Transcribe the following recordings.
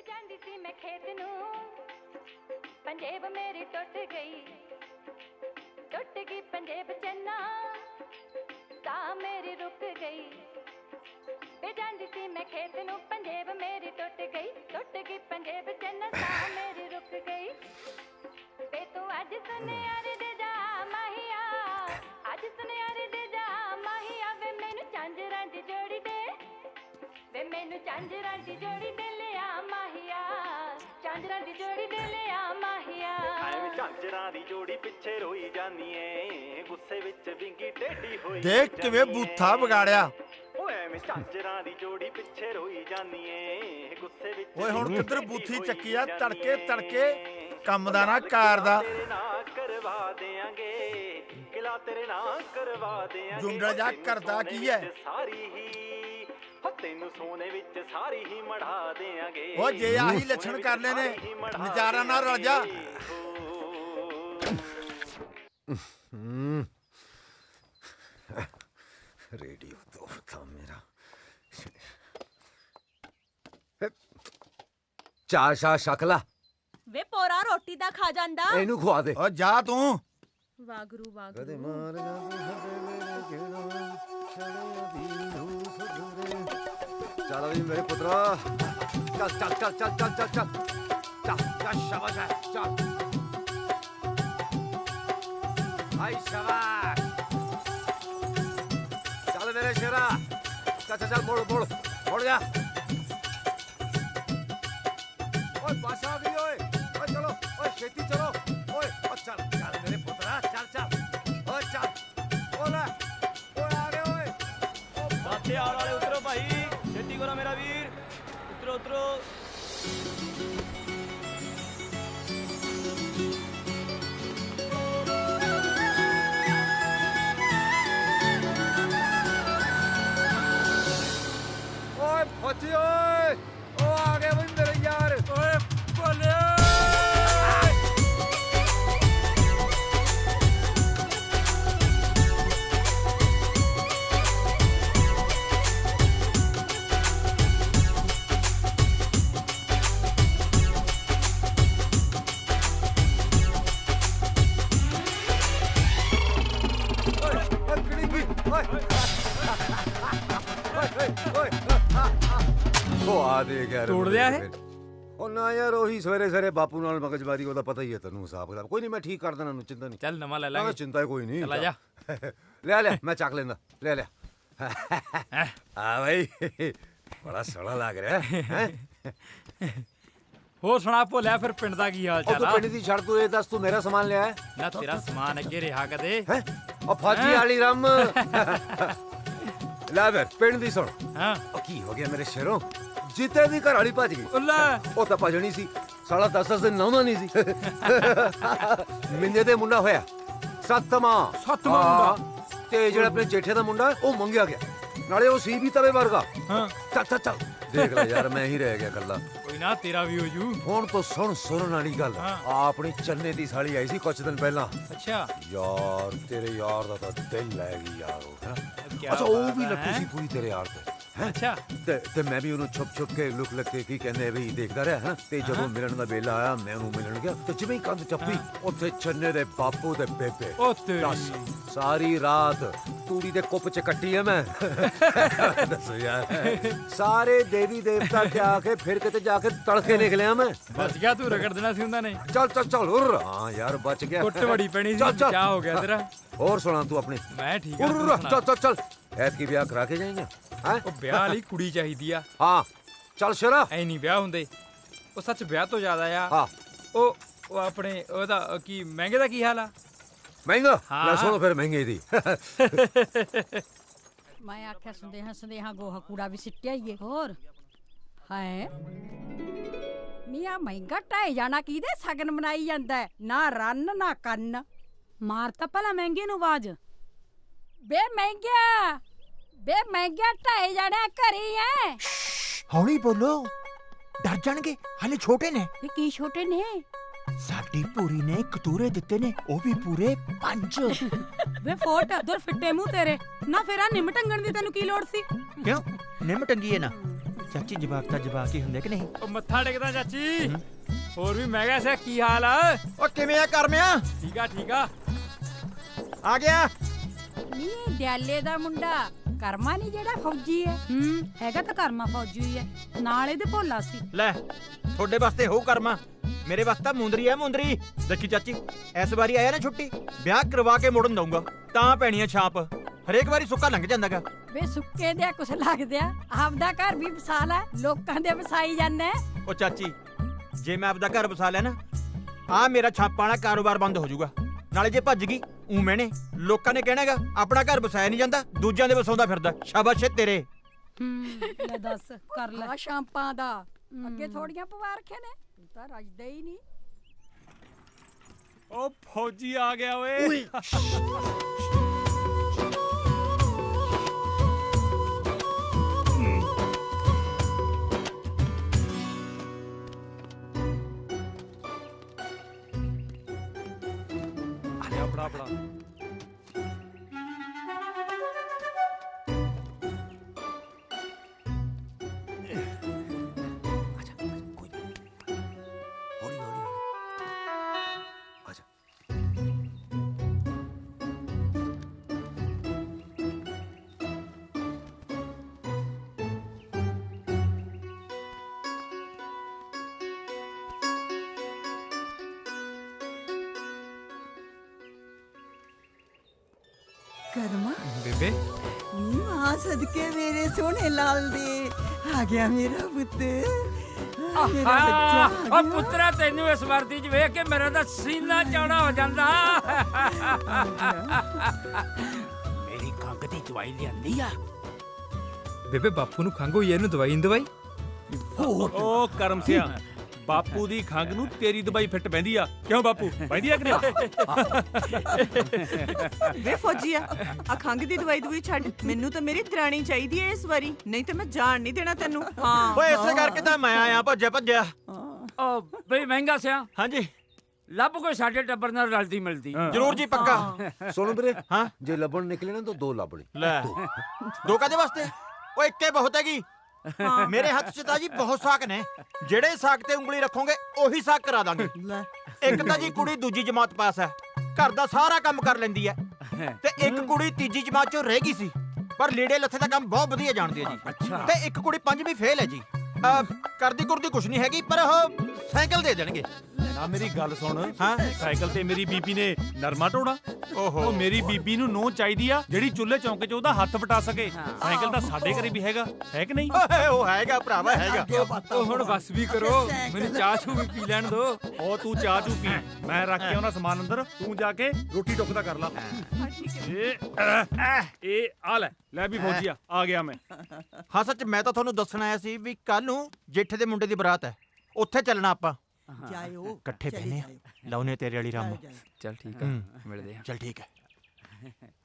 जांदी सी मैं खेत नू पंजेब मेरी टुट गई पंजेब चन्ना सा मेरी रुक गई वे जांदी सी मैं खेत नू पंजेब मेरी टुट गई पंजेब चन्ना सा मेरी रुक गई वे तू अज सुनियारे दे जा माहिया अज सुनियारे दे जा माहिया वे मैनू झांजरां दी जोड़ी दे वे मैनू झांजरां दी जोड़ी दे झांजरां दी जोड़ी दे ले आ माहिया ਐਵੇਂ ਝਾਂਜਰਾਂ ਦੀ ਜੋੜੀ ਪਿੱਛੇ ਰੋਈ ਜਾਨੀ ਏ ਗੁੱਸੇ ਵਿੱਚ ਵਿੰਗੀ ਟੇਢੀ ਹੋਈ ਦੇਖ ਕਿਵੇਂ ਬੂਥਾ ਵਿਗਾੜਿਆ ਓਏ ਐਵੇਂ ਝਾਂਜਰਾਂ ਦੀ ਜੋੜੀ ਪਿੱਛੇ ਰੋਈ ਜਾਨੀ ਏ ਗੁੱਸੇ ਵਿੱਚ ਓਏ ਹੁਣ ਕਿੱਧਰ ਬੂਥੀ ਚੱਕੀ ਆ ਤੜਕੇ ਤੜਕੇ ਕੰਮ ਦਾ ਨਾ ਕਾਰ ਦਾ ਤੇਰੇ ਨਾਲ ਕਰਵਾ ਦੇਾਂਗੇ ਕਿਲਾ ਤੇਰੇ ਨਾਲ ਕਰਵਾ ਦੇਾਂਗੇ ਜੁੰਡਾ ਜਾ ਕਰਦਾ ਕੀ ਹੈ ਸਾਰੀ ਹੀ ਤੈਨੂੰ ਸੋਨੇ ਵਿੱਚ ਸਾਰੀ ਹੀ ਮੜਾ ਦੇਾਂਗੇ ਓ ਜੇ ਆਹੀ ਲੱਛਣ ਕਰ ਲੈ ਨੇ ਨਜ਼ਾਰਾ ਨਾਲ ਰਲ ਜਾ रेडियो तो था मेरा चार शाह शकला वे पोरा रोटी दा खा जांदा एनू खवा दे ओ जा तू वागरू कदे मार चल अभी मेरे पुत्रा चल चल चल चल चल चल चल चल चल शाबाश है चल हाय शाबाश चल मेरे शेरा चल चल चल मोड़ मोड़ मोड़ जा ओए बादशाह भी ओए ओए चलो ओए खेती चलो ओए चल चल मेरे पुत्रा चल चल ओए चल ओले ओए आ गए ओए साथे आड़ वाले उतरो भाई खेती करो मेरा वीर उतरो उतरो ओए फौजी ओए ओ आ गए भाई मेरे यार ओए बोले ਤੋੜ ਲਿਆ ਹੈ ਉਹ ਨਾ ਯਾਰ ਉਹੀ ਸਵੇਰੇ ਸਵੇਰੇ ਬਾਪੂ ਨਾਲ ਮਗਜਮਾਰੀ ਉਹਦਾ ਪਤਾ ਹੀ ਹੈ ਤੈਨੂੰ ਹਿਸਾਬ ਕਿਤਾਬ ਕੋਈ ਨਹੀਂ ਮੈਂ ਠੀਕ ਕਰ ਦੇਣਾ ਨੂੰ ਚਿੰਤਾ ਨਹੀਂ ਚੱਲ ਨਵਾਂ ਲੈ ਲਾਂਗੇ ਚਿੰਤਾ ਕੋਈ ਨਹੀਂ ਚਲਾ ਜਾ ਲੈ ਲੈ ਮੈਂ ਚੱਕ ਲੈਂਦਾ ਲੈ ਲੈ ਆ ਭਾਈ ਬੜਾ ਸੋਹਣਾ ਲੱਗ ਰਿਹਾ ਹੈ ਹੋਰ ਸੁਣਾ ਭੋਲਿਆ ਫਿਰ ਪਿੰਡ ਦਾ ਕੀ ਹਾਲ ਚਾਲ ਆ ਪਿੰਡ ਦੀ ਛੱਡ ਤੂੰ ਇਹ ਦੱਸ ਤੂੰ ਮੇਰਾ ਸਮਾਨ ਲਿਆ ਨਾ ਤੇਰਾ ਸਮਾਨ ਅੱਗੇ ਰਿਹਾ ਕਦੇ ਹੈ ਉਹ ਫੌਜੀ ਵਾਲੀ ਰਮ ਲੈ ਫਿਰ ਪਿੰਡ ਦੀ ਸੁਣ ਹਾਂ ਉਹ ਕੀ ਹੋ ਗਿਆ ਮੇਰੇ ਸ਼ੇਰੋਂ ਜਿੱਤੇ ਦੀ ਘਰ ਵਾਲੀ ਭੱਜ ਗਈ ਉੱਲਾ ਉਹ ਤਾਂ ਭਜਣੀ ਸੀ ਸਾਲਾ 10 ਦਿਨ ਨਹਾਉਣਾ ਨਹੀਂ ਸੀ ਮਿੰਦੇ ਦੇ ਮੁੰਡਾ ਹੋਇਆ ਸੱਤਵਾਂ ਮੁੰਡਾ ਤੇ ਜਿਹੜਾ ਆਪਣੇ ਜੇਠੇ ਦਾ ਮੁੰਡਾ ਉਹ ਮੰਗਿਆ ਗਿਆ ਨਾਲੇ ਉਹ ਸੀ ਵੀ ਤਵੇ ਵਰਗਾ ਹਾਂ ਚੱਲ ਚੱਲ ਚੱਲ ਦੇਖ ਲੈ ਯਾਰ ਮੈਂ ਹੀ ਰਹਿ ਗਿਆ ਕੱਲਾ ਕੋਈ ਨਾ ਤੇਰਾ ਵੀ ਹੋ ਜੂ ਹੁਣ ਤੋਂ ਸੁਣਨ ਵਾਲੀ ਗੱਲ ਆ ਆਪਣੀ ਚੰਨੇ ਦੀ ਸਾਲੀ ਆਈ ਸੀ ਕੁਝ ਦਿਨ ਪਹਿਲਾਂ ਅੱਛਾ ਯਾਰ ਤੇਰੇ ਯਾਰ ਦਾ ਤਾਂ ਦਿਲ ਲੈ ਗਈ ਯਾਰ ਉਹ ਕਿਆ ਅੱਛਾ ਉਹ ਵੀ ਲੱਟੂ ਸੀ ਪੂਰੀ ਤੇਰੇ ਯਾਰ ਤੇ ਅੱਛਾ ਤੇ ਮੈਂ ਵੀ ਉਹਨੂੰ ਛੁਪ ਕੇ ਲੁਕ ਕੇ ਕੀ ਕਹਿੰਦੇ ਵੀ ਦੇਖਦਾ ਰਿਹਾ ਹੈ ਤੇ ਜਦੋਂ ਮਿਲਣ ਦਾ ਵੇਲਾ ਆਇਆ ਮੈਂ ਉਹਨੂੰ ਮਿਲਣ ਗਿਆ ਤੇ ਜਿਵੇਂ ਕੰਧ ਚੱਪੀ ਉੱਥੇ ਚੰਨੇ ਦੇ ਬਾਪੂ ਦੇ ਬੇਬੇ ਉਹ ਤੇਰੀ ਸਾਰੀ ਰਾਤ ਤੂੜੀ ਦੇ ਕੁੱਪ ਚ ਕੱਟੀ ਐ ਮੈਂ ਦੱਸੋ ਯਾਰ ਸਾਰੇ ਦੇਵੀ ਦੇਵਤਾ ਤੇ ਆ ਕੇ ਫਿਰ ਕਿਤੇ ਜਾ ਕੇ ਤੜਕੇ ਨਿਕਲਿਆ ਮੈਂ ਬਚ ਗਿਆ ਤੂੰ ਰਗੜ ਦੇਣਾ ਸੀ ਉਹਨਾਂ ਨੇ ਚੱਲ ਚੱਲ ਚੱਲ ਹੁਰ ਹਾਂ ਯਾਰ ਬਚ ਗਿਆ ਕੁੱਟ ਬੜੀ ਪੈਣੀ ਸੀ ਬਚਾ ਹੋ ਗਿਆ ਤੇਰਾ ਹੋਰ ਸੁਣਾ ਤੂੰ ਆਪਣੇ ਮੈਂ ਠੀਕ ਹੁਰ ਚੱਲ ਚੱਲ ਚੱਲ ਐਤਕੀ ਵਿਆਹ ਕਰਾ ਕੇ ਜਾਏਂਗੇ ਉਹ ਵਿਆਹ ਲਈ ਕੁੜੀ ਚਾਹੀਦੀ ਆ ਹਾਂ ਚੱਲ ਸ਼ਰਾ ਐ ਨਹੀਂ ਵਿਆਹ ਹੁੰਦੇ ਉਹ ਸੱਚ ਵਿਆਹ ਤੋਂ ਜ਼ਿਆਦਾ ਆ ਹਾਂ ਉਹ ਆਪਣੇ ਉਹਦਾ ਕੀ ਮਹਿੰਗੇ ਦਾ ਕੀ ਹਾਲ ਆ ਮਹਿੰਗਾ ਲੈ ਸੁਣੋ ਫਿਰ ਮਹਿੰਗੇ ਦੀ ਮੈਂ ਆਖਿਆ ਸੰਦੇਹਾ ਗੋਹਾ ਕੂੜਾ ਵੀ ਸਿੱਟਿਆ ਹੀ ਹੋਰ ਹੈ ਮੀਆਂ ਮਹਿੰਗਾ ਢਾਈ ਜਾਣਾ ਕਿਹਦੇ ਸਗਨ ਮਨਾਈ ਜਾਂਦਾ ਨਾ ਰੰਨ ਨਾ ਕੰਨ ਮਾਰ ਤਾਂ ਭਲਾ ਮਹਿੰਗੇ ਨੂੰ ਆਵਾਜ਼ ਬੇ ਮਹਿੰਗਿਆ ਢਾਈ ਜਾਣਾ ਘਰੀ ਐ हौली बोलो, डर जाणगे, हाले छोटे ने। ਇਹ ਕੀ ਛੋਟੇ ਨੇ? साडी पूरी ने कतूरे दिते ने, ओ भी पूरे 5। ਵੇ ਫੋਟ ਦਰ ਫਿੱਟੇ ਮੂੰਹ ਤੇਰੇ ਨਾ, ਫੇਰ ਆ ਨਿੰਮ ਟੰਗਣ ਦੀ ਤੈਨੂੰ ਕੀ ਲੋੜ ਸੀ? क्यों निम टंगी है ना चाची, जवाक ता जवाक ही हुंदे कि नहीं? ਉਹ ਮੱਥਾ ਟੇਕਦਾ ਚਾਚੀ। ਹੋਰ ਵੀ ਮਹਿੰਗਾ ਸਿਆ ਕੀ ਹਾਲ ਆ? ओ किवें आ करमिया? ਠੀਕ ਆ। आ गया। ਨੀ ਦਿਆਲੇ ਦਾ ਮੁੰਡਾ ਕਰਮਾ ਨਹੀਂ ਜਿਹੜਾ ਫੌਜੀ ਹੈ। ਹੈਗਾ ਤਾਂ ਕਰਮਾ ਫੌਜੀ ਹੀ ਹੈ, ਨਾਲ ਇਹਦੇ ਭੋਲਾ ਸੀ। ਲੈ ਤੁਹਾਡੇ ਵਾਸਤੇ ਹੋ ਕਰਮਾ, ਮੇਰੇ ਵਾਸਤੇ ਮੁੰਦਰੀ ਹੈ ਮੁੰਦਰੀ। ਦੇਖੀ ਚਾਚੀ, ਇਸ ਵਾਰੀ ਆਇਆ ਨਾ ਛੁੱਟੀ, ਵਿਆਹ ਕਰਵਾ ਕੇ ਮੋੜਨ ਦਊਂਗਾ, ਤਾਂ ਪੈਣੀ ਆ ਛਾਪ। ਹਰੇਕ ਵਾਰੀ ਸੁੱਕਾ ਲੰਘ ਜਾਂਦਾਗਾ। ਵੇ ਸੁੱਕੇ ਦੇ ਕੁਛ ਲੱਗਦਿਆ, ਆਪਦਾ ਘਰ ਵੀ ਵਸਾ ਲੈ, ਲੋਕਾਂ ਦੇ ਵਸਾਈ ਜਾਂਦਾ। ਉਹ ਚਾਚੀ, ਜੇ ਮੈਂ ਆਪਦਾ ਘਰ ਵਸਾ ਲਿਆ ਨਾ, ਆ ਮੇਰਾ ਛਾਪਾਂ ਵਾਲਾ ਕਾਰੋਬਾਰ ਬੰਦ ਹੋ ਜਾਊਗਾ। ਨਾਲੇ ਜੇ ਭੱਜ ਗਈ ਉਵੇਂ ਨੇ ਲੋਕਾਂ ਨੇ ਕਹਿਣਾਗਾ ਆਪਣਾ ਘਰ ਵਸਾਇਆ ਨਹੀਂ ਜਾਂਦਾ, ਦੂਜਿਆਂ ਦੇ ਵਸਾਉਂਦਾ ਫਿਰਦਾ। ਸ਼ਾਬਾਸ਼ ਏ ਤੇਰੇ। ਲੈ ਦੱਸ ਕਰ ਲੈ ਸ਼ਾਂਪਾਂ ਦਾ, ਅੱਗੇ ਥੋੜੀਆਂ ਪਵਾ ਰੱਖੇ ਨੇ, ਤੂੰ ਤਾਂ ਰੱਜਦਾ ਹੀ ਨਹੀਂ। ਉਹ ਫੌਜੀ ਆ ਗਿਆ ਓਏ। ਆਪਣਾ ਕਰਮਾ ਬੇਬੇ ਆ ਸਦਕੇ ਮੇਰੇ ਸੋਹਣੇ ਲਾਲ ਦੇ ਆ ਗਿਆ ਮੇਰਾ ਪੁੱਤ, ਮੇਰਾ ਬੱਚਾ। ਉਹ ਪੁੱਤਰਾ, ਤੈਨੂੰ ਇਸ ਵਰਦੀ 'ਚ ਵੇਖ ਕੇ ਮੇਰਾ ਤਾਂ ਸੀਨਾ ਚੌੜਾ ਹੋ ਜਾਂਦਾ। ਮੇਰੀ ਖੰਘ ਦੀ ਦਵਾਈ ਲਿਆਂਦੀ ਆ? ਬੇਬੇ ਬਾਪੂ ਨੂੰ ਖੰਘ ਹੋਈ, ਇਹਨੂੰ ਦਵਾਈ ਨਹੀਂ ਦਵਾਈ? ਉਹ ਕਰਮ ਸਿਆ, ਬਾਪੂ ਦੀ ਖੰਘ ਨੂੰ ਤੇਰੀ ਦਵਾਈ ਫਿੱਟ ਪੈਂਦੀ ਆ। ਕਿਉਂ ਬਾਪੂ, ਪੈਂਦੀ ਆ ਕਿ ਨਹੀਂ? ਵੇ ਫੌਜੀਆ, ਆ ਖੰਘ ਦੀ ਦਵਾਈ ਛੱਡ, ਮੈਨੂੰ ਤਾਂ ਮੇਰੀ ਦਰਾਣੀ ਚਾਹੀਦੀ ਹੈ ਇਸ ਵਾਰੀ, ਨਹੀਂ ਤੇ ਮੈਂ ਜਾਣ ਨਹੀਂ ਦੇਣਾ ਤੈਨੂੰ। ਹਾਂ ਓਏ ਇਸੇ ਕਰਕੇ ਤਾਂ ਮੈਂ ਆਇਆ ਭੱਜਿਆ। ਉਹ ਬਈ ਮਹਿੰਗਾ ਸਿਆ, ਹਾਂਜੀ ਲੱਭ ਕੋਈ ਸਾਡੇ ਟੱਬਰ ਨਾਲ ਰਲਦੀ ਮਿਲਦੀ। ਜ਼ਰੂਰ ਜੀ, ਪੱਕਾ। ਸੁਣ ਵੀਰੇ, ਹਾਂ ਜੇ ਲੱਭਣ ਨਿਕਲੇ ਨਾ ਤਾਂ 2 ਲੱਭਣੇ। ਲੈ ਦੋ ਕਾਦੇ ਵਾਸਤੇ? ਓਏ ਇੱਕੇ ਬਹੁਤ ਹੈਗੀ। ਮੇਰੇ ਹੱਥ 'ਚ ਤਾਂ ਜੀ ਬਹੁਤ ਸਾਕ ਨੇ, ਜਿਹੜੇ ਸਾਕ ਤੇ ਉਂਗਲੀ ਰੱਖੋਗੇ ਉਹੀ ਸਾਕ ਕਰਾ ਦਾਂਗੇ। ਇੱਕ ਤਾਂ ਜੀ ਕੁੜੀ ਦੂਜੀ ਜਮਾਤ ਪਾਸ ਹੈ, ਘਰ ਦਾ ਸਾਰਾ ਕੰਮ ਕਰ ਲੈਂਦੀ ਹੈ, ਤੇ ਇੱਕ ਕੁੜੀ ਤੀਜੀ ਜਮਾਤ 'ਚੋਂ ਰਹਿ ਗਈ ਸੀ, ਪਰ ਲੀੜੇ ਲੱਥੇ ਦਾ ਕੰਮ ਬਹੁਤ ਵਧੀਆ ਜਾਣਦੀ ਹੈ ਜੀ। ਤੇ ਇੱਕ ਕੁੜੀ 5ਵੀਂ ਫੇਲ ਹੈ ਜੀ। ਕਰਦੀ ਕੁਰਦੀ ਕੁਛ ਨਹੀਂ ਹੈਗੀ, ਪਰ ਉਹ ਸਾਈਕਲ ਦੇ ਦੇਣਗੇ। ਨਾ ਮੇਰੀ ਗੱਲ ਸੁਣ, ਹਾਂ ਸਾਈਕਲ ਤੇ ਮੇਰੀ ਬੀਬੀ ਨੇ ਨਰਮਾ ਟੋੜਾ। ਉਹ ਮੇਰੀ ਬੀਬੀ ਨੂੰ ਨੋ ਚਾਹੀਦੀ ਆ ਜਿਹੜੀ ਚੁੱਲ੍ਹੇ ਚੌਂਕੇ 'ਚ ਉਹਦਾ ਹੱਥ ਵਟਾ ਸਕੇ। ਸਾਈਕਲ ਤਾਂ ਸਾਡੇ ਘਰੇ ਵੀ ਹੈਗਾ, ਹੈ ਕਿ ਨਹੀਂ? ਓਏ ਉਹ ਹੈਗਾ ਭਰਾਵਾ, ਹੈਗਾ। ਉਹ ਹੁਣ ਬਸ ਵੀ ਕਰੋ, ਮੈਨੂੰ ਚਾਹ ਚੂ ਵੀ ਪੀ ਲੈਣ ਦੋ। ਉਹ ਤੂੰ ਚਾਹ ਚੂ ਪੀ, ਮੈਂ ਰੱਖ ਕੇ ਆਉਣਾ ਸਮਾਨ ਅੰਦਰ, ਤੂੰ ਜਾ ਕੇ ਰੋਟੀ ਟੁੱਕ ਦਾ ਕਰ ਲਾ। ਇਹ ਆ ਲੈ ਵੀ ਫੌਜੀਆ, ਆ ਗਿਆ ਮੈਂ। ਹਾਂ ਸੱਚ, ਮੈਂ ਤਾਂ ਤੁਹਾਨੂੰ ਦੱਸਣ ਆਇਆ ਸੀ ਵੀ ਕੱਲ ਨੂੰ ਜੇਠੇ ਦੇ ਮੁੰਡੇ ਦੀ ਬਰਾਤ ਹੈ, ਉੱਥੇ ਚੱਲਣਾ ਆਪਾਂ। ਜਾਇਓ ਇਕੱਠੇ ਬਹਿਨੇ ਲਾਉਨੇ ਤੇਰੇ ਵਾਲੀ ਰਾਮ। ਚੱਲ ਠੀਕ ਆ, ਮਿਲਦੇ ਆ। ਚੱਲ ਠੀਕ ਹੈ।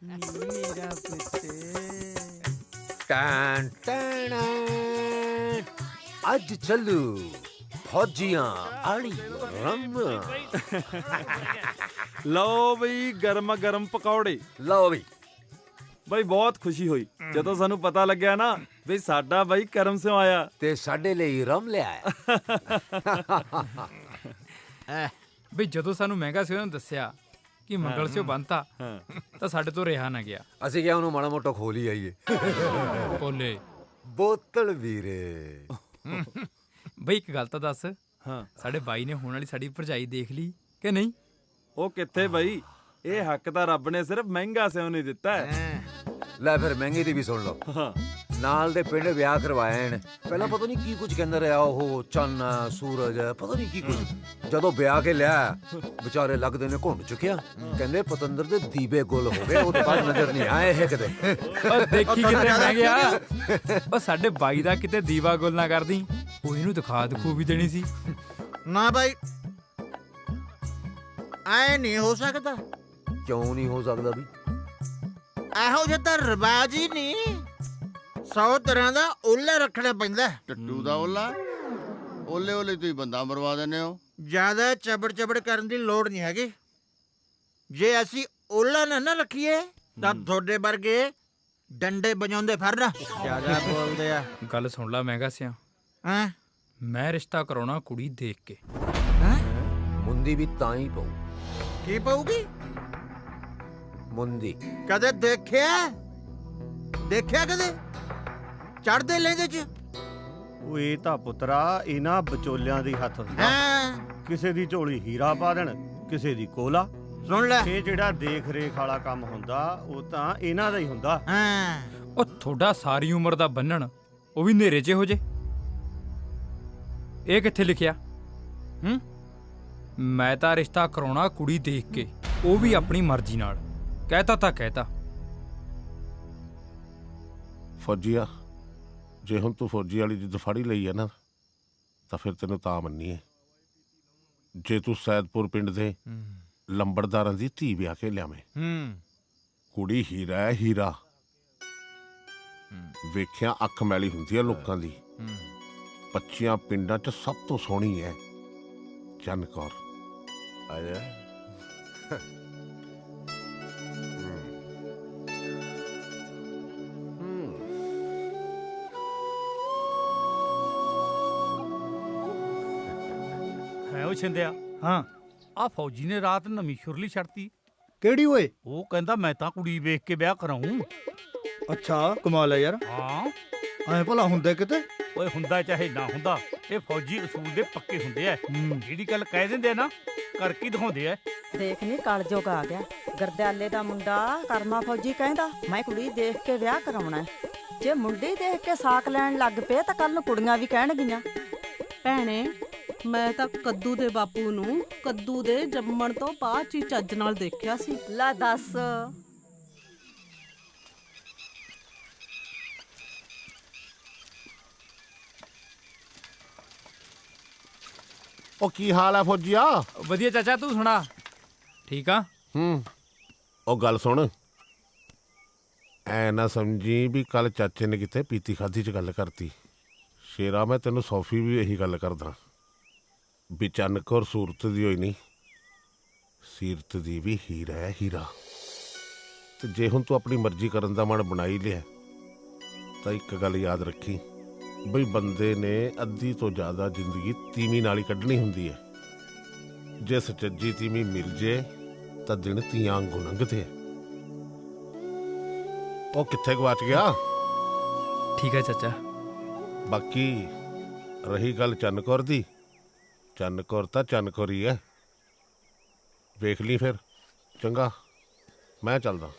ਮੇਰਾ ਪੁੱਤ। ਟੈਨ ਟੈਨ, ਅੱਜ ਚੱਲੂ ਫੌਜੀਆਂ ਆਲੀ ਰਮ। ਲਓ ਬਈ ਗਰਮ ਗਰਮ ਪਕੌੜੇ। ਲਓ ਵੀ ਬਈ ਬਹੁਤ ਖੁਸ਼ੀ ਹੋਈ ਜਦੋਂ ਸਾਨੂੰ ਪਤਾ ਲੱਗਿਆ ਨਾ ਵੀ ਸਾਡਾ ਬਾਈ ਕਰਮ ਸਿਉ ਆਇਆ ਤੇ ਸਾਡੇ ਲਈ ਰਮ ਲਿਆਇਆ। ਬਈ ਜਦੋਂ ਸਾਨੂੰ ਮਹਿੰਗਾ ਸਿਓ ਨੇ ਦੱਸਿਆ ਕਿ ਮੰਗਲ ਸਿਓ ਬੰਤਾ, ਤਾਂ ਸਾਡੇ ਤੋਂ ਰਿਹਾ ਨਾ ਗਿਆ। ਅਸੀਂ ਕਿਹਾ ਉਹਨੂੰ ਮਾੜਾ ਮੋਟਾ ਖੋਲ ਹੀ ਆਈਏ। ਬੋਲੇ ਬੋਤਲ ਵੀਰੇ। ਬਈ ਇੱਕ ਗੱਲ ਤਾਂ ਦੱਸ, ਹਾਂ ਸਾਡੇ ਬਾਈ ਨੇ ਹੋਣ ਵਾਲੀ ਸਾਡੀ ਭਰਜਾਈ ਦੇਖ ਲਈ ਕਿ ਨਹੀਂ? ਉਹ ਕਿੱਥੇ ਬਈ, ਇਹ ਹੱਕ ਤਾਂ ਰੱਬ ਨੇ ਸਿਰਫ ਮਹਿੰਗਾ ਸਿਓ ਨੇ ਦਿੱਤਾ ਹੈ। ਲੈ ਫਿਰ ਮਹਿੰਗੇ ਦੀ ਵੀ ਸੁਣ ਲਓ। ਨਾਲ ਦੇ ਪਿੰਡ ਵਿਆਹ ਕਰਵਾਏ ਨੇ, ਪਹਿਲਾਂ ਪਤਾ ਨਹੀਂ ਕੀ ਕੁਝ ਕਹਿੰਦਾ ਰਿਹਾ ਉਹ, ਚੰਨ ਸੂਰਜ ਪਤਾ ਨਹੀਂ ਕੀ ਕੁਝ। ਜਦੋਂ ਵਿਆਹ ਕੇ ਲਿਆ ਵਿਚਾਰੇ ਲੱਗਦੇ ਨੇ ਘੁੰਡ ਚੁੱਕਿਆ, ਕਹਿੰਦੇ ਪਤੰਦਰ ਦੇ ਦੀਵੇ ਗੁੱਲ ਹੋ ਗਏ, ਉਹਦੇ ਬਾਅਦ ਨਜ਼ਰ ਨਹੀਂ ਆਏ ਇਹ ਕਦੇ। ਉਹ ਦੇਖੀ ਕਿਤੇ ਮੈਂ ਗਿਆ, ਉਹ ਸਾਡੇ ਬਾਈ ਦਾ ਕਿਤੇ ਦੀਵਾ ਗੁੱਲ ਨਾ ਕਰਦੀ, ਉਹ ਇਹਨੂੰ ਦਿਖਾ ਦਿਖੂ ਵੀ ਦੇਣੀ ਸੀ ਨਾ ਬਾਈ, ਐ ਨਹੀਂ ਹੋ ਸਕਦਾ। ਕਿਉਂ ਨਹੀਂ ਹੋ ਸਕਦਾ ਵੀ? ਇਹੋ ਜਿਹਾ ਤਾਂ ਰਿਵਾਜ ਹੀ ਨਹੀਂ। 100 ਤਰ੍ਹਾਂ ਦਾ ਓਲਾ ਰੱਖਣਾ ਪੈਂਦਾ। ਟੱਟੂ ਦਾ ਓਲਾ? ਓਲੇ ਓਲੇ ਤੁਸੀਂ ਬੰਦਾ ਮਰਵਾ ਦਿੰਦੇ ਹੋ। ਜ਼ਿਆਦਾ ਚਬੜ ਕਰਨ ਦੀ ਲੋੜ ਨਹੀਂ ਹੈਗੀ। ਜੇ ਅਸੀਂ ਓਲਾ ਨਾ ਰੱਖੀਏ ਤਾਂ ਤੁਹਾਡੇ ਵਰਗੇ ਡੰਡੇ ਵਜਾਉਂਦੇ ਫਿਰਨ। ਜ਼ਿਆਦਾ ਬੋਲਦੇ ਆ। ਗੱਲ ਸੁਣ ਲਾ ਮਹਿੰਗਾ ਸਿਆ। ਹੈਂ? ਮੈਂ ਰਿਸ਼ਤਾ ਕਰਾਉਣਾ ਕੁੜੀ ਦੇਖ ਕੇ। ਮੁੰਦੀ ਵੀ ਤਾਂ ਹੀ ਪਊ। ਕੀ ਪਊਗੀ? ਮੁੰਦੀ। ਕਦੇ ਦੇਖਿਆ ਕਦੇ ਚੜਦੇ ਲੈਂਦੇ ਚ? ਉਹ ਇਹ ਤਾਂ ਪੁੱਤਰਾ ਇਹਨਾਂ ਵਿਚੋਲਿਆਂ ਦੀ ਹੱਥ ਹੁੰਦਾ। ਕਿਸੇ ਦੀ ਝੋਲੀ ਹੀਰਾ ਪਾ ਦੇਣ, ਕਿਸੇ ਦੀ ਕੋਲਾ। ਸੁਣ ਲੈ, ਇਹ ਜਿਹੜਾ ਦੇਖ ਰੇਖ ਵਾਲਾ ਕੰਮ ਹੁੰਦਾ ਉਹ ਤਾਂ ਇਹਨਾਂ ਦਾ ਹੀ ਹੁੰਦਾ। ਉਹ ਤੁਹਾਡਾ ਸਾਰੀ ਉਮਰ ਦਾ ਬੰਨਣ ਉਹ ਵੀ ਹਨੇਰੇ 'ਚ ਹੋ ਜੇ। ਇਹ ਕਿੱਥੇ ਲਿਖਿਆ? ਮੈਂ ਤਾਂ ਰਿਸ਼ਤਾ ਕਰਾਉਣਾ ਕੁੜੀ ਦੇਖ ਕੇ, ਉਹ ਵੀ ਆਪਣੀ ਮਰਜ਼ੀ ਨਾਲ। ਕਹਿਤਾ ਤਾਂ ਕਹਿਤਾ। ਫੌਜੀਆ, ਜੇ ਹੁਣ ਤੂੰ ਫੌਜੀ ਵਾਲੀ ਜਿੱਦ ਫੜੀ ਲਈ ਹੈ ਨਾ ਤਾਂ ਫਿਰ ਤੈਨੂੰ ਤਾਂ ਮੰਨੀਏ ਜੇ ਤੂੰ ਸੈਦਪੁਰ ਪਿੰਡ ਦੇ ਲੰਬੜਦਾਰਾਂ ਦੀ ਧੀ ਵਿਆਹ ਕੇ ਲਿਆਵੇਂ। ਕੁੜੀ ਹੀਰਾ ਹੈ, ਹੀਰਾ। ਵੇਖਿਆ ਅੱਖ ਮੈਲੀ ਹੁੰਦੀ ਹੈ ਲੋਕਾਂ ਦੀ। 25 ਪਿੰਡਾਂ 'ਚ ਸਭ ਤੋਂ ਸੋਹਣੀ ਹੈ ਚੰਨ ਕੌਰ। ਆਜਾ। ਹੈ ਉਹ ਛਿੰਦਿਆ। ਹਾਂ, ਆ ਫੌਜੀ ਨੇ ਰਾਤ ਨਵੀਂ ਸ਼ੁਰਲੀ ਛੱਡਤੀ। ਕਿਹੜੀ ਓਏ? ਉਹ ਕਹਿੰਦਾ ਮੈਂ ਤਾਂ ਕੁੜੀ ਵੇਖ ਕੇ ਵਿਆਹ ਕਰਾਉਂ। ਅੱਛਾ, ਕਮਾਲ ਹੈ ਯਾਰ। ਹਾਂ, ਐ ਭਲਾ ਹੁੰਦਾ ਕਿਤੇ? ਓਏ ਹੁੰਦਾ ਚਾਹੇ ਨਾ ਹੁੰਦਾ, ਇਹ ਫੌਜੀ ਅਸੂਲ ਦੇ ਪੱਕੇ ਹੁੰਦੇ ਆ। ਜਿਹੜੀ ਗੱਲ ਕਹਿ ਦਿੰਦੇ ਆ ਨਾ ਕਰਕੇ ਦਿਖਾਉਂਦੇ ਆ। ਦੇਖ ਨੀ ਕਲਯੁਗ ਆ ਗਿਆ। ਗਰਦਿਆਲੇ ਦਾ ਮੁੰਡਾ ਕਰਮਾ ਫੌਜੀ ਕਹਿੰਦਾ ਮੈਂ ਕੁੜੀ ਦੇਖ ਕੇ ਵਿਆਹ ਕਰਾਉਣਾ। ਜੇ ਮੁੰਡੇ ਦੇਖ ਕੇ ਸਾਕ ਲੈਣ ਲੱਗ ਪਏ ਤਾਂ ਕੱਲ ਨੂੰ ਕੁੜੀਆਂ ਵੀ ਕਹਿਣਗੀਆਂ। ਭੈਣੇ, ਮੈਂ ਤਾਂ ਕੱਦੂ ਦੇ ਬਾਪੂ ਨੂੰ ਕੱਦੂ ਦੇ ਜੰਮਣ ਤੋਂ ਬਾਅਦ ਚ ਚੱਜ ਨਾਲ ਦੇਖਿਆ ਸੀ। ਲੈ ਦੱਸ। ਉਹ ਕੀ ਹਾਲ ਹੈ ਫੌਜੀਆ? ਵਧੀਆ ਚਾਚਾ, ਤੂੰ ਸੁਣਾ? ਠੀਕ ਆ। ਉਹ ਗੱਲ ਸੁਣ, ਐ ਨਾ ਸਮਝੀ ਵੀ ਕੱਲ ਚਾਚੇ ਨੇ ਕਿਤੇ ਪੀਤੀ ਖਾਦੀ 'ਚ ਗੱਲ ਕਰਤੀ। ਸ਼ੇਰਾ, ਮੈਂ ਤੈਨੂੰ ਸੌਫੀ ਵੀ ਇਹੀ ਗੱਲ ਕਰਦਾ ਵੀ ਚੰਨ ਕੌਰ ਸੂਰਤ ਦੀ ਹੋਈ ਨਹੀਂ, ਸੀਰਤ ਦੀ ਵੀ ਹੀਰਾ ਹੈ, ਹੀਰਾ। ਤੇ ਜੇ ਹੁਣ ਤੂੰ ਆਪਣੀ ਮਰਜ਼ੀ ਕਰਨ ਦਾ ਮਨ ਬਣਾਈ ਲਿਆ ਤਾਂ ਇੱਕ ਗੱਲ ਯਾਦ ਰੱਖੀ ਬਈ ਬੰਦੇ ਨੇ ਅੱਧੀ ਤੋਂ ਜ਼ਿਆਦਾ ਜ਼ਿੰਦਗੀ ਤੀਵੀਂ ਨਾਲ ਹੀ ਕੱਢਣੀ ਹੁੰਦੀ ਹੈ। ਜੇ ਸੱਚੀ ਤੀਵੀਂ ਮਿਲ ਜੇ ਤਾਂ ਦਿਨ ਤੀਆਂ ਵਾਂਗੂ ਲੰਘਦੇ ਆ। ਉਹ ਕਿੱਥੇ ਗਵਾਚ ਗਿਆ? ਠੀਕ ਹੈ ਚਾਚਾ। ਬਾਕੀ ਰਹੀ ਗੱਲ ਚੰਨ ਕੌਰ ਦੀ, ਚੰਨ ਕੌਰ ਤਾਂ ਚੰਨ ਕੌਰ ਹੀ ਹੈ। ਵੇਖ ਲਈ ਫਿਰ। ਚੰਗਾ, ਮੈਂ ਚੱਲਦਾ।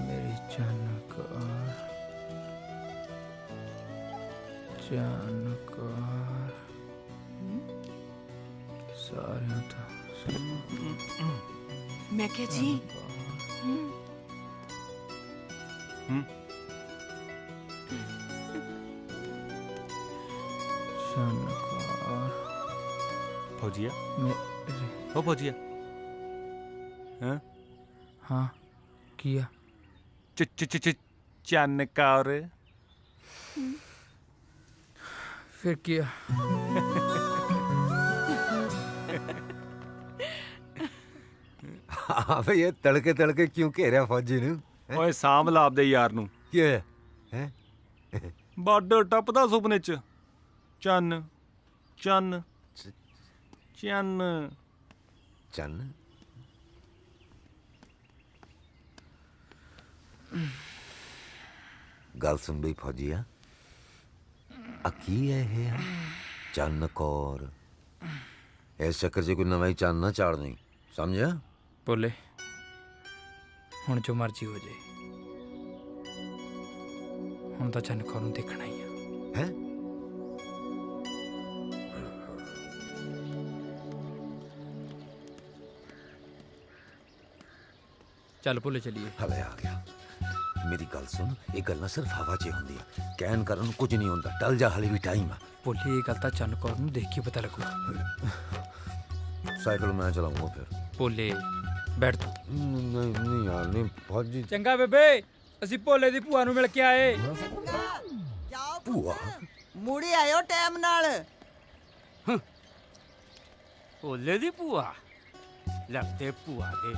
ਮੇਰੀ ਚੰਨ ਕੌਰ, ਚੰਨ ਕੌਰ ਸਾਰਿਆਂ ਤੋਂ। ਮੈਂ ਕਿਹਾ ਜੀ ਚੰਨ ਕੌਰ। ਫੌਜੀਆ, ਮੇਰੀ। ਉਹ ਫੌਜੀਆ। ਹਾਂ ਹਾਂ, ਕੀ ਆ? ਚੰਨ ਕੌਰ। ਫਿਰ ਕੀ ਆ? ਹਾਂ ਭਈ, ਇਹ ਤੜਕੇ ਕਿਉਂ ਘੇਰਿਆ ਫੌਜੀ ਨੂੰ? ਓਏ ਸਾਂਭ ਲਾ ਆਪਦੇ ਯਾਰ ਨੂੰ। ਕੀ ਹੋਇਆ ਹੈ? ਬਾਰਡਰ ਟੱਪਦਾ ਸੁਪਨੇ 'ਚ। ਚੰਨ ਚੰਨ ਚੰਨ ਚੰਨ। ਗੱਲ ਸੁਣ ਬਈ ਫੌਜੀਆ, ਆ ਕੀ ਹੈ ਇਹ ਚੰਨ ਕੌਰ? ਇਸ ਚੱਕਰ 'ਚ ਕੋਈ ਨਵਾਂ ਹੀ ਚੰਨ ਨਾ ਚਾੜ ਨਹੀਂ, ਸਮਝਿਆ? ਬੋਲੇ ਹੁਣ ਜੋ ਮਰਜ਼ੀ ਹੋ ਜਾਏ, ਹੁਣ ਤਾਂ ਚੰਨ ਕੌਰ ਨੂੰ ਦੇਖਣਾ ਹੀ ਆ। ਹੈ? ਚੱਲ ਭੁੱਲੇ ਚਲੀਏ। ਹਲੇ ਆ ਗਿਆ। मेरी गल सुन, ये गल्लां सिर्फ हवा 'ਚ ਹੁੰਦੀਆਂ, ਕਹਿਣ ਕਰਨ ਨੂੰ ਕੁਝ ਨਹੀਂ ਹੁੰਦਾ। ਟਲ ਜਾ, ਹਲੇ ਵੀ ਟਾਈਮ ਆ। ਭੋਲੇ ਇਹ ਗੱਲ ਤਾਂ ਚੰਨ ਕੌਰ ਨੂੰ ਦੇਖ ਕੇ ਪਤਾ ਲੱਗੂਗਾ। ਸਾਈਕਲ ਮੈਂ ਚਲਾਉਂਗਾ ਫਿਰ। ਭੋਲੇ ਬੈਠ ਤੂੰ। ਨਹੀਂ ਯਾਰ, ਨਹੀਂ ਫੌਜੀ। ਚੰਗਾ ਬੇਬੇ, ਅਸੀਂ ਭੋਲੇ ਦੀ ਭੂਆ ਨੂੰ ਮਿਲ ਕੇ ਆਏ। ਭੂਆ ਮੁੜੇ ਆਇਓ ਟਾਈਮ ਨਾਲ। ਭੋਲੇ ਦੀ ਭੂਆ ਲੱਗਦੇ ਭੂਆ ਦੇ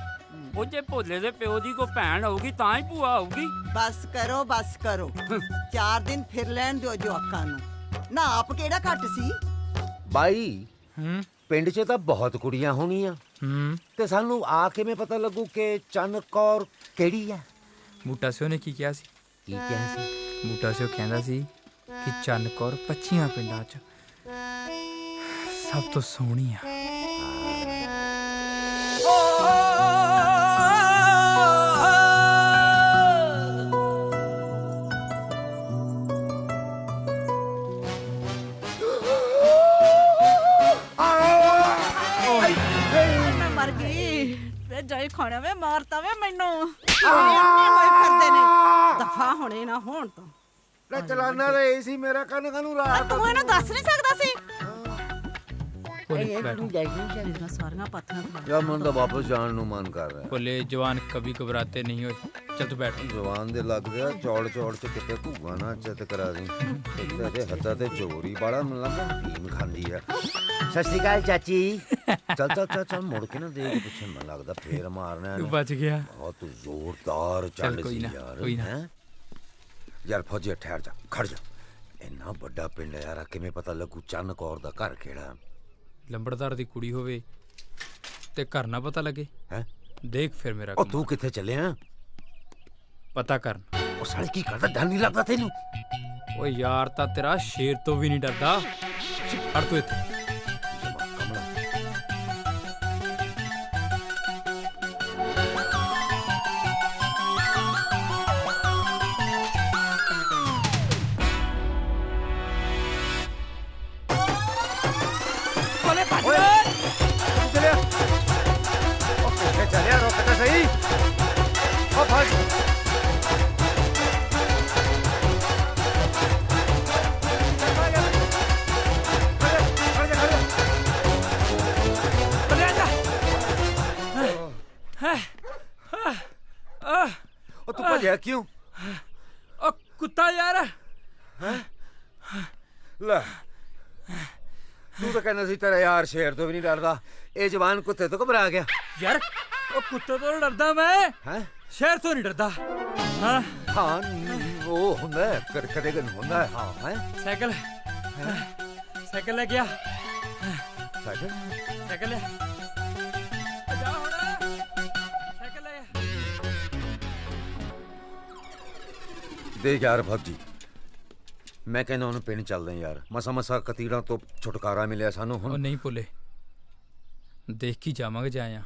ਉਹ ਜੇ ਭੋਲੇ ਦੇ ਪਿਓ ਦੀ ਕੋ ਭੈਣ ਹੋਊਗੀ ਤਾਂ ਹੀ ਭੂਆ ਹੋਊਗੀ। ਬਸ ਕਰੋ ਬਸ ਕਰੋ, 4 ਦਿਨ ਫਿਰ ਲੈਣ ਦਿਓ ਜਵਾਕਾਂ ਨੂੰ। ਨਾ ਆਪ ਕਿਹੜਾ ਘੱਟ ਸੀ। ਬਾਈ ਪਿੰਡ 'ਚ ਤਾਂ ਬਹੁਤ ਕੁੜੀਆਂ ਹੋਣੀਆਂ, ਤੇ ਸਾਨੂੰ ਆ ਕਿਵੇਂ ਪਤਾ ਲੱਗੂ ਕਿ ਚੰਨ ਕੌਰ ਕਿਹੜੀ ਆ? ਬੂਟਾ ਸਿਓ ਨੇ ਕੀ ਕਿਹਾ ਸੀ? ਕੀ ਕਿਹਾ ਸੀ? ਬੂਟਾ ਸਿਓ ਕਹਿੰਦਾ ਸੀ ਕਿ ਚੰਨ ਕੌਰ 25 ਪਿੰਡਾਂ 'ਚ ਸਭ ਤੋਂ ਸੋਹਣੀ ਆ। ਮੈਂ ਮਰ ਗਈ ਵੇ, ਜਾਈ ਖਾਣਾ ਵੇ, ਮਾਰਤਾ ਵੇ ਮੈਨੂੰ। ਫਿਰਦੇ ਨੇ, ਦਫਾ ਹੋਣੇ ਨਾ ਹੋਣ ਤੋਂ। ਲੈ ਚਲਾਨਾ ਤਾਂ ਇਹ ਸੀ, ਮੇਰਾ ਕੰਨ ਕਾਨੂੰ ਰਾਤ। ਤੂੰ ਇਹਨੂੰ ਦੱਸ ਨਹੀਂ ਸਕਦਾ ਸੀ। ਸਾਰੀਆਂ ਪਾਥੀਆਂ ਯਾਰ ਮਨ ਤਾਂ ਵਾਪਸ ਜਾਣ ਨੂੰ ਮਨ ਕਰ ਰਿਹਾ। ਭੋਲੇ ਜਵਾਨ ਕभी घबराते नहीं हो। ਚੱਲ ਤੂੰ ਬੈਠ। ਜਵਾਨ ਦੇ ਲੱਗ ਗਿਆ ਚੌੜ ਚੌੜ ਚ ਕਿਤੇ ਘੂਗਾ ਨਾ ਚਿੱਤ ਕਰਾ ਦੀ। ਤੇ ਹੱਦਾਂ ਤੇ ਚੋਰੀ ਬਾੜਾ ਮੈਨੂੰ ਲੱਗਦਾ ਭੀਮ ਖਾਂਦੀ ਆ। ਸਤਿ ਸ਼੍ਰੀ ਅਕਾਲ ਚਾਚੀ। ਚੱਲ ਚੱਲ ਚੱਲ ਚੱਲ ਮੁੜ ਕੇ ਨਾ ਦੇਖ ਪਿੱਛੇ, ਮੈਨੂੰ ਲੱਗਦਾ ਫੇਰ ਮਾਰਨਾ। ਤੂੰ ਬਚ ਗਿਆ। ਬਹੁਤ ਜ਼ੋਰਦਾਰ ਚੱਲ ਸੀ ਯਾਰ। ਕੋਈ ਨਾ ਯਾਰ ਫੌਜੀ ਠਹਿਰ ਜਾ, ਖੜ ਜਾ। ਇੰਨਾ ਵੱਡਾ ਪਿੰਡ ਯਾਰ, ਕਿਵੇਂ ਪਤਾ ਲੱਗੂ ਚੰਨ ਕੌਰ ਦਾ ਘਰ ਕਿਹੜਾ? ਲੰਬੜਦਾਰ ਦੀ ਕੁੜੀ ਹੋਵੇ ਤੇ ਘਰ ਨਾ ਪਤਾ ਲੱਗੇ। ਹੈ ਦੇਖ ਫਿਰ ਮੇਰਾ ਉਹ ਤੂੰ ਕਿੱਥੇ ਚੱਲਿਆ? ਪਤਾ ਕਰਨ। ਉਹ ਸਾਲੇ ਕੀ ਕਰਦਾ? ਡਰ ਨਹੀਂ ਲੱਗਦਾ ਤੈਨੂੰ? ਓ ਯਾਰ ਤਾਂ ਤੇਰਾ ਸ਼ੇਰ ਤੋਂ ਵੀ ਨਹੀਂ ਡਰਦਾ। ਹਟ ਤੂੰ ਇੱਥੇ। ਚੱਲਿਆ ਰੁਕ ਤਾਂ ਸਹੀ। ਉਹ ਫੜ ਉਹ ਤੂੰ ਭੱਜਿਆ ਕਿਉਂ? ਉਹ ਕੁੱਤਾ ਯਾਰ। ਲੈ ਤੂੰ ਤਾਂ ਕਹਿੰਦਾ ਸੀ ਤੇਰਾ ਯਾਰ ਸ਼ੇਰ ਤੋਂ ਵੀ ਨਹੀਂ ਡਰਦਾ, ਇਹ ਜਵਾਨ ਕੁੱਤੇ ਤੋਂ ਘਬਰਾ ਗਿਆ। ਯਾਰ ਉਹ ਕੁੱਤੇ ਤੋਂ ਡਰਦਾ ਮੈਂ, ਸ਼ੇਰ ਤੋਂ ਨਹੀਂ ਡਰਦਾ। ਹਾਂ ਹਾਂ ਉਹ ਹੁੰਦਾ ਕਦੇ ਕਦੇ ਹੁੰਦਾ। ਹਾਂ ਹੈ ਸਾਈਕਲ ਸਾਈਕਲ ਲੈ ਗਿਆ। ਸਾਈਕਲ ਸਾਈਕਲ ਲੈ ਜਾ ਹੁਣ। ਸਾਈਕਲ ਲੈ ਦੇਖ ਯਾਰ ਫੌਜੀ, ਮੈਂ ਕਹਿੰਦਾ ਉਹਨੂੰ ਪਿੰਡ ਚੱਲਦੇ ਯਾਰ। ਮਸਾ ਮਸਾ ਕਤੀੜਾਂ ਤੋਂ ਛੁਟਕਾਰਾ ਮਿਲਿਆ ਸਾਨੂੰ ਹੁਣ। ਉਹ ਨਹੀਂ ਭੁੱਲੇ, ਦੇਖ ਕੇ ਜਾਵਾਂਗੇ ਜਾਇਆ।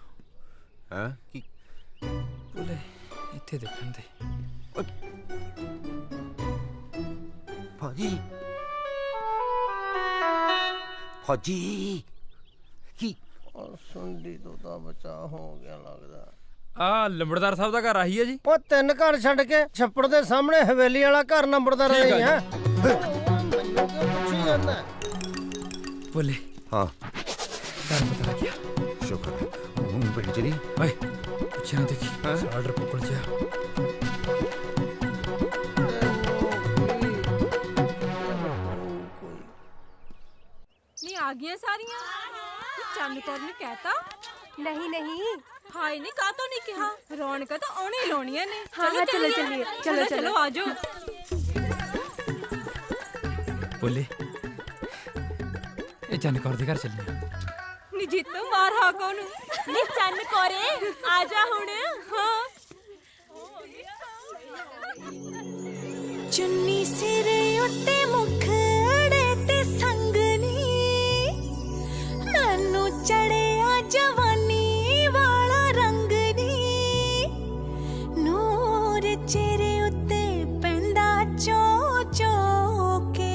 ਹੈਂ ਕੀ ਭੁੱਲੇ ਇੱਥੇ ਦੇਖਣ ਦੇ। ਫੌਜੀ ਫੌਜੀ ਕੀ ਸੁੰਡੀ ਤੋਂ ਤਾਂ ਬਚਾ ਹੋ ਗਿਆ ਲੱਗਦਾ। ਆ ਲੰਬੜਦਾਰ ਸਾਹਿਬ ਦਾ ਘਰ ਆਹੀ ਹੈ ਜੀ। ਉਹ 3 ਘਰ ਛੱਡ ਕੇ ਛੱਪੜ ਦੇ ਸਾਹਮਣੇ ਹਵੇਲੀ ਵਾਲਾ ਘਰ ਨੰਬਰਦਾਰ ਨਹੀਂ ਹੈ। ਭੁੱਲੇ ਹਾਂ ਘਰ ਪਤਾ ਲੱਗਿਆ। ਸ਼ੁਕਰ ਹੁਣ ਪਿੰਡ ਚਲੀ। ਓਏ ਪਿੱਛੇ ਨਾ ਦੇਖੀ, ਆਰਡਰ ਪਕੜ ਜਾ। ਨਹੀਂ ਆ ਗਈਆਂ ਸਾਰੀਆਂ। ਚੰਨ ਕੌਰ ਨੇ ਕਹਿਤਾ ਨਹੀਂ ਨਹੀਂ। ਹਾਏ ਨਹੀਂ ਕਾਹ ਤੋਂ ਨਹੀਂ ਕਿਹਾ, ਰੌਣਕਾਂ ਤਾਂ ਆਉਣੀ ਹੀ ਲਾਉਣੀਆਂ ਨੇ। ਚਲੋ ਚਲੋ ਚੱਲੀਏ, ਚਲੋ ਚਲੋ ਆ ਜਾਓ। ਭੁੱਲੇ ਇਹ ਚੰਨ ਕੌਰ ਦੇ ਘਰ ਚੱਲੀਏ। ਨੀ ਜੀਤੋ ਮਾਰ ਹਾਕੋ ਨੂੰ। ਨੀ ਚੰਨ ਕੌਰੇ ਆ ਜਾ ਹੁਣ। ਹਾਂ ਚੁੰਨੀ ਸਿਰੇ ਉੱਤੇ ਮੁਖੜੇ ਤੇ ਸੰਗਨੀ, ਮੈਨੂੰ ਚੜਿਆ ਜਵਾਨੀ ਵਾਲਾ ਰੰਗ ਨੀ, ਨੂਰ ਚਿਹਰੇ ਉੱਤੇ ਪੈਂਦਾ ਚੋ ਚੋ ਕੇ,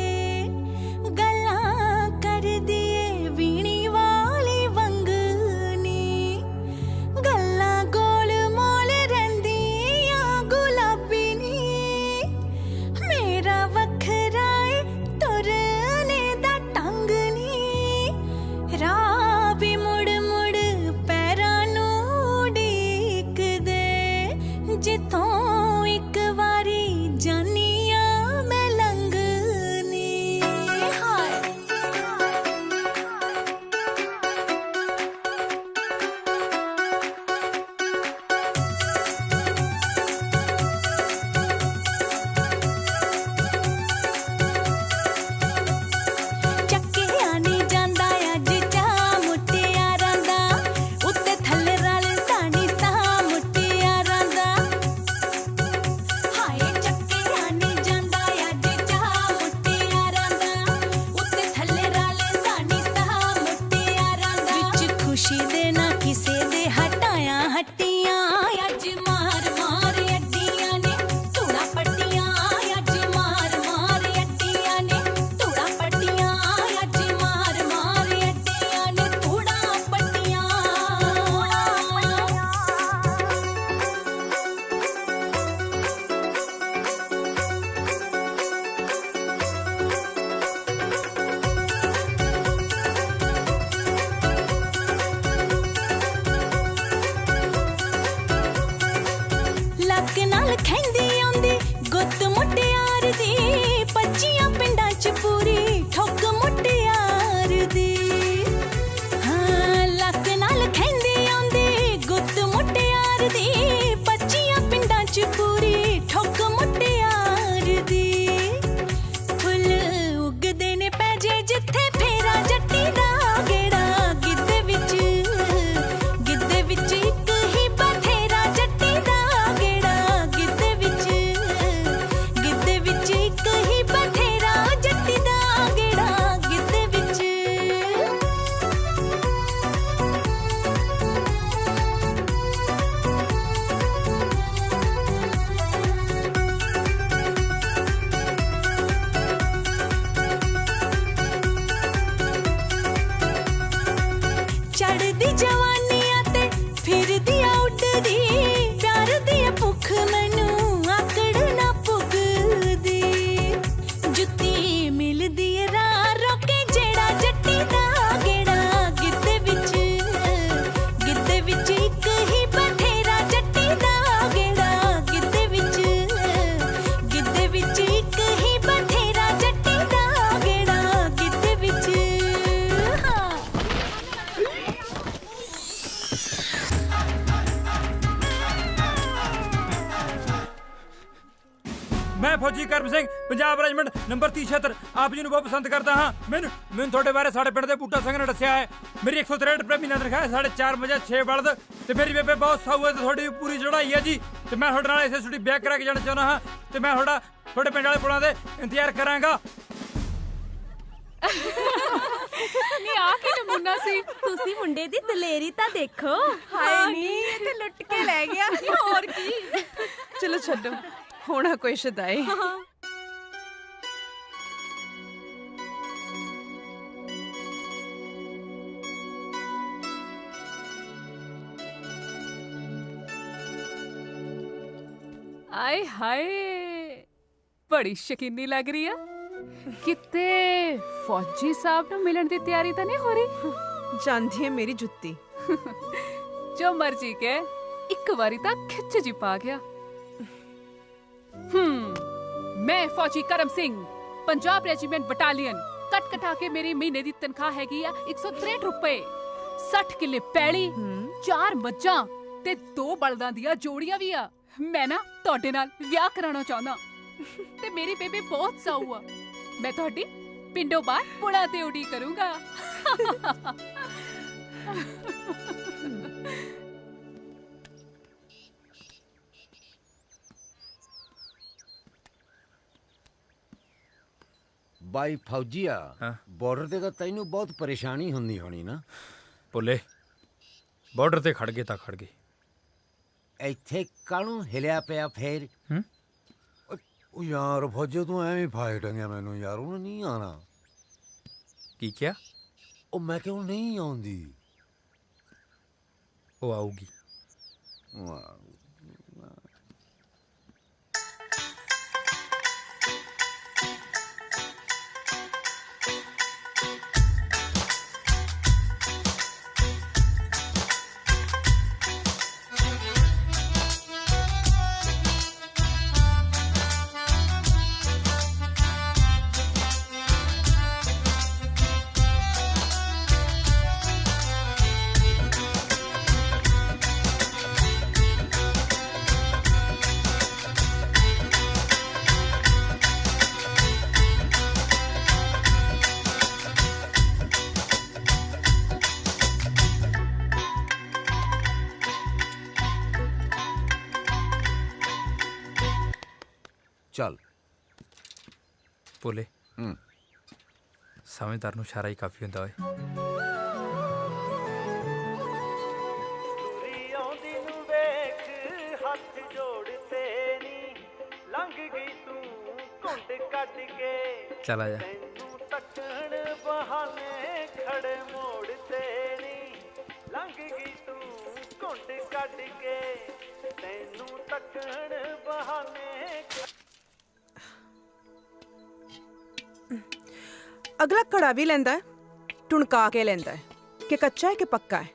ਗੱਲਾਂ ਕਰਦੀ ਏ ਵੀਣੀ ਵਾਲੀ ਵੰਗਨੀ, ਗੱਲਾਂ ਗੋਲ ਮੋਲ ਰਹਿੰਦੀਆਂ ਗੁਲਾਬੀ ਨੀ, ਪੰਜਾਬ ਰੈਜੀਮੈਂਟ ਨੰਬਰ 3076 ਆਪ ਜੀ ਨੂੰ ਬਹੁਤ ਪਸੰਦ ਕਰਦਾ ਹਾਂ। ਮੈਨੂੰ ਤੁਹਾਡੇ ਬਾਰੇ ਸਾਡੇ ਪਿੰਡ ਦੇ ਬੂਟਾ ਸਿੰਘ ਨੇ ਦੱਸਿਆ ਹੈ। ਮੇਰੀ 163 ਰੁਪਏ ਮਹੀਨਾ ਤਨਖਾਹ ਹੈ, 4.5 ਮੱਝਾਂ 6 ਬਲਦ ਤੇ ਮੇਰੀ ਬੇਬੇ ਬਹੁਤ ਸਾਊ ਹੈ ਤੇ ਤੁਹਾਡੀ ਪੂਰੀ ਚੜ੍ਹਾਈ ਹੈ ਜੀ। ਤੇ ਮੈਂ ਤੁਹਾਡੇ ਨਾਲ ਇਸੇ ਛੁੱਟੀ ਵਿਆਹ ਕਰਾ ਕੇ ਜਾਣਾ ਚਾਹੁੰਦਾ ਹਾਂ ਤੇ ਮੈਂ ਤੁਹਾਡੇ ਪਿੰਡ ਵਾਲੇ ਪੁਲਾਂ ਦੇ ਇੰਤਜ਼ਾਰ ਕਰਾਂਗਾ। ਨੀ ਆ ਕੇ ਨਮੂਨਾ ਸੀ। ਤੁਸੀਂ ਮੁੰਡੇ ਦੀ ਦਲੇਰੀ ਤਾਂ ਦੇਖੋ। ਹਾਏ ਨੀ ਇਹ ਤੇ ਲੁੱਟ ਕੇ ਲੈ ਗਿਆ। ਹੋਰ ਕੀ। ਚਲੋ ਛੱਡੋ, ਹੋਣਾ ਕੋਈ ਸ਼ਦਾਈ। ਆਏ ਹਾਏ ਬੜੀ ਸ਼ਕੀਨੀ ਲੱਗ ਰਹੀ ਆ। ਕਿਤੇ ਫੌਜੀ ਸਾਹਿਬ ਨੂੰ ਮਿਲਣ ਦੀ ਤਿਆਰੀ ਤਾਂ ਨਹੀਂ ਹੋ ਰਹੀ? ਜਾਂਦੀ ਹੈ ਮੇਰੀ ਜੁੱਤੀ। ਜੋ ਮਰਜੀ ਕੇ ਇੱਕ ਵਾਰੀ ਤਾਂ ਖਿੱਚ ਜੀ ਪਾ ਗਿਆ। ਮੈਂ ਫੌਜੀ ਕਰਮ ਸਿੰਘ, ਪੰਜਾਬ ਰੈਜੀਮੈਂਟ ਬਟਾਲੀਅਨ। ਕੱਟ ਕਟਾ ਕੇ ਮੇਰੀ ਮਹੀਨੇ ਦੀ ਤਨਖਾਹ ਹੈਗੀ ਆ 163 ਰੁਪਏ। 60 ਕਿੱਲੇ ਪੈਲੀ, 4 ਮੱਝਾਂ ਤੇ 2 ਬਲਦਾਂ ਦੀਆਂ ਜੋੜੀਆਂ ਵੀ ਆ। ਮੈਂ ਨਾ ਤੁਹਾਡੇ ਨਾਲ ਵਿਆਹ ਕਰਾਉਣਾ ਚਾਹੁੰਦਾ ਤੇ ਮੇਰੀ ਬੇਬੇ ਬਹੁਤ ਸਾਊ ਆ। ਮੈਂ ਤੁਹਾਡੀ ਪਿੰਡੋਂ ਬਾਹਰ ਪੁਲਾਂ ਤੇ ਉਡੀ ਕਰੂੰਗਾ। ਬਾਈ ਫੌਜੀਆ, ਬਾਰਡਰ ਤੇ ਤਾਂ ਤੈਨੂੰ ਬਹੁਤ ਪਰੇਸ਼ਾਨੀ ਹੁੰਦੀ ਹੋਣੀ ਨਾ? ਭੁੱਲੇ ਬਾਰਡਰ ਤੇ ਖੜ ਗਏ ਤਾਂ ਖੜ ਗਏ। ਇੱਥੇ ਕਾਹਨੂੰ ਹਿਲਿਆ ਪਿਆ ਫੇਰ? ਉਹ ਯਾਰ ਫੌਜੀ ਤੂੰ ਐਵੇਂ ਫਾਇ ਟੰਗਿਆ ਮੈਨੂੰ ਯਾਰ, ਉਹਨੇ ਨਹੀਂ ਆਣਾ। ਕੀ ਕਿਹਾ? ਉਹ ਮੈਂ ਕਿਹਾ ਨਹੀਂ ਆਉਂਦੀ। ਉਹ ਆਊਗੀ। ਚੱਲ ਭੋਲੇ, ਸਮਝਦਾਰ ਨੂੰ ਇਸ਼ਾਰਾ ਹੀ ਕਾਫੀ ਹੁੰਦਾ ਓਏ। ਆਉਂਦੀ ਨੂੰ ਵੇਖ ਹੱਥ ਜੋੜ ਤੇਰੀ ਲੰਘ ਗਈ ਤੂੰ ਘੁੰਡ ਕੱਢ ਕੇ। ਚੱਲ ਆ ਜਾ। ਤੈਨੂੰ ਤੱਕਣ ਬਹਾਨੇ ਖੜੇ ਮੋੜ ਤੇਰੀ ਲੰਘ ਗਈ ਤੂੰ ਘੁੰਡ ਕੱਢ ਕੇ। ਤੈਨੂੰ ਤੱਕਣ ਬਹਾਨੇ ਅਗਲਾ ਘੜਾ ਵੀ ਲੈਂਦਾ ਹੈ, ਟੁਣਕਾ ਕੇ ਲੈਂਦਾ ਹੈ ਕਿ ਕੱਚਾ ਹੈ ਕਿ ਪੱਕਾ ਹੈ।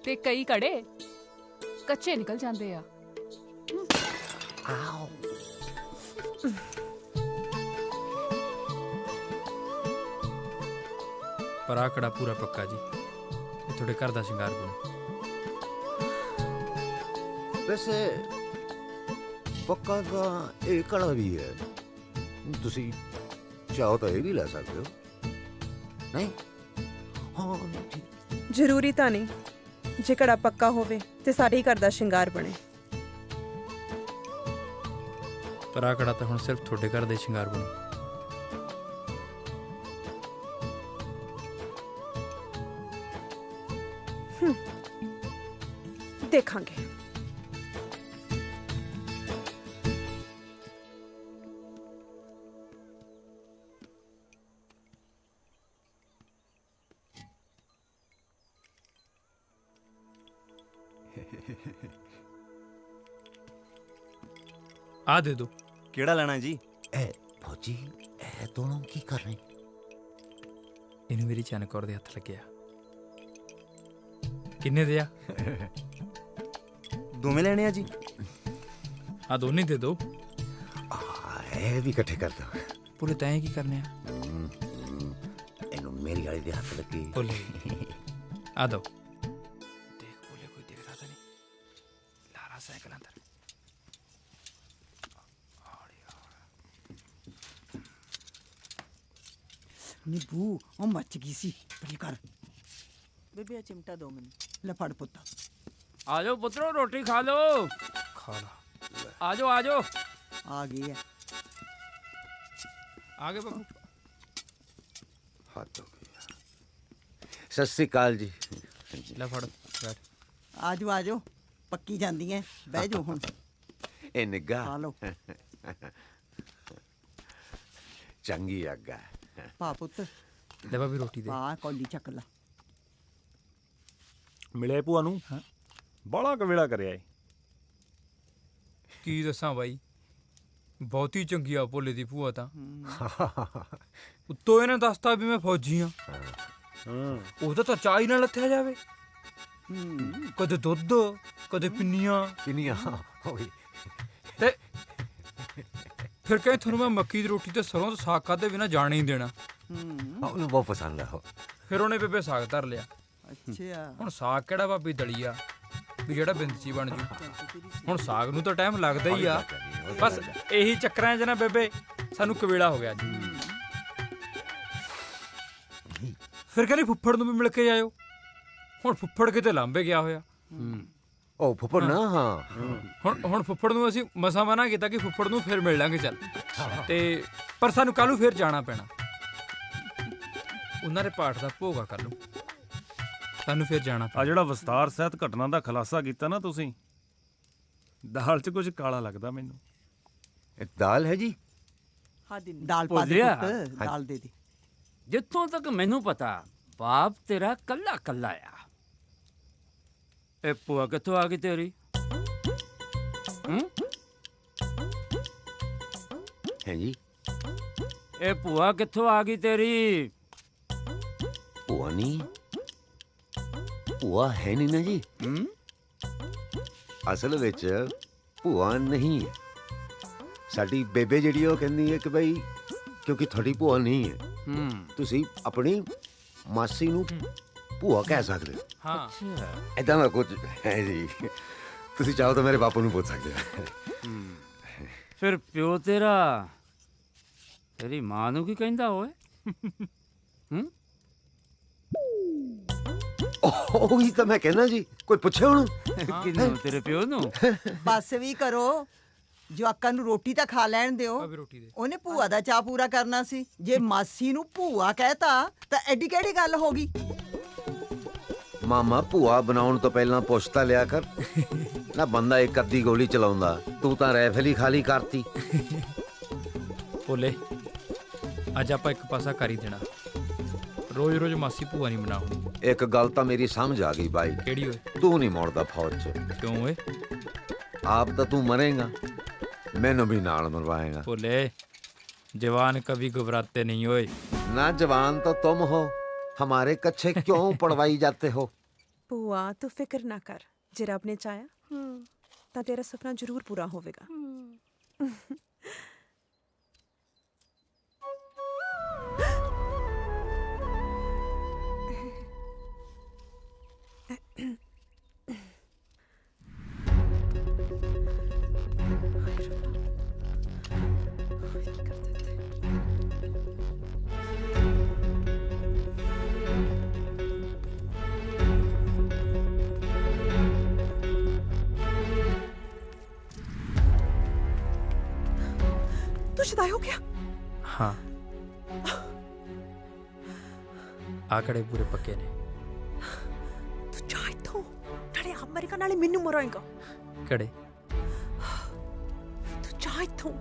ਤੇ ਕਈ ਕੜੇ ਕੱਚੇ ਨਿਕਲ ਜਾਂਦੇ ਆ। ਪਰ ਆ ਕੜਾ ਪੂਰਾ ਪੱਕਾ ਜੀ, ਇਹ ਤੁਹਾਡੇ ਘਰ ਦਾ ਸ਼ਿੰਗਾਰ ਬਣੂ। ਵੈਸੇ ਪੱਕਾ ਦਾ ਇਹ ਕੜਾ ਵੀ ਹੈ, ਤੁਸੀਂ ਚਾਹੋ ਤਾਂ ਇਹ ਵੀ ਲੈ ਸਕਦੇ ਹੋ। ਨਹੀਂ ਹਾਂ ਜ਼ਰੂਰੀ ਤਾਂ ਨਹੀਂ, ਜੇ ਘੜਾ ਪੱਕਾ ਹੋਵੇ ਤੇ ਸਾਡੇ ਹੀ ਘਰ ਦਾ ਸ਼ਿੰਗਾਰ ਬਣੇ। ਪਰ ਆ ਕੜਾ ਤਾਂ ਹੁਣ ਸਿਰਫ ਤੁਹਾਡੇ ਘਰ ਦੇ ਸ਼ਿੰਗਾਰ ਬਣੂ। ਦੇਖਾਂਗੇ। ਆ ਦੇ ਦੋ। ਕਿਹੜਾ ਲੈਣਾ ਜੀ? ਇਹ ਫੌਜੀ ਇਹ ਦੋਨੋਂ ਕੀ ਕਰ ਰਹੇ? ਇਹਨੂੰ ਮੇਰੀ ਚੰਨ ਕੌਰ ਦੇ ਹੱਥ ਲੱਗਿਆ। ਕਿੰਨੇ ਦੇ ਆ? ਦੋਵੇਂ ਲੈਣੇ ਆ ਜੀ? ਆ ਦੋਨੇ ਦੇ ਦੋ। ਇਹ ਵੀ ਇਕੱਠੇ ਕਰ ਦੋ। ਪੂਰੇ ਤੈਂ ਕੀ ਕਰਨੇ ਆ? ਇਹਨੂੰ ਮੇਰੀ ਵਾਲੀ ਦੇ ਹੱਥ ਲੱਗੇ। ਬੋਲੇ ਆ ਦੋ। ਦੇਖ ਬੋਲੇ ਕੋਈ ਦਿਖਦਾ ਤਾਂ ਨਹੀਂ। ਲਾਰਾ ਸਾਈਕਲ ਅੰਦਰ। नीबू ओ मच गई सी बड़ी कर बेबे चिमटा दो मैंने ले फड़ पुत्त आ जाओ पुत्रो रोटी खा लो। खा ला। आ जाओ आ जाओ। आ गई है आगे बाबू। हाथ हो गया। सत श्री अकाल जी। ले फड़ बैठ। आजो पक्की जांदी है बह जाओ हुण ए निग्गा खा लो चंगी आगा पा पुत्त ले भाभी रोटी दे। आ कौली चक ला मिले भूआ नूं बड़ा कवेला करिया ਏ। ਕੀ ਦੱਸਾਂ ਬਾਈ ਬਹੁਤੀ ਚੰਗੀ ਆ ਭੋਲੇ ਦੀ ਭੂਆ ਤਾਂ। ਉੱਤੋਂ ਇਹਨੇ ਦੱਸਤਾ ਵੀ ਮੈਂ ਫੌਜੀ ਆ। ਉਹਦਾ ਤਾਂ ਚਾਹ ਹੀ ਨਾਲ ਲੱਥਿਆ ਜਾਵੇ। ਕਦੇ ਦੁੱਧ ਕਦੇ ਪਿੰਨੀਆਂ ਤੇ ਫਿਰ ਕਹੇ ਤੁਹਾਨੂੰ ਮੈਂ ਮੱਕੀ ਦੀ ਰੋਟੀ ਤੇ ਸਰੋਂ ਦਾ ਸਾਗ ਖਾਦੇ ਬਿਨਾ ਜਾਣ ਹੀ ਦੇਣਾ। ਉਹਨੂੰ ਬਹੁਤ ਪਸੰਦ ਆ। ਫਿਰ ਉਹਨੇ ਬੇਬੇ ਸਾਗ ਧਰ ਲਿਆ। ਅੱਛਾ ਹੁਣ ਸਾਗ ਕਿਹੜਾ ਭਾਬੀ ਦਲੀਆ ਵੀ ਜਿਹੜਾ ਬਿੰਦਚੀ ਬਣ ਜੂ। ਹੁਣ ਸਾਗ ਨੂੰ ਤਾਂ ਟਾਈਮ ਲੱਗਦਾ ਹੀ ਆ। ਬਸ ਇਹੀ ਚੱਕਰਾਂ 'ਚ ਨਾ ਬੇਬੇ ਸਾਨੂੰ ਕਵੇਲਾ ਹੋ ਗਿਆ ਜੀ। ਫਿਰ ਕਹਿੰਦੀ ਫੁੱਫੜ ਨੂੰ ਵੀ ਮਿਲ ਕੇ ਜਾਇਓ। ਹੁਣ ਫੁੱਫੜ ਕਿਤੇ ਲਾਂਬੇ ਗਿਆ ਹੋਇਆ। ਉਹ ਫੁੱਫੜ ਨਾ ਹਾਂ ਹੁਣ ਫੁੱਫੜ ਨੂੰ ਅਸੀਂ ਮਸਾ ਮਨਾ ਕੀਤਾ ਕਿ ਫੁੱਫੜ ਨੂੰ ਫਿਰ ਮਿਲ ਲਾਂਗੇ ਚੱਲ ਤੇ ਪਰ ਸਾਨੂੰ ਕੱਲ ਨੂੰ ਫਿਰ ਜਾਣਾ ਪੈਣਾ। ਉਹਨਾਂ ਦੇ ਪਾਠ ਦਾ ਭੋਗਾ ਕਰ ਲੂ ਸਾਨੂੰ ਫਿਰ ਜਾਣਾ। ਆ ਜਿਹੜਾ ਵਿਸਤਾਰ ਸਹਿਤ ਘਟਨਾ ਦਾ ਖੁਲਾਸਾ ਕੀਤਾ ਨਾ ਤੁਸੀਂ ਦਾਲ 'ਚ ਕੁਝ ਕਾਲਾ ਲੱਗਦਾ ਮੈਨੂੰ। ਇਹ ਦਾਲ ਹੈ ਜੀ। ਹਾਂ ਦੀ दाल पा दे पुत्त दाल दे दे। जित्थों तक मैनू पता बाप तेरा कल्ला कल्ला आ। ए भूआ कित्थों आ गई तेरी? है जी। ए भूआ कित्थों आ गई तेरी? भूआ नहीं ਭੂਆ ਹੈ ਨਹੀਂ ਨਾ ਜੀ। ਅਸਲ ਵਿੱਚ ਭੂਆ ਨਹੀਂ ਹੈ। ਸਾਡੀ ਬੇਬੇ ਜਿਹੜੀ ਉਹ ਕਹਿੰਦੀ ਹੈ ਕਿ ਬਈ ਕਿਉਂਕਿ ਤੁਹਾਡੀ ਭੂਆ ਨਹੀਂ ਹੈ ਤੁਸੀਂ ਆਪਣੀ ਮਾਸੀ ਨੂੰ ਭੂਆ ਕਹਿ ਸਕਦੇ ਹੋ। ਹਾਂ ਏਦਾਂ ਦਾ ਕੁਝ ਹੈ ਜੀ। ਤੁਸੀਂ ਚਾਹੋ ਤਾਂ ਮੇਰੇ ਬਾਪੂ ਨੂੰ ਪੁੱਛ ਸਕਦੇ ਹੋ। ਫਿਰ ਪਿਓ ਤੇਰਾ ਤੇਰੀ ਮਾਂ ਨੂੰ ਕੀ ਕਹਿੰਦਾ ਓਏ? ਉਹੀ ਤਾਂ ਮੈਂ ਕਹਿਣਾ ਜੀ ਕੋਈ ਪੁੱਛੇ ਉਹਨੂੰ। ਕਿਹਨੂੰ? ਤੇਰੇ ਪਿਓ ਨੂੰ? ਬਸ ਵੀ ਕਰੋ ਜਵਾਕਾਂ ਨੂੰ ਰੋਟੀ ਤਾਂ ਖਾ ਲੈਣ ਦਿਓ। ਉਹਨੇ ਭੂਆ ਦਾ ਚਾਅ ਪੂਰਾ ਕਰਨਾ ਸੀ। ਜੇ ਮਾਸੀ ਨੂੰ ਭੂਆ ਕਹਿਤਾ ਤਾਂ ਐਡੀ ਕਿਹੜੀ ਗੱਲ ਹੋ ਗਈ? ਮਾਮਾ ਭੂਆ ਬਣਾਉਣ ਤੋਂ ਪਹਿਲਾਂ ਪੁੱਛ ਤਾਂ ਲਿਆ ਕਰ ਨਾ। ਬੰਦਾ ਇੱਕ ਅੱਧੀ ਗੋਲੀ ਚਲਾਉਂਦਾ ਤੂੰ ਤਾਂ ਰਾਈਫਲ ਹੀ ਖਾਲੀ ਕਰਤੀ। ਭੋਲੇ ਅੱਜ ਆਪਾਂ ਇੱਕ ਪਾਸਾ ਕਰ ਹੀ ਦੇਣਾ। ਰੋਜ਼ ਰੋਜ਼ ਮਾਸੀ ਭੂਆ ਨਹੀਂ ਬਣਾਉਣੀ। ਇੱਕ ਗੱਲ ਤਾਂ ਮੇਰੀ ਸਮਝ ਆ ਗਈ ਬਾਈ। ਕਿਹੜੀ ਓਏ? ਤੂੰ ਨਹੀਂ ਮੋੜਦਾ ਫੌਜ 'ਚ। ਕਿਉਂ ਓਏ? ਆਪ ਤਾਂ ਤੂੰ ਮਰੇਗਾ ਮੈਨੂੰ ਵੀ ਨਾਲ ਮਰਵਾਏਗਾ। ਭੋਲੇ जवान कभी घबराते नहीं होए। ना जवान तो तुम हो, हमारे कच्चे क्यों पढ़वाई जाते हो? ਭੂਆ ਤੂੰ ਫਿਕਰ ਨਾ ਕਰ, ਜੇ ਰੱਬ ਨੇ ਚਾਹਿਆ ਤਾਂ ਤੇਰਾ ਸੁਪਨਾ ਜ਼ਰੂਰ ਪੂਰਾ ਹੋਵੇਗਾ। शुदाई हो गया? हाँ, आंकड़े पूरे पक्के ने। तू जा इत्थों, नाले आप मरेगा नाले मैनू मराएगा। कड़े तू जा इत्थों,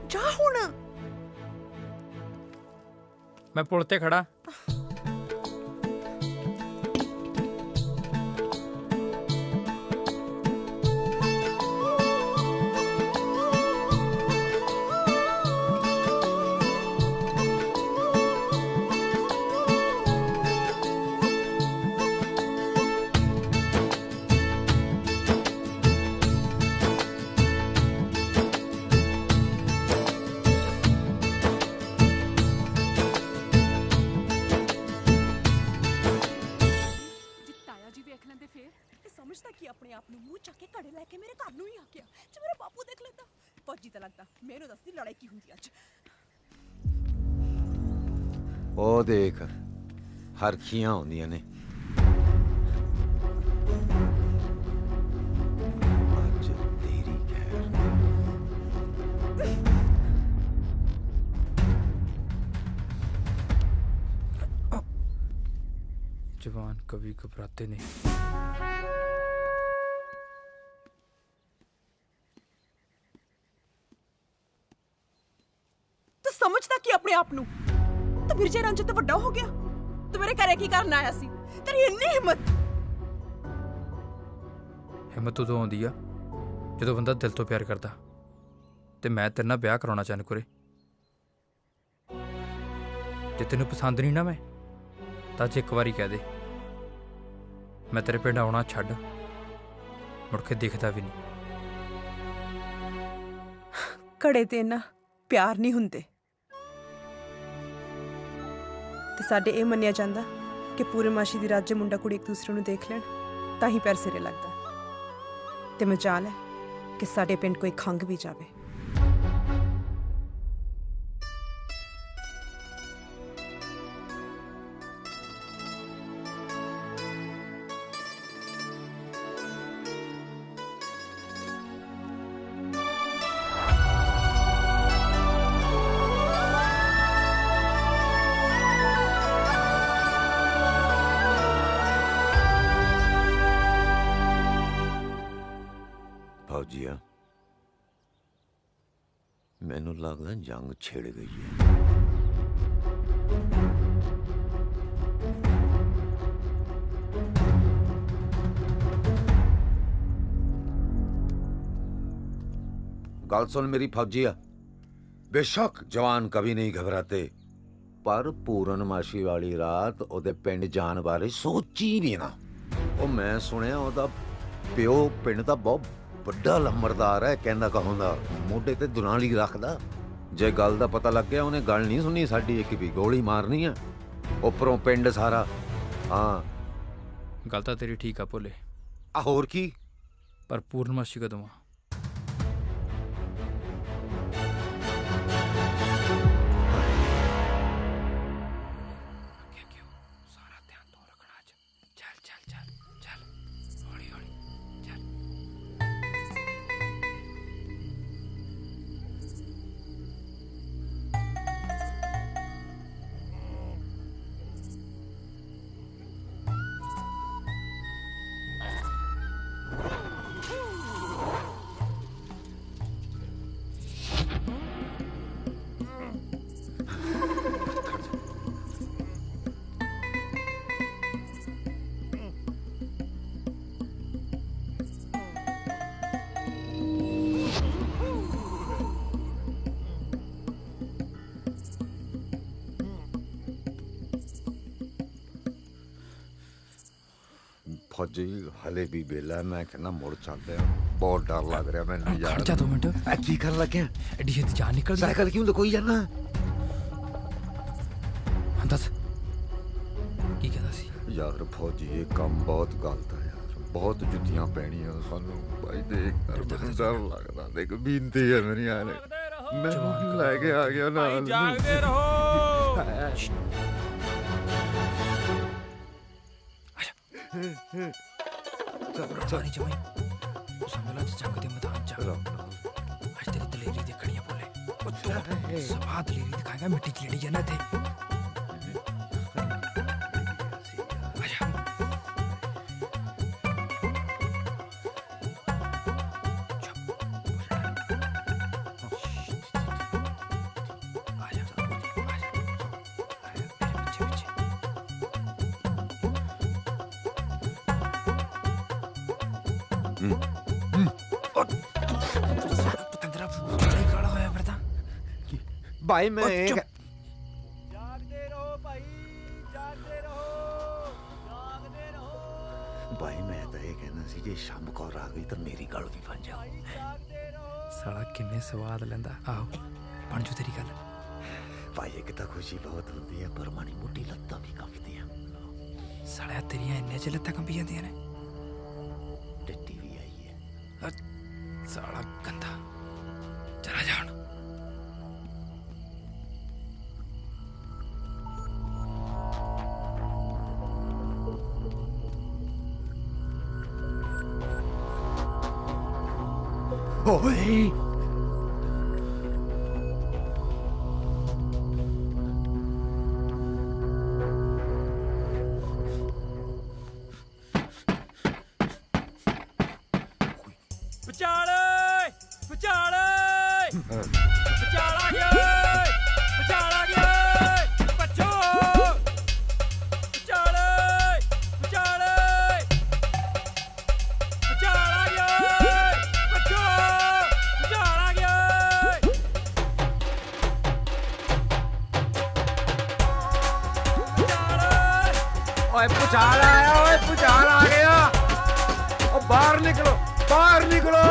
जा हुण। मैं पुल ते खड़ा। समझता कि अपने आप ਨੂੰ ਮੂੰਹ ਚੱਕ ਕੇ ਘੜੇ ਲੈ ਕੇ ਮੇਰੇ ਘਰ ਨੂੰ ਹੀ ਆ ਗਿਆ। ਜੇ ਮੇਰਾ ਬਾਪੂ ਦੇਖ ਲੈਂਦਾ, ਫੌਜੀ ਤਾਂ ਲੱਗਦਾ ਮੈਨੂੰ ਦੱਸਦੀ ਲੜਾਈ ਕੀ ਹੁੰਦੀ ਅੱਜ। ਉਹ ਦੇਖ ਹਰਖੀਆਂ ਆਉਂਦੀਆਂ ਨੇ। ਅੱਜ ਤੇਰੀ ਖੈਰ जवान कभी घबराते नहीं। तू समझदा कि अपने आप नू तू मिर्जे रंज तो ਵੱਡਾ ਹੋ ਗਿਆ। तू मेरे घरे की करन आया सी? तेरी इन्नी हिम्मत? हिम्मत उदों आउंदी आ ਜਦੋਂ ਬੰਦਾ ਦਿਲ ਤੋਂ ਪਿਆਰ ਕਰਦਾ। ਤੇ ਮੈਂ ਤੇਰੇ ਨਾਲ ਵਿਆਹ ਕਰਾਉਣਾ ਚਾਹੁੰਦਾ ਕੁਰੇ। ਜੇ ਤੈਨੂੰ ਪਸੰਦ ਨਹੀਂ ਨਾ ਮੈਂ ਤਾਂ ਅੱਜ ਇੱਕ ਵਾਰੀ ਕਹਿ ਦੇ, ਮੈਂ ਤੇਰੇ ਪਿੰਡ ਆਉਣਾ ਛੱਡ ਮੁੜ ਕੇ ਦਿਖਦਾ ਵੀ ਨਹੀਂ। ਘੜੇ ਤੇ ਨਾ ਪਿਆਰ ਨਹੀਂ ਹੁੰਦੇ। ਤੇ ਸਾਡੇ ਇਹ ਮੰਨਿਆ ਜਾਂਦਾ ਕਿ ਪੂਰਨਮਾਸ਼ੀ ਦੀ ਰਾਤ ਜੇ ਮੁੰਡਾ ਕੁੜੀ ਇੱਕ ਦੂਸਰੇ ਨੂੰ ਦੇਖ ਲੈਣ ਤਾਂ ਹੀ ਪੈਰ ਸਿਰੇ ਲੱਗਦਾ। ਤੇ ਮਜਾਲ ਹੈ ਕਿ ਸਾਡੇ ਪਿੰਡ ਕੋਈ ਖੰਗ ਵੀ ਜਾਵੇ। ਫੌਜੀਆ, ਮੈਨੂੰ ਲੱਗਦਾ ਜੰਗ ਛਿੜ ਗਈ ਹੈ। ਗੱਲ ਸੁਣ ਮੇਰੀ ਫੌਜੀਆ, ਬੇਸ਼ੱਕ ਜਵਾਨ ਕभी नहीं घबराते, ਪਰ ਪੂਰਨਮਾਸ਼ੀ ਵਾਲੀ ਰਾਤ ਉਹਦੇ ਪਿੰਡ ਜਾਣ ਬਾਰੇ ਸੋਚੀ ਵੀ ਨਾ। ਉਹ ਮੈਂ ਸੁਣਿਆ ਉਹਦਾ ਪਿਓ ਪਿੰਡ ਦਾ ਬਹੁਤ ਵੱਡਾ ਲੰਬਰਦਾਰ ਹੈ, ਕਹਿੰਦਾ ਕਹੋਂਦਾ ਮੋਢੇ ਤੇ ਦੁਨਾਲੀ ਰੱਖਦਾ। ਜੇ ਗੱਲ ਦਾ ਪਤਾ ਲੱਗ ਗਿਆ ਉਹਨੇ ਗੱਲ ਨਹੀਂ ਸੁਣੀ ਸਾਡੀ, ਇੱਕ ਵੀ ਗੋਲੀ ਮਾਰਨੀ ਆ। ਉੱਪਰੋਂ ਪਿੰਡ ਸਾਰਾ। ਹਾਂ ਗੱਲ ਤਾਂ ਤੇਰੀ ਠੀਕ ਆ ਭੋਲੇ। ਆ ਹੋਰ ਕੀ? ਪਰ ਪੂਰਨਮਾਸ਼ੀ ਕਦੋਂ ਆ? ਫੌਜੀ ਹਲੇ ਵੀ ਵੇਲਾ, ਮੈਂ ਕਹਿੰਦਾ ਮੁੜ ਚੱਲਦੇ ਆ। ਬਹੁਤ ਡਰ ਲੱਗ ਰਿਹਾ ਮੈਨੂੰ ਯਾਰ। ਖੜ ਜਾ 2 ਮਿੰਟ। ਕੀ ਕਰਨ ਲੱਗਿਆ? ਐਡੀ ਛੇਤੀ ਜਾਨ ਨਿਕਲ ਗਈ। ਸਾਈਕਲ ਕਿਉਂ ਲਕੋਈ ਜਾਣਾ? ਹਾਂ ਦੱਸ ਕੀ ਕਹਿੰਦਾ ਸੀ? ਯਾਰ ਫੌਜੀ ਇਹ ਕੰਮ ਬਹੁਤ ਗਲਤ ਹੈ ਯਾਰ, ਬਹੁਤ ਜੁੱਤੀਆਂ ਪੈਣੀਆਂ ਸਾਨੂੰ। ਭਾਈ ਦੇਖ ਮੈਨੂੰ ਡਰ ਲੱਗਦਾ। ਦੇਖ ਬੀਨਤੀ ਹੈ ਮੇਰੀ ਯਾਰ, ਮੈਂ ਲੈ ਕੇ ਆ ਗਿਆ ਨਾਲ। ਜਾਗਦੇ ਰਹੋ। ਨਹੀਂ ਜਮਾਈ ਸੰਭਲਾ ਜੰਗ ਦੇ ਮੈਦਾਨ ਚ ਅੱਜ ਤੇਰੀ ਦਲੇਰੀ ਦੇਖਣੀ ਆ ਭੋਲੇ। ਉਹ ਤੂੰ ਸਵਾਦ ਦਲੇਰੀ ਦਿਖਾਏਗਾ ਮਿੱਟੀ ਚ ਲੜੀ ਜਾਣਾ ਤੇ। ਭਾਈ ਮੈਂ ਜਾਗਦੇ ਰਹੋ ਭਾਈ, ਜਾਗਦੇ ਰਹੋ, ਜਾਗਦੇ ਰਹੋ। ਭਾਈ ਮੈਂ ਤਾਂ ਇਹ ਕਹਿਣਾ ਸੀ ਜੇ ਸ਼ਾਮ ਕੌਰ ਆ ਗਈ ਤਾਂ ਮੇਰੀ ਗੱਲ ਵੀ ਬਣ ਜਾਓ। ਸਾਲਾ ਕਿੰਨੇ ਸਵਾਦ ਲੈਂਦਾ। ਆਹੋ ਬਣ ਜੂ ਤੇਰੀ ਗੱਲ। ਭਾਈ ਇੱਕ ਤਾਂ ਖੁਸ਼ੀ ਬਹੁਤ ਹੁੰਦੀ ਹੈ, ਪਰ ਮਾੜੀ ਮੋਟੀ ਲੱਤਾਂ ਵੀ ਕੰਬਦੀਆਂ। ਸਾਲਿਆ ਤੇਰੀਆਂ ਇੰਨੇ ਚ ਲੱਤਾਂ ਕੰਬੀ ਜਾਂਦੀਆਂ ਨੇ। ਟੱਟੀ ਵੀ ਆਈ ਹੈ। ਸਾਲਾ ਗੰਦਾ। ਚਲਾ ਜਾ ਹੁਣ। ਓਏ ਵਿਚਾਲੇ ਵਿਚਾਲੇ ਵਿਚਾਲ ਆ ਗਿਆ ਓਏ, ਵਿਚਾਲ ਆ ਗਿਆ ਓਏ, ਬੱਚੋ ਵਿਚਾਲੇ ਵਿਚਾਲੇ ਵਿਚਾਲ ਆ ਗਿਆ ਓਏ, ਬੱਚੋ ਵਿਚਾਲ ਆ ਗਿਆ ਓਏ। ਓਏ ਭੁਚਾਲ ਆਇਆ, ਓਏ ਭੁਚਾਲ ਆ ਗਿਆ। ਓ ਬਾਹਰ ਨਿਕਲੋ, बाहर निकलो।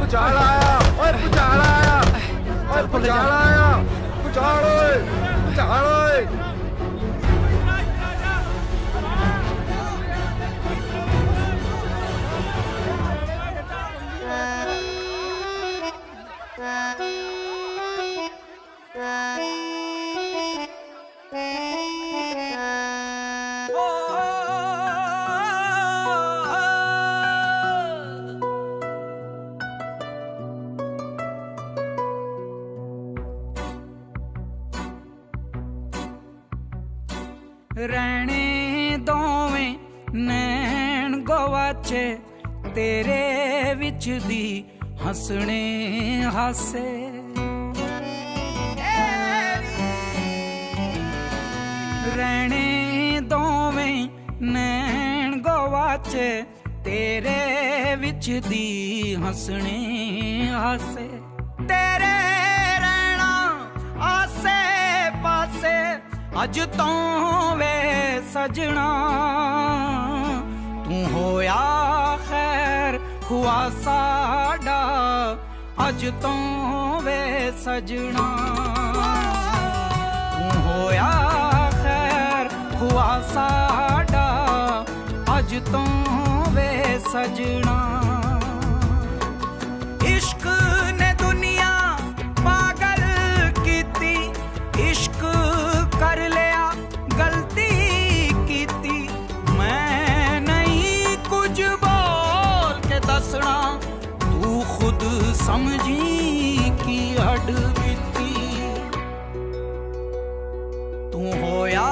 भुचाल आया, ओए भुचाल आया, ओए भुचाल आया, भुचाल ओए, भुचाल ओए। ਰਹਿਣੇ ਦੋਵੇਂ ਨੈਣ ਗਵਾਚੇ ਤੇਰੇ ਵਿੱਚ ਦੀ ਹੱਸਣੇ ਹਾਸੇ ਰਹਿਣੇ ਦੋਵੇਂ ਨੈਣ ਗਵਾਚੇ ਤੇਰੇ ਵਿੱਚ ਦੀ ਹੱਸਣੇ ਹਾਸੇ ਤੇਰੇ ਰਹਿਣਾ ਆਸੇ ਪਾਸੇ ਅੱਜ ਤੋਂ ਵੇ ਸਜਣਾ ਤੂੰ ਹੋਇਆ ਖੈਰ ਹੁਆ ਸਾਡਾ ਅੱਜ ਤੋਂ ਵੇ ਸਜਣਾ ਤੂੰ ਹੋਇਆ ਖੈਰ ਹੁਆ ਸਾਡਾ ਅੱਜ ਤੋਂ ਵੇ ਸਜਣਾ ਇਸ਼ਕ ਨੇ ਦੁਨੀਆ ਪਾਗਲ ਕੀਤੀ ਇਸ਼ਕ कर लिया गलती कीती मैं नहीं कुछ बोल के दसना तू खुद समझी की हड बीती तू होया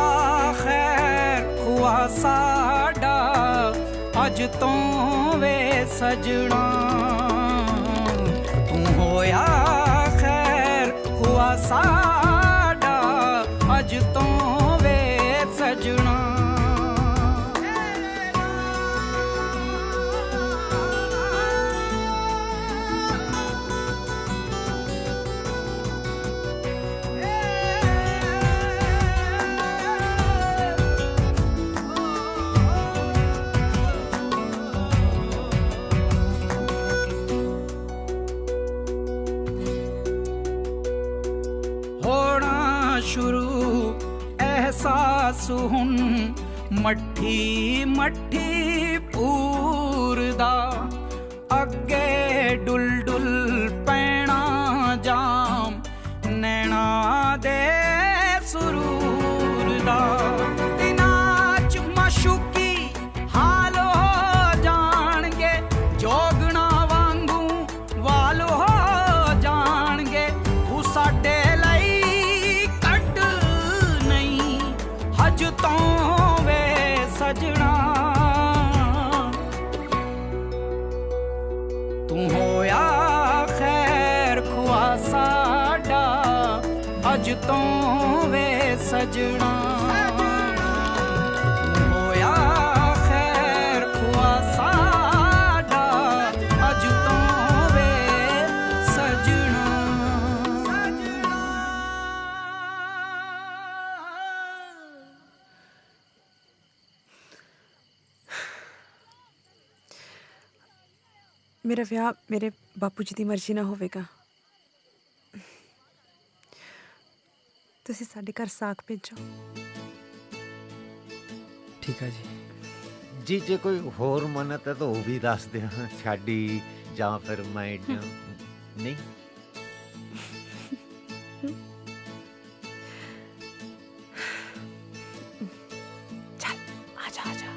खैर हुआ साडा अज तो वे सजना तू होया खैर हुआ साडा अज तो वे सजना होना शुरू एहसास हुन मट्ठी मट्ठी पूरदा अगे डुल डुल पैना जाम नैना दे सुरूर दा दिनां च मशूकी हाल हो जाणगे जोगना वांगू वाल हो जाणगे तू साडे तो वे सजना तू होया खैर खुआ साडा अज तो वे सजना तू होया खैर खुआ साडा अज तो वे सजना मेरा विआह मेरे बापू जी की मर्जी ना होवेगा ਤੁਸੀਂ ਸਾਡੇ ਘਰ ਸਾਗ ਭੇਜੋ। ਠੀਕ ਹੈ ਜੀ। ਜੀ ਜੇ ਕੋਈ ਹੋਰ ਮੰਨਤ ਹੈ ਤਾਂ ਉਹ ਵੀ ਦੱਸ ਦਿਆਂ, ਸਾਡੀ ਜਾਂ ਫਿਰ ਮੈਂ ਨਹੀਂ। ਚੱਲ ਆ ਜਾ ਆ ਜਾ।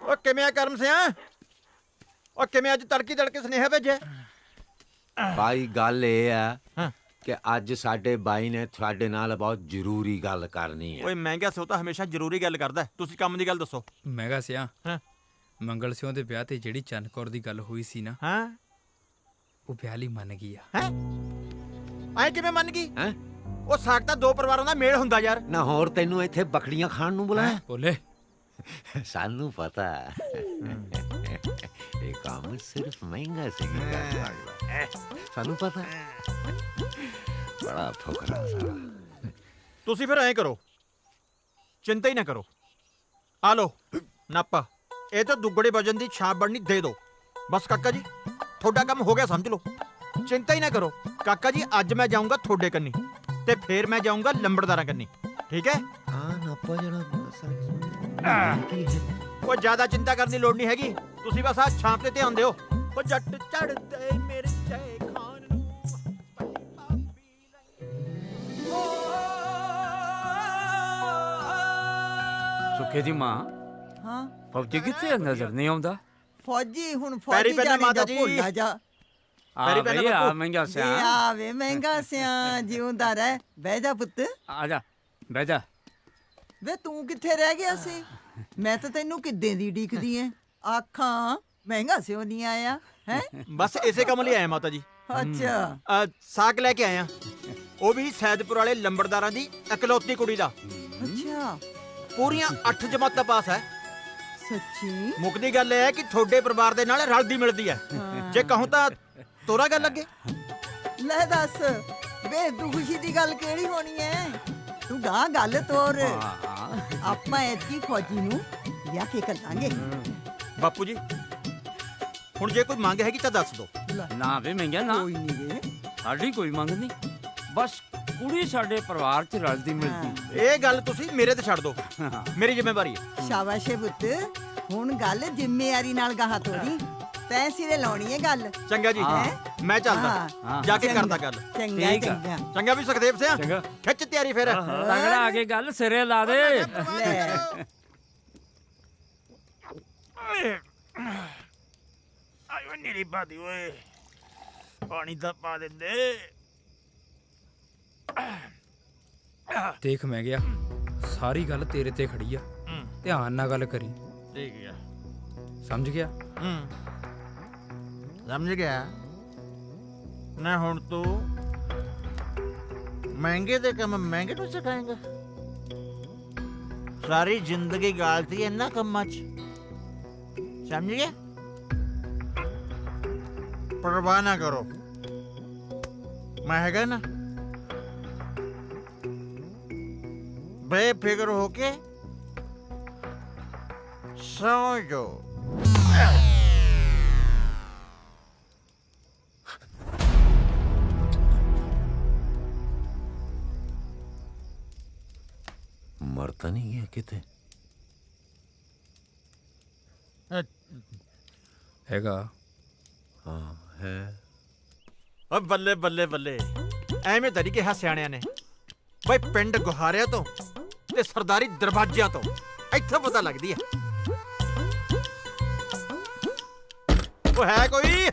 ਓ ਕਿਵੇਂ ਆ ਕਰਮ ਸਿਆ? ਓ ਕਿਵੇਂ ਅੱਜ ਤੜਕੀ ਤੜਕੇ ਸੁਨੇਹਾ ਭੇਜਿਆ? ਭਾਈ ਗੱਲ ਇਹ ਆ ਕਿ ਅੱਜ ਸਾਡੇ ਬਾਈ ਨੇ ਤੁਹਾਡੇ ਨਾਲ ਬਹੁਤ ਜ਼ਰੂਰੀ ਗੱਲ ਕਰਨੀ ਹੈ। ਓਏ ਮਹਿੰਗਾ ਸਿਓ ਤਾਂ ਹਮੇਸ਼ਾ ਜ਼ਰੂਰੀ ਗੱਲ ਕਰਦਾ। ਤੁਸੀਂ ਕੰਮ ਦੀ ਗੱਲ ਦੱਸੋ। ਮਹਿੰਗਾ ਸਿਆ ਮੰਗਲ ਸਿਓ ਦੇ ਵਿਆਹ ਤੇ ਜਿਹੜੀ ਚੰਨ ਕੌਰ ਦੀ ਗੱਲ ਹੋਈ ਸੀ ਨਾ, ਉਹ ਵਿਆਹ ਲਈ ਮੰਨ ਗਈ ਆ। ਐ ਕਿਵੇਂ ਮੰਨ ਗਈ? ਉਹ ਸਾਕ ਤਾਂ ਦੋ ਪਰਿਵਾਰਾਂ ਦਾ ਮੇਲ ਹੁੰਦਾ ਯਾਰ। ਨਾ ਹੋਰ ਤੈਨੂੰ ਇੱਥੇ ਬੱਕਰੀਆਂ ਖਾਣ ਨੂੰ ਬੁਲਾਇਆ? ਬੋਲੇ ਸਾਨੂੰ ਪਤਾ ਇਹ ਕੰਮ ਸਿਰਫ ਮਹਿੰਗਾ ਸਿੰਘ ਕਰ ਸਕਦਾ। ਸਾਨੂੰ ਪਤਾ ਬੜਾ ਫੁਕਰਾ ਸਾਰਾ। ਤੁਸੀਂ ਫਿਰ ਐਂ ਕਰੋ, ਚਿੰਤਾ ਹੀ ਨਾ ਕਰੋ। ਆ ਲੋ ਨਾਪਾ, ਇਹ ਤਾਂ ਦੁੱਗੜੇ ਵਜਨ ਦੀ ਛਾਪ ਬਣਨੀ ਦੇ ਦਿਓ। ਬਸ ਕਾਕਾ ਜੀ ਤੁਹਾਡਾ ਕੰਮ ਹੋ ਗਿਆ ਸਮਝ ਲਓ। ਚਿੰਤਾ ਹੀ ਨਾ ਕਰੋ ਕਾਕਾ ਜੀ। ਅੱਜ ਮੈਂ ਜਾਊਂਗਾ ਤੁਹਾਡੇ ਕੰਨੀ ਤੇ ਫਿਰ ਮੈਂ ਜਾਊਂਗਾ ਲੰਬੜਦਾਰਾਂ ਕੰਨੀ। ਠੀਕ ਹੈ? ਹਾਂ ਨਾਪਾ ਜਿਹੜਾ ਉਹ ਜ਼ਿਆਦਾ ਚਿੰਤਾ ਕਰਨ ਦੀ ਲੋੜ ਨਹੀਂ ਹੈਗੀ। ਤੁਸੀਂ ਬਸ ਆ ਛਾਪ ਤੇ ਧਿਆਨ ਦਿਓ। ਉਹ ਜੱਟ ਚੜਦੇ ਮੇਰੇ ਜੈ ਖਾਨ ਸੁੱਖੇ ਦੀ ਮਾਂ ਹਾਂ ਫੌਜੀ ਕਿੱਥੇ ਨਜ਼ਰ ਨਹੀਂ ਆਉਂਦਾ? ਫੌਜੀ ਹੁਣ ਪੈਰੀ ਫੌਜੀ ਪੈਣਾ ਜਾਣੇ ਮਾਤਾ ਦਾ ਜੀ। ਭੁੱਲਾ ਜਾ। ਆ ਬਈ ਆ ਮਹਿੰਗਾ ਸਿਆ। ਆਵੇ ਮਹਿੰਗਾ ਸਿਆ, ਜਿਉਂਦਾ ਰਹਿ। ਬਹਿ ਜਾ ਪੁੱਤ। ਆ ਜਾ ਬਹਿ ਜਾ। ਵੇ ਤੂੰ ਕਿੱਥੇ ਰਹਿ ਗਿਆ ਸੀ? ਮੈਂ ਤਾਂ ਤੈਨੂੰ ਕਿੱਦਾਂ ਦੀ ਡੀਕਦੀ ਐ। ਆਖਾਂ ਮਹਿੰਗਾ ਸਿਓ ਨਹੀਂ ਆਇਆ ਹੈ? ਬਸ ਇਸੇ ਕੰਮ ਲਈ ਆਇਆ ਮਾਤਾ ਜੀ। ਅੱਛਾ ਸਾਕ ਲੈ ਕੇ ਆਇਆ, ਉਹ ਵੀ ਸੈਦਪੁਰ ਵਾਲੇ ਲੰਬੜਦਾਰਾਂ ਦੀ ਇਕਲੌਤੀ ਕੁੜੀ ਦਾ। ਅੱਛਾ ਪੂਰੀਆਂ 8 ਜਮਾਤਾਂ ਪਾਸ ਹੈ। ਸੱਚੀ? ਮੁੱਕਦੀ ਗੱਲ ਇਹ ਹੈ ਕਿ ਤੁਹਾਡੇ ਪਰਿਵਾਰ ਦੇ ਨਾਲ ਰਲਦੀ ਮਿਲਦੀ ਹੈ। ਜੇ ਕਹੂੰ ਤਾਂ ਤੋਰਾ ਗੱਲ ਲੱਗੇ। ਲੈ ਦੱਸ ਵੇ ਤੂੰ ਖੁਸ਼ੀ ਦੀ ਗੱਲ ਕਿਹੜੀ ਹੋਣੀ ਐ? ਤੂੰ ਗਾਂ ਗੱਲ ਤੋਰ। ਆਪਾਂ ਐਤਕੀ ਫੌਜੀ ਨੂੰ ਵਿਆਹ ਕੇ ਕਰਾਂਗੇ। ਬਾਪੂ ਜੀ ਹੁਣ ਜੇ ਕੋਈ ਮੰਗ ਹੈਗੀ ਤਾਂ ਦੱਸ ਦੋ। ਨਾ ਵੇ ਮਹਿੰਗਾ ਨਾ, ਕੋਈ ਨਹੀਂ ਸਾਡੀ ਕੋਈ ਮੰਗ ਨਹੀਂ। ਬਸ ਕੁੜੀ ਸਾਡੇ ਪਰਿਵਾਰ 'ਚ ਰਲਦੀ ਮਿਲਦੀ। ਇਹ ਗੱਲ ਤੁਸੀਂ ਮੇਰੇ ਤੇ ਛੱਡ ਦੋ, ਮੇਰੀ ਜ਼ਿੰਮੇਵਾਰੀ ਹੈ। ਸ਼ਾਬਾਸ਼ ਏ ਪੁੱਤ। ਹੁਣ ਗੱਲ ਜ਼ਿੰਮੇਵਾਰੀ ਨਾਲ ਗਾਹਾਂ ਤੋਰੀ। ਤੈਂ ਸਿਰੇ ਲਾਉਣੀ ਏ ਗੱਲ। ਚੰਗਾ ਜੀ ਮੈਂ ਚੱਲਦਾ, ਜਾ ਕੇ ਕਰਦਾ ਗੱਲ। ਚੰਗਾ ਚੰਗਾ ਚੰਗਾ ਵੀ ਸੁਖਦੇਵ ਸਿਆ। ਖਿੱਚ ਤਿਆਰੀ ਫਿਰ। ਤਗੜਾ ਆ ਕੇ ਗੱਲ ਸਿਰੇ ਲਾ ਦੇ। ਆਇਓ ਨੀਰੀ ਬਾਦੀ ਓਏ, ਪਾਣੀ ਤਾਂ ਪਾ ਦਿੰਦੇ। ਦੇਖ ਮੈਂ ਗਿਆ, ਸਾਰੀ ਗੱਲ ਤੇਰੇ ਤੇ ਖੜੀ ਆ। ਧਿਆਨ ਨਾਲ ਗੱਲ ਕਰੀ। ਠੀਕ ਹੈ ਸਮਝ ਗਿਆ? ਸਮਝ ਗਿਆ ਨਾ। ਹੁਣ ਤੂੰ ਮਹਿੰਗੇ ਦੇ ਕੰਮ ਮਹਿੰਗੇ ਨੂੰ ਸਿਖਾਏਂਗਾ? ਸਾਰੀ ਜ਼ਿੰਦਗੀ ਗਾਲਤੀ ਇਹਨਾਂ ਕੰਮਾਂ 'ਚ, ਸਮਝ ਗਿਆ? ਪਰਵਾਹ ਨਾ ਕਰੋ, ਮੈਂ ਹੈਗਾ ਨਾ। ਬੇਫਿਕਰ ਹੋ ਕੇ ਸੌਂ ਜਾਓ। ਮਰ ਤਾਂ ਨਹੀਂ ਗਿਆ ਕਿਤੇ? ਹੈਗਾ। ਹਾਂ ਹੈ। ਓ ਬੱਲੇ ਬੱਲੇ ਬੱਲੇ, ਐਵੇਂ ਤਾਂ ਨਹੀਂ ਕਿਹਾ ਸਿਆਣਿਆਂ ਨੇ। ਬਈ ਪਿੰਡ ਗੁਹਾਰਿਆਂ ਤੋਂ ਤੇ ਸਰਦਾਰੀ ਦਰਵਾਜ਼ਿਆਂ ਤੋਂ ਇੱਥੇ ਪਤਾ ਲੱਗਦੀ ਹੈ। ਉਹ ਹੈ ਕੋਈ?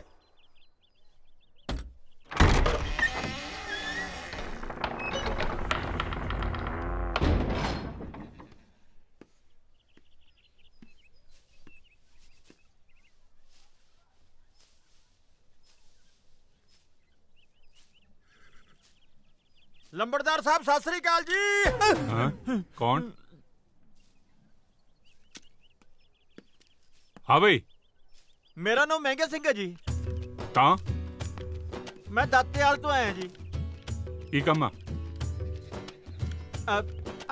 ਲੰਬੜਦਾਰ ਸਾਹਿਬ ਸਤਿ ਸ੍ਰੀ ਅਕਾਲ ਜੀ। ਹਾਂ ਕੌਣ? ਹਾਂ ਬਈ ਮੇਰਾ ਨਾਮ ਮਹਿੰਗਾ ਸਿੰਘ ਹੈ ਜੀ। ਤਾਂ ਮੈਂ ਦਾਤੇਵਾਲ ਤੋਂ ਆਇਆ ਜੀ। ਕੀ ਕੰਮ ਆ?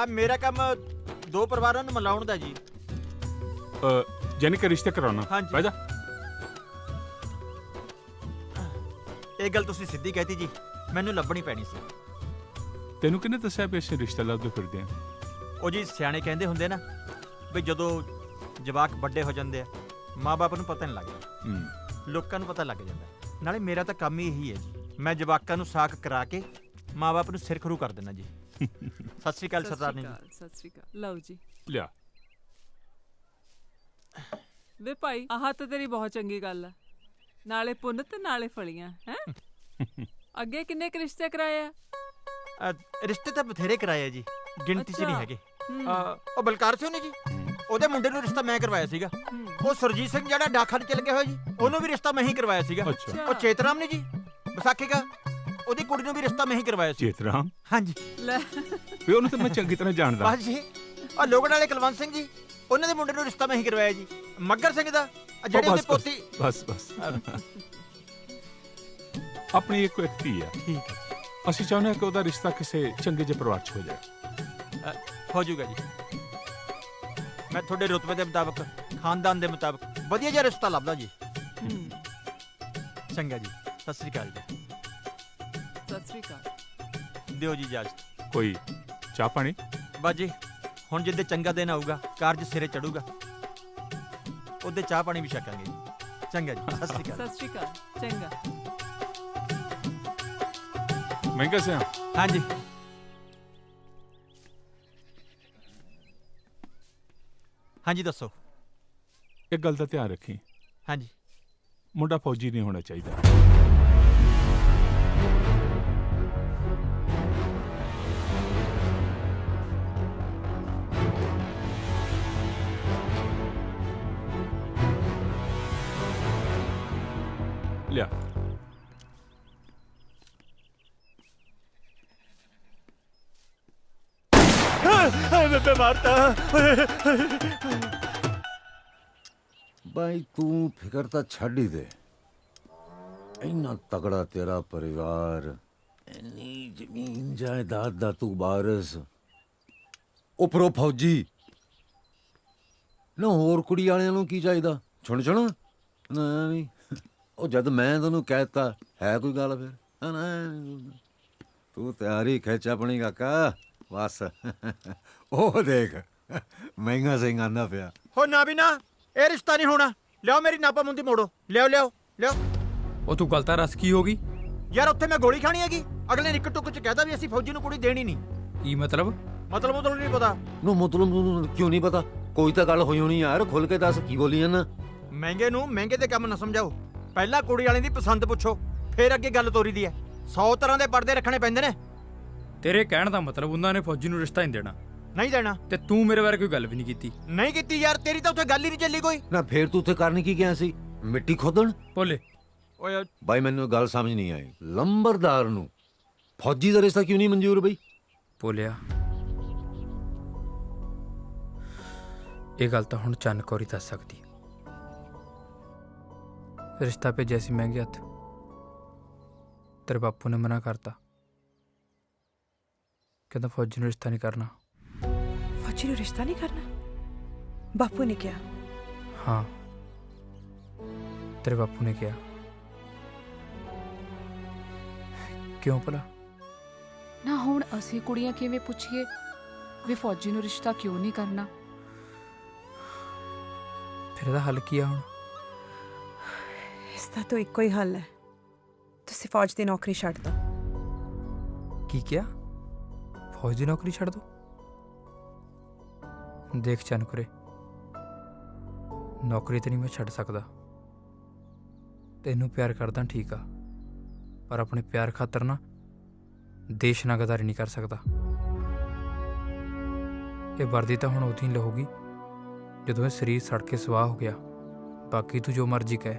ਮੇਰਾ ਕੰਮ ਦੋ ਪਰਿਵਾਰਾਂ ਨੂੰ ਮਿਲਾਉਣ ਦਾ ਜੀ। ਜਾਨੀ ਕਿ ਰਿਸ਼ਤੇ ਕਰਾਉਣਾ? ਹਾਂਜੀ। ਬਹਿ ਜਾ। ਇਹ ਗੱਲ ਤੁਸੀਂ ਸਿੱਧੀ ਕਹਿਤੀ ਜੀ, ਮੈਨੂੰ ਲੱਭਣੀ ਪੈਣੀ ਸੀ। ਤੈਨੂੰ ਕਿਹਨੇ ਦੱਸਿਆ ਵੀ ਅਸੀਂ ਰਿਸ਼ਤਾ ਲੱਭਦੇ ਫਿਰਦੇ ਆ? ਉਹ ਜੀ ਸਿਆਣੇ ਕਹਿੰਦੇ ਹੁੰਦੇ ਨਾ ਵੀ ਜਦੋਂ ਜਵਾਕ ਵੱਡੇ ਹੋ ਜਾਂਦੇ ਆ ਮਾਂ-ਬਾਪ ਨੂੰ ਪਤਾ ਨਹੀਂ ਲੱਗਦਾ, ਲੋਕਾਂ ਨੂੰ ਪਤਾ ਲੱਗ ਜਾਂਦਾ। ਨਾਲੇ ਮੇਰਾ ਤਾਂ ਕੰਮ ਹੀ ਇਹੀ ਹੈ ਜੀ, ਮੈਂ ਜਵਾਕਾਂ ਨੂੰ ਸਾਕ ਕਰਾ ਕੇ ਮਾਂ-ਬਾਪ ਨੂੰ ਸਿਰ ਖਰੂ ਕਰ ਦੇਣਾ ਜੀ। ਸਤਿ ਸ਼੍ਰੀ ਅਕਾਲ ਸਰਦਾਰਨੀ ਜੀ। ਸਤਿ ਸ਼੍ਰੀ ਅਕਾਲ। ਲਓ ਜੀ ਲਿਆ। ਵੇ ਭਾਈ, ਆਹ ਤਾਂ ਤੇਰੀ ਬਹੁਤ ਚੰਗੀ ਗੱਲ ਆ, ਨਾਲੇ ਪੁੰਨ ਤੇ ਨਾਲੇ ਫਲੀਆਂ ਹੈ। ਅੱਗੇ ਕਿੰਨੇ ਕੁ ਰਿਸ਼ਤੇ ਕਰਾਏ ਆ? ਰਿਸ਼ਤੇ ਤਾਂ ਬਥੇਰੇ ਕਰਾਏ ਆ ਜੀ, ਗਿਣਤੀ 'ਚ ਨਹੀਂ ਹੈਗੇ। ਉਹ ਬਲਕਾਰ ਸਿੰਘ ਨੇ ਜੀ, ਉਹਦੇ ਮੁੰਡੇ ਨੂੰ ਰਿਸ਼ਤਾ ਮੈਂ ਕਰਵਾਇਆ ਸੀਗਾ। ਉਹ ਸੁਰਜੀਤ ਸਿੰਘ ਜਿਹੜਾ ਡਾਕਖਾਨੇ ਚ ਲੱਗਿਆ ਹੋਇਆ ਜੀ, ਉਹਨੂੰ ਵੀ ਰਿਸ਼ਤਾ ਮੈਂ ਹੀ ਕਰਵਾਇਆ ਸੀਗਾ। ਉਹ ਚੇਤਰਾਮ ਨੇ ਜੀ ਵਿਸਾਖੀ ਦਾ, ਉਹਦੀ ਕੁੜੀ ਨੂੰ ਵੀ ਰਿਸ਼ਤਾ ਮੈਂ ਹੀ ਕਰਵਾਇਆ ਸੀ। ਚੇਤਰਾਮ? ਹਾਂਜੀ। ਵੀ ਉਹਨੂੰ ਤਾਂ ਮੈਂ ਚੰਗੀ ਤਰ੍ਹਾਂ ਜਾਣਦਾ। ਬਸ ਜੀ। ਉਹ ਲੋਗੜ ਵਾਲੇ ਕੁਲਵੰਤ ਸਿੰਘ ਜੀ, ਉਹਨਾਂ ਦੇ ਮੁੰਡੇ ਨੂੰ ਰਿਸ਼ਤਾ ਮੈਂ ਹੀ ਕਰਵਾਇਆ ਜੀ। ਮੱਗਰ ਸਿੰਘ ਦਾ ਜਿਹੜੇ ਉਹਦੇ ਪੋਤੀ। ਬਸ ਆਪਣੀ ਇੱਕ ਧੀ ਆ। ਠੀਕ ਹੈ। ਅਸੀਂ ਚਾਹੁੰਦੇ ਹਾਂ ਕਿ ਉਹਦਾ ਰਿਸ਼ਤਾ ਕਿਸੇ ਚੰਗੇ ਜਿਹੇ ਪਰਿਵਾਰ 'ਚ ਹੋ ਜਾਏ। ਹੋ ਜਾਊਗਾ ਜੀ। ਮੈਂ ਤੁਹਾਡੇ ਰੁਤਬੇ ਦੇ ਮੁਤਾਬਕ, ਖਾਨਦਾਨ ਦੇ ਮੁਤਾਬਕ ਵਧੀਆ ਜਿਹਾ ਰਿਸ਼ਤਾ ਲੱਭਦਾ ਜੀ। ਚੰਗਾ ਜੀ, ਸਤਿ ਸ੍ਰੀ ਅਕਾਲ ਜੀ। ਸਤਿ ਸ੍ਰੀ ਅਕਾਲ। ਦਿਓ ਜੀ ਇਜਾਜ਼ਤ। ਕੋਈ ਚਾਹ ਪਾਣੀ? ਬਸ ਜੀ, ਹੁਣ ਜਿੱਦੇ ਚੰਗਾ ਦਿਨ ਆਊਗਾ, ਕਾਰਜ ਸਿਰੇ ਚੜੂਗਾ, ਉਹਦੇ ਚਾਹ ਪਾਣੀ ਵੀ ਛਕਾਂਗੇ ਜੀ। ਚੰਗਾ ਜੀ, ਸਤਿ ਸ੍ਰੀ ਅਕਾਲ। ਸਤਿ ਸ੍ਰੀ ਅਕਾਲ। ਚੰਗਾ। ਮਹਿੰਗਾ ਸਿਆ? ਹਾਂਜੀ। ਹਾਂਜੀ ਦੱਸੋ। ਇੱਕ ਗੱਲ ਦਾ ਧਿਆਨ ਰੱਖੀ। ਹਾਂਜੀ। ਮੁੰਡਾ ਫੌਜੀ ਨਹੀਂ ਹੋਣਾ ਚਾਹੀਦਾ। ਲਿਆ। ਬੇਬੇ ਮਾਰਤਾ। ਬਾਈ ਤੂੰ ਫਿਕਰ ਤਾਂ ਛੱਡ ਹੀ ਦੇ। ਇੰਨਾ ਤਗੜਾ ਤੇਰਾ ਪਰਿਵਾਰ, ਇੰਨੀ ਜ਼ਮੀਨ ਜਾਇਦਾਦ ਦਾ ਤੂੰ ਵਾਰਿਸ, ਉੱਪਰੋਂ ਫੌਜੀ ਨਾ, ਹੋਰ ਕੁੜੀ ਵਾਲਿਆਂ ਨੂੰ ਕੀ ਚਾਹੀਦਾ? ਛੁਣ ਨਹੀਂ। ਉਹ ਜਦ ਮੈਂ ਤੈਨੂੰ ਕਹਿਤਾ ਹੈ ਕੋਈ ਗੱਲ ਫਿਰ? ਤੂੰ ਤਿਆਰੀ ਖਿੱਚ ਆਪਣੀ ਕਾਕਾ। ਬਸ ਉਹ ਦੇਖ ਮਹਿੰਗਾ ਸਿੰਘ ਆਂਦਾ ਪਿਆ। ਹੋ ਨਾ ਵੀ ਨਾ, ਇਹ ਰਿਸ਼ਤਾ ਨਹੀਂ ਹੋਣਾ। ਲਿਆਓ ਮੇਰੀ ਨਾਪਾ ਮੁੰਦੀ ਮੋੜੋ। ਲਿਆਓ। ਉਹ ਤੂੰ ਗਲਤਾ ਰਸ ਕੀ ਹੋ ਗਈ ਯਾਰ? ਉੱਥੇ ਮੈਂ ਗੋਲੀ ਖਾਣੀ ਹੈਗੀ? ਅਗਲੇ ਨੇ ਇੱਕ ਟੁੱਕ ਚ ਕਹਿਤਾ ਵੀ ਅਸੀਂ ਫੌਜੀ ਨੂੰ ਕੁੜੀ ਦੇਣੀ ਨਹੀਂ। ਕੀ ਮਤਲਬ ਨਹੀਂ ਪਤਾ। ਮਤਲਬ ਕਿਉਂ ਨਹੀਂ ਪਤਾ? ਕੋਈ ਤਾਂ ਗੱਲ ਹੋਈ ਹੋਣੀ ਯਾਰ, ਖੁੱਲ ਕੇ ਦੱਸ ਕੀ ਬੋਲੀ ਜਾਂਦਾ। ਮਹਿੰਗੇ ਨੂੰ ਮਹਿੰਗੇ ਦੇ ਕੰਮ ਨਾ ਸਮਝਾਓ। ਪਹਿਲਾਂ ਕੁੜੀ ਵਾਲੇ ਦੀ ਪਸੰਦ ਪੁੱਛੋ, ਫਿਰ ਅੱਗੇ ਗੱਲ ਤੋਰੀ ਦੀ ਹੈ। 100 ਤਰ੍ਹਾਂ ਦੇ ਪਰਦੇ ਰੱਖਣੇ ਪੈਂਦੇ ਨੇ। ਤੇਰੇ ਕਹਿਣ ਦਾ ਮਤਲਬ ਉਹਨਾਂ ਨੇ ਫੌਜੀ ਨੂੰ ਰਿਸ਼ਤਾ ਨਹੀਂ ਦੇਣਾ? ਨਹੀਂ ਦੇਣਾ। ਤੇ ਤੂੰ ਮੇਰੇ ਬਾਰੇ ਕੋਈ ਗੱਲ ਵੀ ਨਹੀਂ ਕੀਤੀ? ਨਹੀਂ ਕੀਤੀ ਯਾਰ, ਤੇਰੀ ਤਾਂ ਉੱਥੇ ਗੱਲ ਹੀ ਨਹੀਂ ਚੱਲੀ ਕੋਈ ਨਾ। ਫੇਰ ਤੂੰ ਉੱਥੇ ਕਰਨ ਕੀ ਗਿਆ ਸੀ? ਮਿੱਟੀ ਖੋਦਣ? ਬੋਲੇ ਓਏ ਬਾਈ, ਮੈਨੂੰ ਗੱਲ ਸਮਝ ਨਹੀਂ ਆਈ। ਲੰਬਰਦਾਰ ਨੂੰ ਫੌਜੀ ਦਾ ਰਿਸ਼ਤਾ ਕਿਉਂ ਨਹੀਂ ਮਨਜ਼ੂਰ ਬਈ? ਬੋਲਿਆ ਇਹ ਗੱਲ ਤਾਂ ਹੁਣ ਚੰਨ ਕੌਰ ਹੀ ਦੱਸ ਸਕਦੀ। ਰਿਸ਼ਤਾ ਭੇਜਿਆ ਸੀ ਮਹਿੰਗੇ ਹੱਥ, ਤੇਰੇ ਬਾਪੂ ਨੇ ਮਨਾ ਕਰਤਾ, ਕਹਿੰਦਾ ਫੌਜੀ ਨੂੰ ਰਿਸ਼ਤਾ ਨਹੀਂ ਕਰਨਾ। ਫੌਜੀ ਨੂੰ ਰਿਸ਼ਤਾ ਨਹੀਂ ਕਰਨਾ? ਬਾਪੂ ਨੇ ਕਿਹਾ? ਹਾਂ, ਤੇਰੇ ਬਾਪੂ ਨੇ ਕਿਹਾ। ਕਿਉਂ ਭਲਾ? ਨਾ ਹੁਣ ਅਸੀਂ ਕੁੜੀਆਂ ਕਿਵੇਂ ਪੁੱਛੀਏ ਵੀ ਫੌਜੀ ਨੂੰ ਰਿਸ਼ਤਾ ਕਿਉਂ ਨਹੀਂ ਕਰਨਾ? ਫਿਰ ਇਹਦਾ ਹੱਲ ਕੀ ਆ ਹੁਣ? ਇਸ ਦਾ ਤਾਂ ਇੱਕੋ ਹੀ ਹੱਲ ਹੈ, ਤੁਸੀਂ ਫੌਜ ਦੀ ਨੌਕਰੀ ਛੱਡ ਦਿਓ। ਕੀ ਕਿਹਾ? ਫੌਜ ਦੀ ਨੌਕਰੀ ਛੱਡ ਦੋ? ਦੇਖ ਚੰਨਕੁਰੇ, ਨੌਕਰੀ ਤੇ ਨਹੀਂ ਮੈਂ ਛੱਡ ਸਕਦਾ। ਤੈਨੂੰ ਪਿਆਰ ਕਰਦਾ ਠੀਕ ਆ, ਪਰ ਆਪਣੇ ਪਿਆਰ ਖਾਤਰ ਨਾ ਦੇਸ਼ ਨਾਲ ਗਦਾਰੀ ਨਹੀਂ ਕਰ ਸਕਦਾ। ਇਹ ਵਰਦੀ ਤਾਂ ਹੁਣ ਉਦੋਂ ਹੀ ਲਹੂਗੀ ਜਦੋਂ ਇਹ ਸਰੀਰ ਸੜ ਕੇ ਸਵਾਹ ਹੋ ਗਿਆ। ਬਾਕੀ ਤੂੰ ਜੋ ਮਰਜ਼ੀ ਕਹਿ,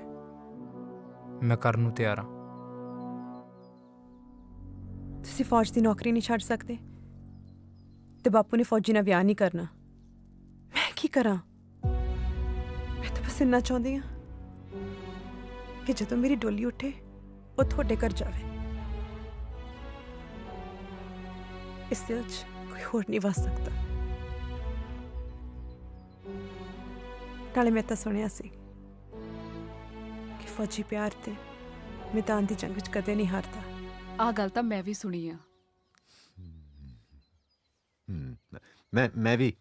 ਮੈਂ ਕਰਨ ਨੂੰ ਤਿਆਰ ਹਾਂ। ਤੁਸੀਂ ਫੌਜ ਦੀ ਨੌਕਰੀ ਨਹੀਂ ਛੱਡ ਸਕਦੇ ਤੇ ਬਾਪੂ ਨੇ ਫੌਜੀ ਨਾਲ ਵਿਆਹ ਨਹੀਂ ਕਰਨਾ। ਮੈਂ ਕੀ ਕਰਾਂ? ਮੈਂ ਤਾਂ ਬਸ ਇੰਨਾ ਚਾਹੁੰਦੀ ਹਾਂ ਕਿ ਜਦੋਂ ਮੇਰੀ ਡੋਲੀ ਉੱਠੇ ਉਹ ਤੁਹਾਡੇ ਘਰ ਜਾਵੇ। ਇਸ ਦਿਲ 'ਚ ਕੋਈ ਹੋਰ ਨਹੀਂ ਵਸ ਸਕਦਾ। ਨਾਲੇ ਮੈਂ ਤਾਂ ਸੁਣਿਆ ਸੀ ਕਿ ਫੌਜੀ ਪਿਆਰ ਤੇ ਮੈਦਾਨ ਦੀ ਜੰਗ 'ਚ ਕਦੇ ਨਹੀਂ ਹਾਰਦਾ। ਆਹ ਗੱਲ ਤਾਂ ਮੈਂ ਵੀ ਸੁਣੀ ਆ। ਮੈਂ ਵੀ।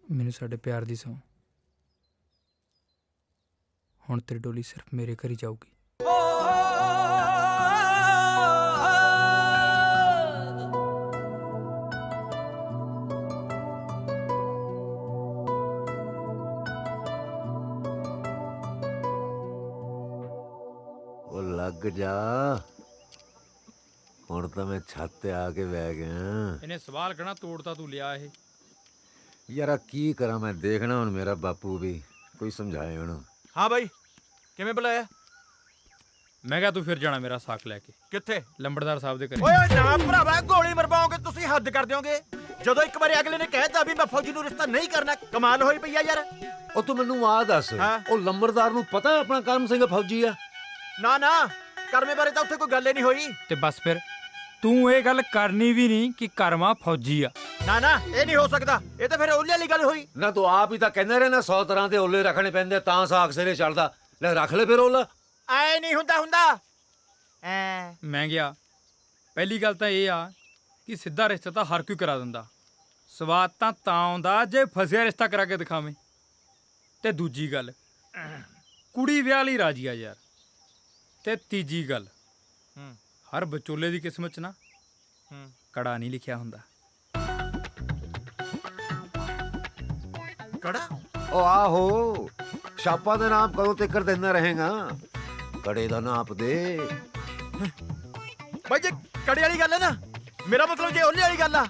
ਮੈਨੂੰ ਸਾਡੇ ਪਿਆਰ ਦੀ ਸਹੁੰ। ਹੁਣ ਤੇਰੀ ਡੋਲੀ ਸਿਰਫ ਮੇਰੇ ਘਰ ਹੀ ਜਾਊਗੀ। ਉਹ ਲੱਗ ਜਾ, ਹੁਣ ਤਾਂ ਮੈਂ ਛੱਤ ਤੇ ਆ ਕੇ ਬਹਿ ਗਿਆ। ਇਹਨੇ ਸਵਾਲ ਕਹਿਣਾ ਤੋੜਤਾ ਤੂੰ ਲਿਆ ਇਹ। ਯਾਰਾ ਕੀ ਕਰਾਂ ਮੈਂ, ਦੇਖਣਾ ਹੁਣ ਮੇਰਾ ਬਾਪੂ ਵੀ ਕੋਈ ਸਮਝਾਏ ਹੁਣ। ਹਾਂ ਬਾਈ, ਕਿਵੇਂ ਬੁਲਾਇਆ? ਮੈਂ ਕਿਹਾ ਤੂੰ ਫਿਰ ਜਾਣਾ ਮੇਰਾ ਸਾਕ ਲੈ ਕੇ। ਕਿੱਥੇ? ਲੰਬੜਦਾਰ ਸਾਹਿਬ ਦੇ ਘਰੇ। ਓਏ ਨਾ ਭਰਾਵਾ, ਗੋਲੀ ਮਰਵਾਓਗੇ ਤੁਸੀਂ, ਹੱਦ ਕਰ ਦਿਓਗੇ। ਜਦੋਂ ਇੱਕ ਵਾਰੀ ਅਗਲੇ ਨੇ ਕਹਿਤਾ ਵੀ ਮੈਂ ਫੌਜੀ ਨੂੰ ਰਿਸ਼ਤਾ ਨਹੀਂ ਕਰਨਾ, ਕਮਾਲ ਹੋਈ ਪਈ ਆ ਯਾਰ। ਉਹ ਤੂੰ ਮੈਨੂੰ ਆ ਦੱਸ, ਉਹ ਲੰਬੜਦਾਰ ਨੂੰ ਪਤਾ ਆਪਣਾ ਕਰਮ ਸਿੰਘ ਫੌਜੀ ਆ? ਨਾ ਨਾ, ਕਰਮੇ ਬਾਰੇ ਤਾਂ ਉੱਥੇ ਕੋਈ ਗੱਲ ਹੀ ਨਹੀਂ ਹੋਈ। ਤੇ ਬਸ ਫਿਰ ਤੂੰ ਇਹ ਗੱਲ ਕਰਨੀ ਵੀ ਨਹੀਂ ਕਿ ਕਰਮਾ ਫੌਜੀ ਆ। ਨਾ ਨਾ, ਇਹ ਨਹੀਂ ਹੋ ਸਕਦਾ, ਇਹ ਤਾਂ ਫਿਰ ਓਲੇ ਵਾਲੀ ਗੱਲ ਹੋਈ ਨਾ। ਤੂੰ ਆਪ ਹੀ ਤਾਂ ਕਹਿੰਦੇ ਰਹੇ ਨਾ 100 ਤਰ੍ਹਾਂ ਦੇ ਓਲੇ ਰੱਖਣੇ ਪੈਂਦੇ ਤਾਂ ਸਾਗ ਸਿਰੇ ਚੜਦਾ। ਲੈ ਰੱਖ ਲੈ ਫਿਰ ਓਲਾ। ਐ ਨਹੀਂ ਹੁੰਦਾ ਮੈਂ ਗਿਆ। ਪਹਿਲੀ ਗੱਲ ਤਾਂ ਇਹ ਆ ਕਿ ਸਿੱਧਾ ਰਿਸ਼ਤਾ ਤਾਂ ਹਰ ਕੋਈ ਕਰਾ ਦਿੰਦਾ, ਸਵਾਦ ਤਾਂ ਆਉਂਦਾ ਜੇ ਫਸਿਆ ਰਿਸ਼ਤਾ ਕਰਾ ਕੇ ਦਿਖਾਵੇਂ। ਤੇ ਦੂਜੀ ਗੱਲ, ਕੁੜੀ ਵਿਆਹ ਲਈ ਰਾਜੀ ਆ ਯਾਰ। ਤੇ ਤੀਜੀ ਗੱਲ, ਹਰ ਵਿਚੋਲੇ ਦੀ ਕਿਸਮਤ 'ਚ ਨਾ ਕੜਾ ਨਹੀਂ ਲਿਖਿਆ ਹੁੰਦਾ। ਕੜਾ? ਉਹ ਆਹੋ, ਛਾਪਾ ਦੇ ਨਾਮ ਕਦੋਂ ਤੱਕ ਦਿੰਦਾ ਰਹੇਗਾ? ਕੜੇ ਦਾ ਨਾਪ ਦੇ। ਬਾਈ ਜੇ ਕੜੇ ਵਾਲੀ ਗੱਲ ਹੈ ਨਾ, ਮੇਰਾ ਮਤਲਬ ਜੇ ਓਲੇ ਵਾਲੀ ਗੱਲ ਆ।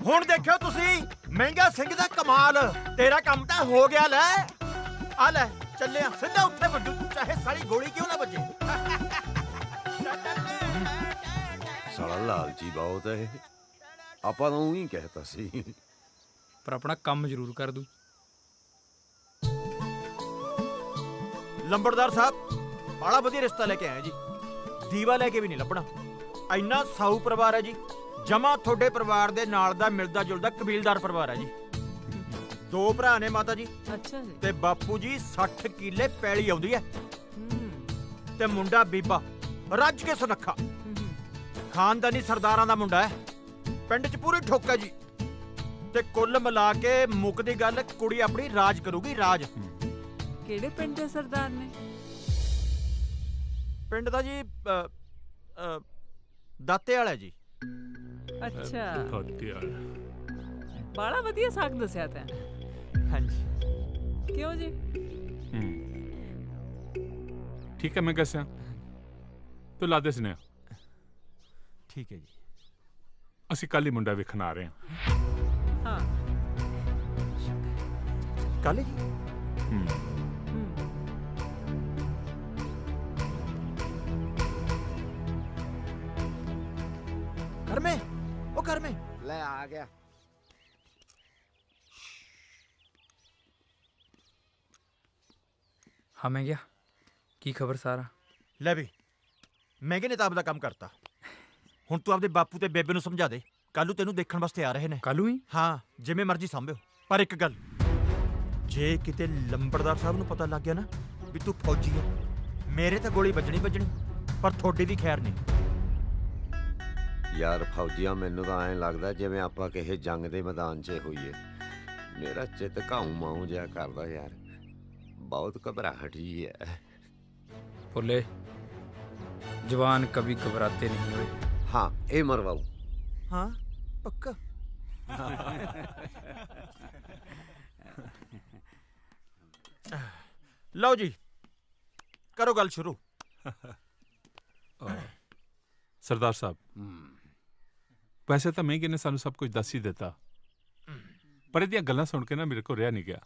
ਹੁਣ ਦੇਖਿਓ ਤੁਸੀਂ, ਮਹਿੰਗਾ ਸਿੰਘ ਦਾ ਕਮਾਲ, ਤੇਰਾ ਕੰਮ ਤਾਂ ਹੋ ਗਿਆ। ਲੈ ਆ ਲੈ, ਚੱਲਿਆ ਸਿੱਧਾ ਉੱਥੇ ਵੱਜੂ, ਚਾਹੇ ਸਾਰੀ ਗੋਲੀ ਕਿਉਂ ਨਾ ਵੱਜੇ। ਸਾਲਾ ਲਾਲਚੀ ਬਹੁਤ ਹੈ। ਆਪਾਂ ਤਾਂ ਉਹੀ ਕਹਿਤਾ ਸੀ, ਪਰ ਆਪਣਾ ਕੰਮ ਜ਼ਰੂਰ ਕਰ ਦੂ। ਲੰਬੜਦਾਰ ਸਾਹਿਬ ਬੜਾ ਵਧੀਆ ਰਿਸ਼ਤਾ ਲੈ ਕੇ ਆਇਆ ਜੀ, ਦੀਵਾ ਲੈ ਕੇ ਵੀ ਨਹੀਂ ਲੱਭਣਾ। ਇੰਨਾ ਸਾਊ ਪਰਿਵਾਰ ਹੈ ਜੀ, ਜਮਾ ਤੁਹਾਡੇ ਪਰਿਵਾਰ ਦੇ ਨਾਲ ਦਾ ਮਿਲਦਾ ਜੁਲਦਾ ਕਬੀਲਦਾਰ ਪਰਿਵਾਰ ਹੈ ਜੀ। 2 ਭਰਾ ਨੇ ਮਾਤਾ ਜੀ। ਅੱਛਾ ਜੀ। ਤੇ ਬਾਪੂ ਜੀ 60 ਕਿੱਲੇ ਪੈਲੀ ਆਉਂਦੀ ਹੈ। ਤੇ ਮੁੰਡਾ ਬੀਬਾ ਰੱਜ ਕੇ ਸੁਨੱਖਾ, ਖਾਨਦਾਨੀ ਸਰਦਾਰਾਂ ਦਾ ਮੁੰਡਾ ਹੈ, ਪਿੰਡ 'ਚ ਪੂਰੀ ਠੋਕ ਹੈ ਜੀ। ਤੇ ਕੁੱਲ ਮਿਲਾ ਕੇ ਮੁੱਕਦੀ ਗੱਲ, ਕੁੜੀ ਆਪਣੀ ਰਾਜ ਕਰੂਗੀ, ਰਾਜ। ਕਿਹੜੇ ਪਿੰਡ ਦੇ ਸਰਦਾਰ ਨੇ? ਪਿੰਡ ਦਾ ਜੀ ਦਾਤੇ ਵਾਲਾ ਜੀ। ਅੱਛਾ, ਦਾਤੇ ਵਾਲਾ। ਬੜਾ ਵਧੀਆ ਸਾਗ ਦੱਸਿਆ ਤੈਂ। ਹਾਂਜੀ। ਕਿਉਂ ਜੀ? ਠੀਕ ਹੈ, ਮੈਂ ਦੱਸਿਆ ਤੂੰ ਲਾ ਦੇ ਸੁਨੇਹਾ। ਠੀਕ ਹੈ ਜੀ। ਅਸੀਂ ਕੱਲ ਹੀ ਮੁੰਡਾ ਵੇਖਣ ਆ ਰਹੇ ਹਾਂ। ਹਾਂ, ਕੱਲ ਜੀ? ਕਰਮੇ, ਉਹ ਕਰਮੇ ਲੈ ਆ ਗਿਆ। ਹਾਂ ਮੈਂ ਗਿਆ। ਕੀ ਖਬਰ ਸਾਰਾ? ਲੈ ਵੀ, ਮਹਿੰਗੇ ਨੇ ਤਾਂ ਆਪਦਾ ਕੰਮ ਕਰਤਾ। ਹੁਣ ਤੂੰ ਆਪਦੇ ਬਾਪੂ ਤੇ ਬੇਬੇ ਨੂੰ ਸਮਝਾ ਦੇ, ਕੱਲੂ ਤੈਨੂੰ ਦੇਖਣ ਵਾਸਤੇ ਆ ਰਹੇ ਨੇ। ਕੱਲੂ ਹੀ? ਹਾਂ, ਜਿਵੇਂ ਮਰਜ਼ੀ ਸੰਭਿਓ। ਪਰ ਇੱਕ ਗੱਲ, ਜੇ ਕਿਤੇ ਲੰਬੜਦਾਰ ਸਾਹਿਬ ਨੂੰ ਪਤਾ ਲੱਗ ਗਿਆ ਨਾ ਵੀ ਤੂੰ ਫੌਜੀ ਹੈ, ਮੇਰੇ ਤਾਂ ਗੋਲੀ ਵੱਜਣੀ, ਪਰ ਤੁਹਾਡੀ ਦੀ ਖੈਰ ਨਹੀਂ। ਯਾਰ ਫੌਜੀਆਂ, ਮੈਨੂੰ ਤਾਂ ਐਂ ਲੱਗਦਾ ਜਿਵੇਂ ਆਪਾਂ ਕਿਸੇ ਜੰਗ ਦੇ ਮੈਦਾਨ 'ਚ ਹੋਈਏ। ਮੇਰਾ ਚਿੱਤ ਘਾਉ ਮਾਉ ਜਿਹਾ ਕਰਦਾ ਯਾਰ, ਬਹੁਤ ਘਬਰਾਹਟ ਜੀ ਹੈ। ਭੁੱਲੇ, ਜਵਾਨ ਕभी घबराते नहीं हुए। हाँ, ਇਹ ਮਰਵਾਉ। हाँ, पक्का। ਲਓ ਜੀ, ਕਰੋ ਗੱਲ ਸ਼ੁਰੂ। ਸਰਦਾਰ ਸਾਹਿਬ, ਵੈਸੇ ਤਾਂ ਮਹਿੰਗੇ ਨੇ ਸਾਨੂੰ ਸਭ ਕੁਝ ਦੱਸ ਹੀ ਦਿੱਤਾ, ਪਰ ਇਹਦੀਆਂ ਗੱਲਾਂ ਸੁਣ ਕੇ ਨਾ ਮੇਰੇ ਕੋਲ ਰਿਹਾ ਨਹੀਂ ਗਿਆ।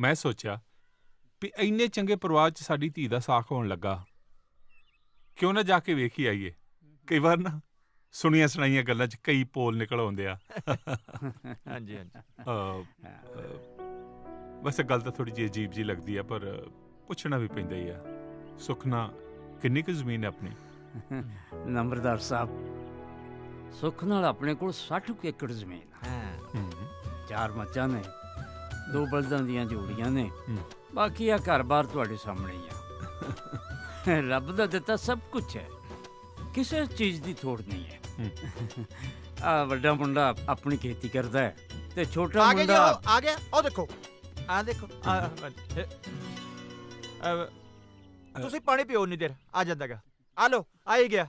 ਮੈਂ ਸੋਚਿਆ ਵੀ ਇੰਨੇ ਚੰਗੇ ਪਰਿਵਾਰ 'ਚ ਸਾਡੀ ਧੀ ਦਾ ਸਾਕ ਹੋਣ ਲੱਗਾ, ਕਿਉਂ ਨਾ ਜਾ ਕੇ ਵੇਖ ਹੀ ਆਈਏ। ਕਈ ਵਾਰ ਨਾ ਸੁਣੀਆਂ ਸੁਣਾਈਆਂ ਗੱਲਾਂ 'ਚ ਕਈ ਪੋਲ ਨਿਕਲ ਆਉਂਦੇ ਆ। ਹਾਂਜੀ ਹਾਂਜੀ। ਵੈਸੇ ਗੱਲ ਤਾਂ ਥੋੜੀ ਜਿਹੀ ਅਜੀਬ ਜੀ ਲੱਗਦੀ ਆ, ਪਰ ਪੁੱਛਣਾ ਵੀ ਪੈਂਦਾ ਹੀ ਆ। ਸੁਖਨਾ ਕਿੰਨੀ ਕੁ ਜ਼ਮੀਨ ਹੈ ਆਪਣੀ? ਨੰਬਰਦਾਰ ਸਾਹਿਬ, ਸੁੱਖ ਨਾਲ ਆਪਣੇ ਕੋਲ 60 ਏਕੜ ਜ਼ਮੀਨ ਆ। 4 ਮੱਝਾਂ ਨੇ, 2 ਬਲਦਾਂ ਦੀਆਂ ਜੋੜੀਆਂ ਨੇ, ਬਾਕੀ ਆ ਘਰ-ਬਾਰ ਤੁਹਾਡੇ ਸਾਹਮਣੇ ਹੀ ਆ। ਰੱਬ ਦਾ ਦਿੱਤਾ ਸਭ ਕੁਝ ਹੈ, ਕਿਸੇ ਚੀਜ਼ ਦੀ ਥੋੜ ਨਹੀਂ ਹੈ। ਆ ਵੱਡਾ ਮੁੰਡਾ ਆਪਣੀ ਖੇਤੀ ਕਰਦਾ ਹੈ ਤੇ ਛੋਟਾ ਮੁੰਡਾ ਆ ਗਿਆ। ਉਹ ਦੇਖੋ, ਆ ਦੇਖੋ, ਤੁਸੀਂ ਪਾਣੀ ਪੀਓ ਨਹੀਂ ਦੇਰ, ਆ ਜਾਂਦਾਗਾ। ਆ ਲੋ, ਆ ਹੀ ਗਿਆ।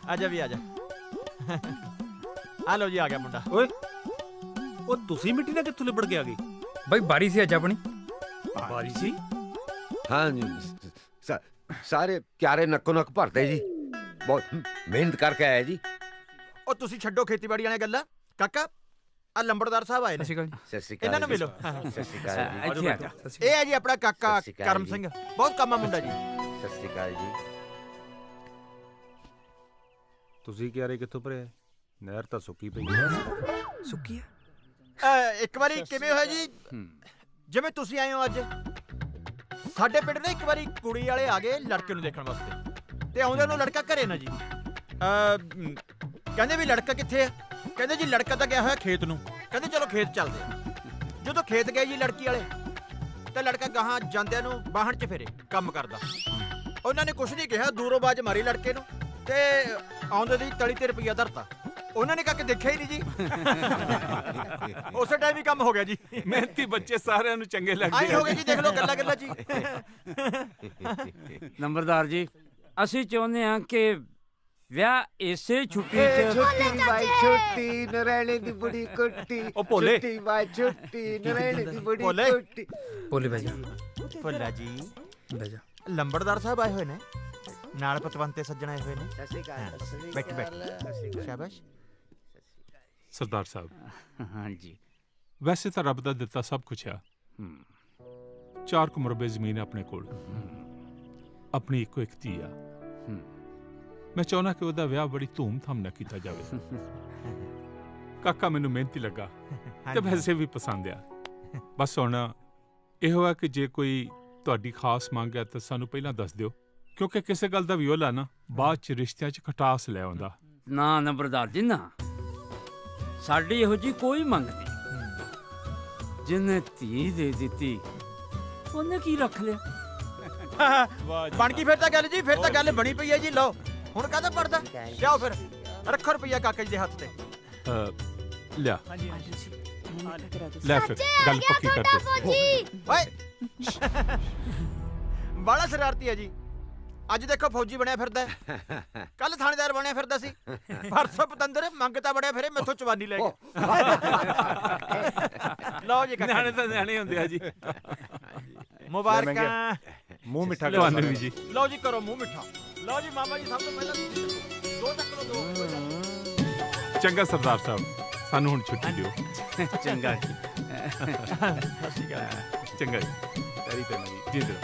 ਆ ਜਾ ਵੀ ਆ ਜਾ। ਆ ਲੋ ਜੀ, ਆ ਗਿਆ ਮੁੰਡਾ। ਓਏ ਉਹ ਤੁਸੀਂ ਮਿੱਟੀ ਨਾਲ ਕਿੱਥੋਂ ਲਿਬੜ ਕੇ ਆ ਗਈ? ਬਾਈ ਬਾਰੀ ਸੀ ਅੱਜ ਆਪਣੀ। ਬਾਰੀ ਸੀ? हाँ जी, सारे क्यारे नक्को नक भरते जी, बहुत मेहनत करके आया जी। ਉਹ ਤੁਸੀਂ ਛੱਡੋ ਖੇਤੀਬਾੜੀ ਵਾਲੀਆਂ ਗੱਲਾਂ। ਕਾਕਾ, ਆ ਲੰਬੜਦਾਰ ਸਾਹਿਬ ਆਏ ਨੇ। ਇਹਨਾਂ ਨੂੰ ਮਿਲੋ। सत श्री अकाल जी। ਇਹ ਹੈ ਜੀ ਆਪਣਾ ਕਾਕਾ ਕਰਮ ਸਿੰਘ, ਬਹੁਤ ਕਾਮਾ ਮੁੰਡਾ ਜੀ। सत श्री अकाल जी। ਤੁਸੀਂ ਕਿਆਰੇ ਕਿੱਥੋਂ ਭਰਿਆ? ਨਹਿਰ ਤਾਂ ਸੁੱਕੀ ਪਈ। ਸੁੱਕੀ ਹੈ? ਇੱਕ ਵਾਰੀ ਕਿਵੇਂ ਹੋਇਆ ਜੀ, ਜਿਵੇਂ ਤੁਸੀਂ ਆਏ ਹੋ ਅੱਜ, ਸਾਡੇ ਪਿੰਡ ਦੇ ਇੱਕ ਵਾਰੀ ਕੁੜੀ ਵਾਲੇ ਆ ਗਏ ਲੜਕੇ ਨੂੰ ਦੇਖਣ ਵਾਸਤੇ, ਤੇ ਆਉਂਦੇ ਨੂੰ ਲੜਕਾ ਘਰੇ ਨਾ ਜੀ। ਕਹਿੰਦੇ ਵੀ ਲੜਕਾ ਕਿੱਥੇ ਹੈ? ਕਹਿੰਦੇ ਜੀ ਲੜਕਾ ਤਾਂ ਗਿਆ ਹੋਇਆ ਖੇਤ ਨੂੰ। ਕਹਿੰਦੇ ਚਲੋ ਖੇਤ ਚੱਲਦੇ ਆ। ਜਦੋਂ ਖੇਤ ਗਏ ਜੀ ਲੜਕੀ ਵਾਲੇ, ਤੇ ਲੜਕਾ ਗਾਹਾਂ ਜਾਂਦਿਆਂ ਨੂੰ ਬਾਹਣ 'ਚ ਫੇਰੇ ਕੰਮ ਕਰਦਾ। ਉਹਨਾਂ ਨੇ ਕੁਛ ਨਹੀਂ ਕਿਹਾ, ਦੂਰੋਂ ਬਾਜ ਮਾਰੀ ਲੜਕੇ ਨੂੰ, ਤੇ ਆਉਂਦੇ ਦੀ ਤਲੀ ਤੇ ਰੁਪਈਆ ਧਰਤਾ। ਉਹਨਾਂ ਨੇ ਕਾਕੇ ਦੇਖਿਆ ਹੀ ਨਹੀਂ ਜੀ। ਉਸੇ ਟਾਈਮ ਹੀ ਕੰਮ ਹੋ ਗਿਆ ਜੀ। ਮਿਹਨਤੀ ਬੱਚੇ ਸਾਰਿਆਂ ਨੂੰ ਚੰਗੇ ਲੱਗਦੇ ਆਈ ਹੋ ਗਏ ਜੀ, ਦੇਖ ਲਓ ਗੱਲਾਂ ਗੱਲਾਂ ਜੀ। ਨੰਬਰਦਾਰ ਜੀ, ਅਸੀਂ ਚਾਹੁੰਦੇ ਹਾਂ ਕਿ ਵਿਆਹ ਇਸੇ ਛੁੱਟੀ 'ਚ। ਛੁੱਟੀ ਬਾਈ ਛੁੱਟੀ, ਨਰੈਣੇ ਦੀ ਬੁੜੀ ਕੁੱਟੀ। ਉਹ ਭੋਲੇ। ਛੁੱਟੀ ਬਾਈ ਛੁੱਟੀ, ਨਰੈਣੇ ਦੀ ਬੁੜੀ ਕੁੱਟੀ। ਭੋਲੇ ਬਹਿ ਜਾ। ਭੋਲਾ ਜੀ ਬਹਿ ਜਾ। ਲੰਬੜਦਾਰ ਸਾਹਿਬ ਆਏ ਹੋਏ ਨੇ, ਨਾਲ ਪਤਵੰਤੇ ਸੱਜਣ ਆਏ ਹੋਏ ਨੇ। ਸਤਿ ਸ਼੍ਰੀ ਅਕਾਲ। ਬੈਠ ਬੈਠ, ਸ਼ਾਬਾਸ਼। ਸਰਦਾਰ ਸਾਹਿਬ। ਹਾਂਜੀ। ਵੈਸੇ ਤਾਂ ਰੱਬ ਦਾ ਦਿੱਤਾ ਸਭ ਕੁਛ ਆ। 4 ਕੁ ਮਰਬੇ ਜ਼ਮੀਨ ਆਪਣੇ ਕੋਲ, ਆਪਣੀ ਇੱਕੋ ਇੱਕ ਧੀ ਆ। ਮੈਂ ਚਾਹੁੰਦਾ ਕਿ ਉਹਦਾ ਵਿਆਹ ਬੜੀ ਧੂਮ-ਧਾਮ ਨਾਲ ਕੀਤਾ ਜਾਵੇ। ਕਾਕਾ ਮੈਨੂੰ ਮਿਹਨਤੀ ਲੱਗਾ ਤੇ ਵੈਸੇ ਵੀ ਪਸੰਦ ਆ। ਬਸ ਹੁਣ ਇਹੋ ਆ ਕਿ ਜੇ ਕੋਈ ਤੁਹਾਡੀ ਖਾਸ ਮੰਗ ਹੈ ਤਾਂ ਸਾਨੂੰ ਪਹਿਲਾਂ ਦੱਸ ਦਿਓ, ਕਿਉਂਕਿ ਕਿਸੇ ਗੱਲ ਦਾ ਵਿਓਲਾ ਨਾ ਬਾਅਦ 'ਚ ਰਿਸ਼ਤਿਆਂ 'ਚ ਖਟਾਸ ਲੈ ਆਉਂਦਾ। ਨਾ ਨੰਬਰਦਾਰ ਜੀ, ਨਾ, ਸਾਡੀ ਇਹੋ ਜੀ ਕੋਈ ਮੰਗ ਨਹੀਂ। ਜਿਹਨੇ ਧੀ ਦੇ ਦਿੱਤੀ ਉਹਨੇ ਕੀ ਰੱਖ ਲਿਆ? ਬਣ ਗਈ ਫਿਰ ਤਾਂ ਗੱਲ ਜੀ, ਫਿਰ ਤਾਂ ਗੱਲ ਬਣੀ ਪਈ ਹੈ ਜੀ। ਲਓ ਹੁਣ ਕਾਹਦਾ ਪੜਦਾ, ਲਿਆਓ ਫਿਰ, ਰੱਖੋ ਰੁਪਈਆ ਕਾਕਾ ਜੀ ਦੇ ਹੱਥ ਤੇ। ਲਿਆ ਲੈ, ਫਿਰ ਗੱਲ ਪੱਕੀ ਕਰ ਦੇ। ਓਏ ਬੜਾ ਸ਼ਰਾਰਤੀ ਹੈ ਜੀ। ਅੱਜ ਦੇਖੋ ਫੌਜੀ ਬਣਿਆ ਫਿਰਦਾ, ਕੱਲ ਥਾਣੇਦਾਰ ਬਣਿਆ ਫਿਰਦਾ ਸੀ, ਪਰਸੋਂ ਪਤੰਦਰ ਮੰਗਤਾ ਬੜਿਆ ਫਿਰੇ, ਮੈਥੋਂ ਚਵਾਨੀ ਲੈ ਗਿਆ। ਲਓ ਜੀ, ਨਿਆਣੇ ਤਾਂ ਨਿਆਣੇ ਹੁੰਦੇ ਆ ਜੀ। ਮੁਬਾਰਕਾਂ। ਮੂੰਹ ਮਿੱਠਾ ਤੁਹਾਨੂੰ ਵੀ ਜੀ। ਲਓ ਜੀ, ਕਰੋ ਮੂੰਹ ਮਿੱਠਾ। ਲਓ ਜੀ ਮਾਮਾ ਜੀ, ਸਭ ਤੋਂ ਪਹਿਲਾਂ ਦੋ ਚੱਕ ਲਓ, ਦੋ। ਚੰਗਾ ਸਰਦਾਰ ਸਾਹਿਬ, ਸਾਨੂੰ ਹੁਣ ਛੁੱਟੀ ਦਿਓ। ਚੰਗਾ ਜੀ। ਚੰਗਾ ਜੀ। ਤੇਰੀ ਤੇ ਮੇਰੀ ਜੀ ਦਿਓ।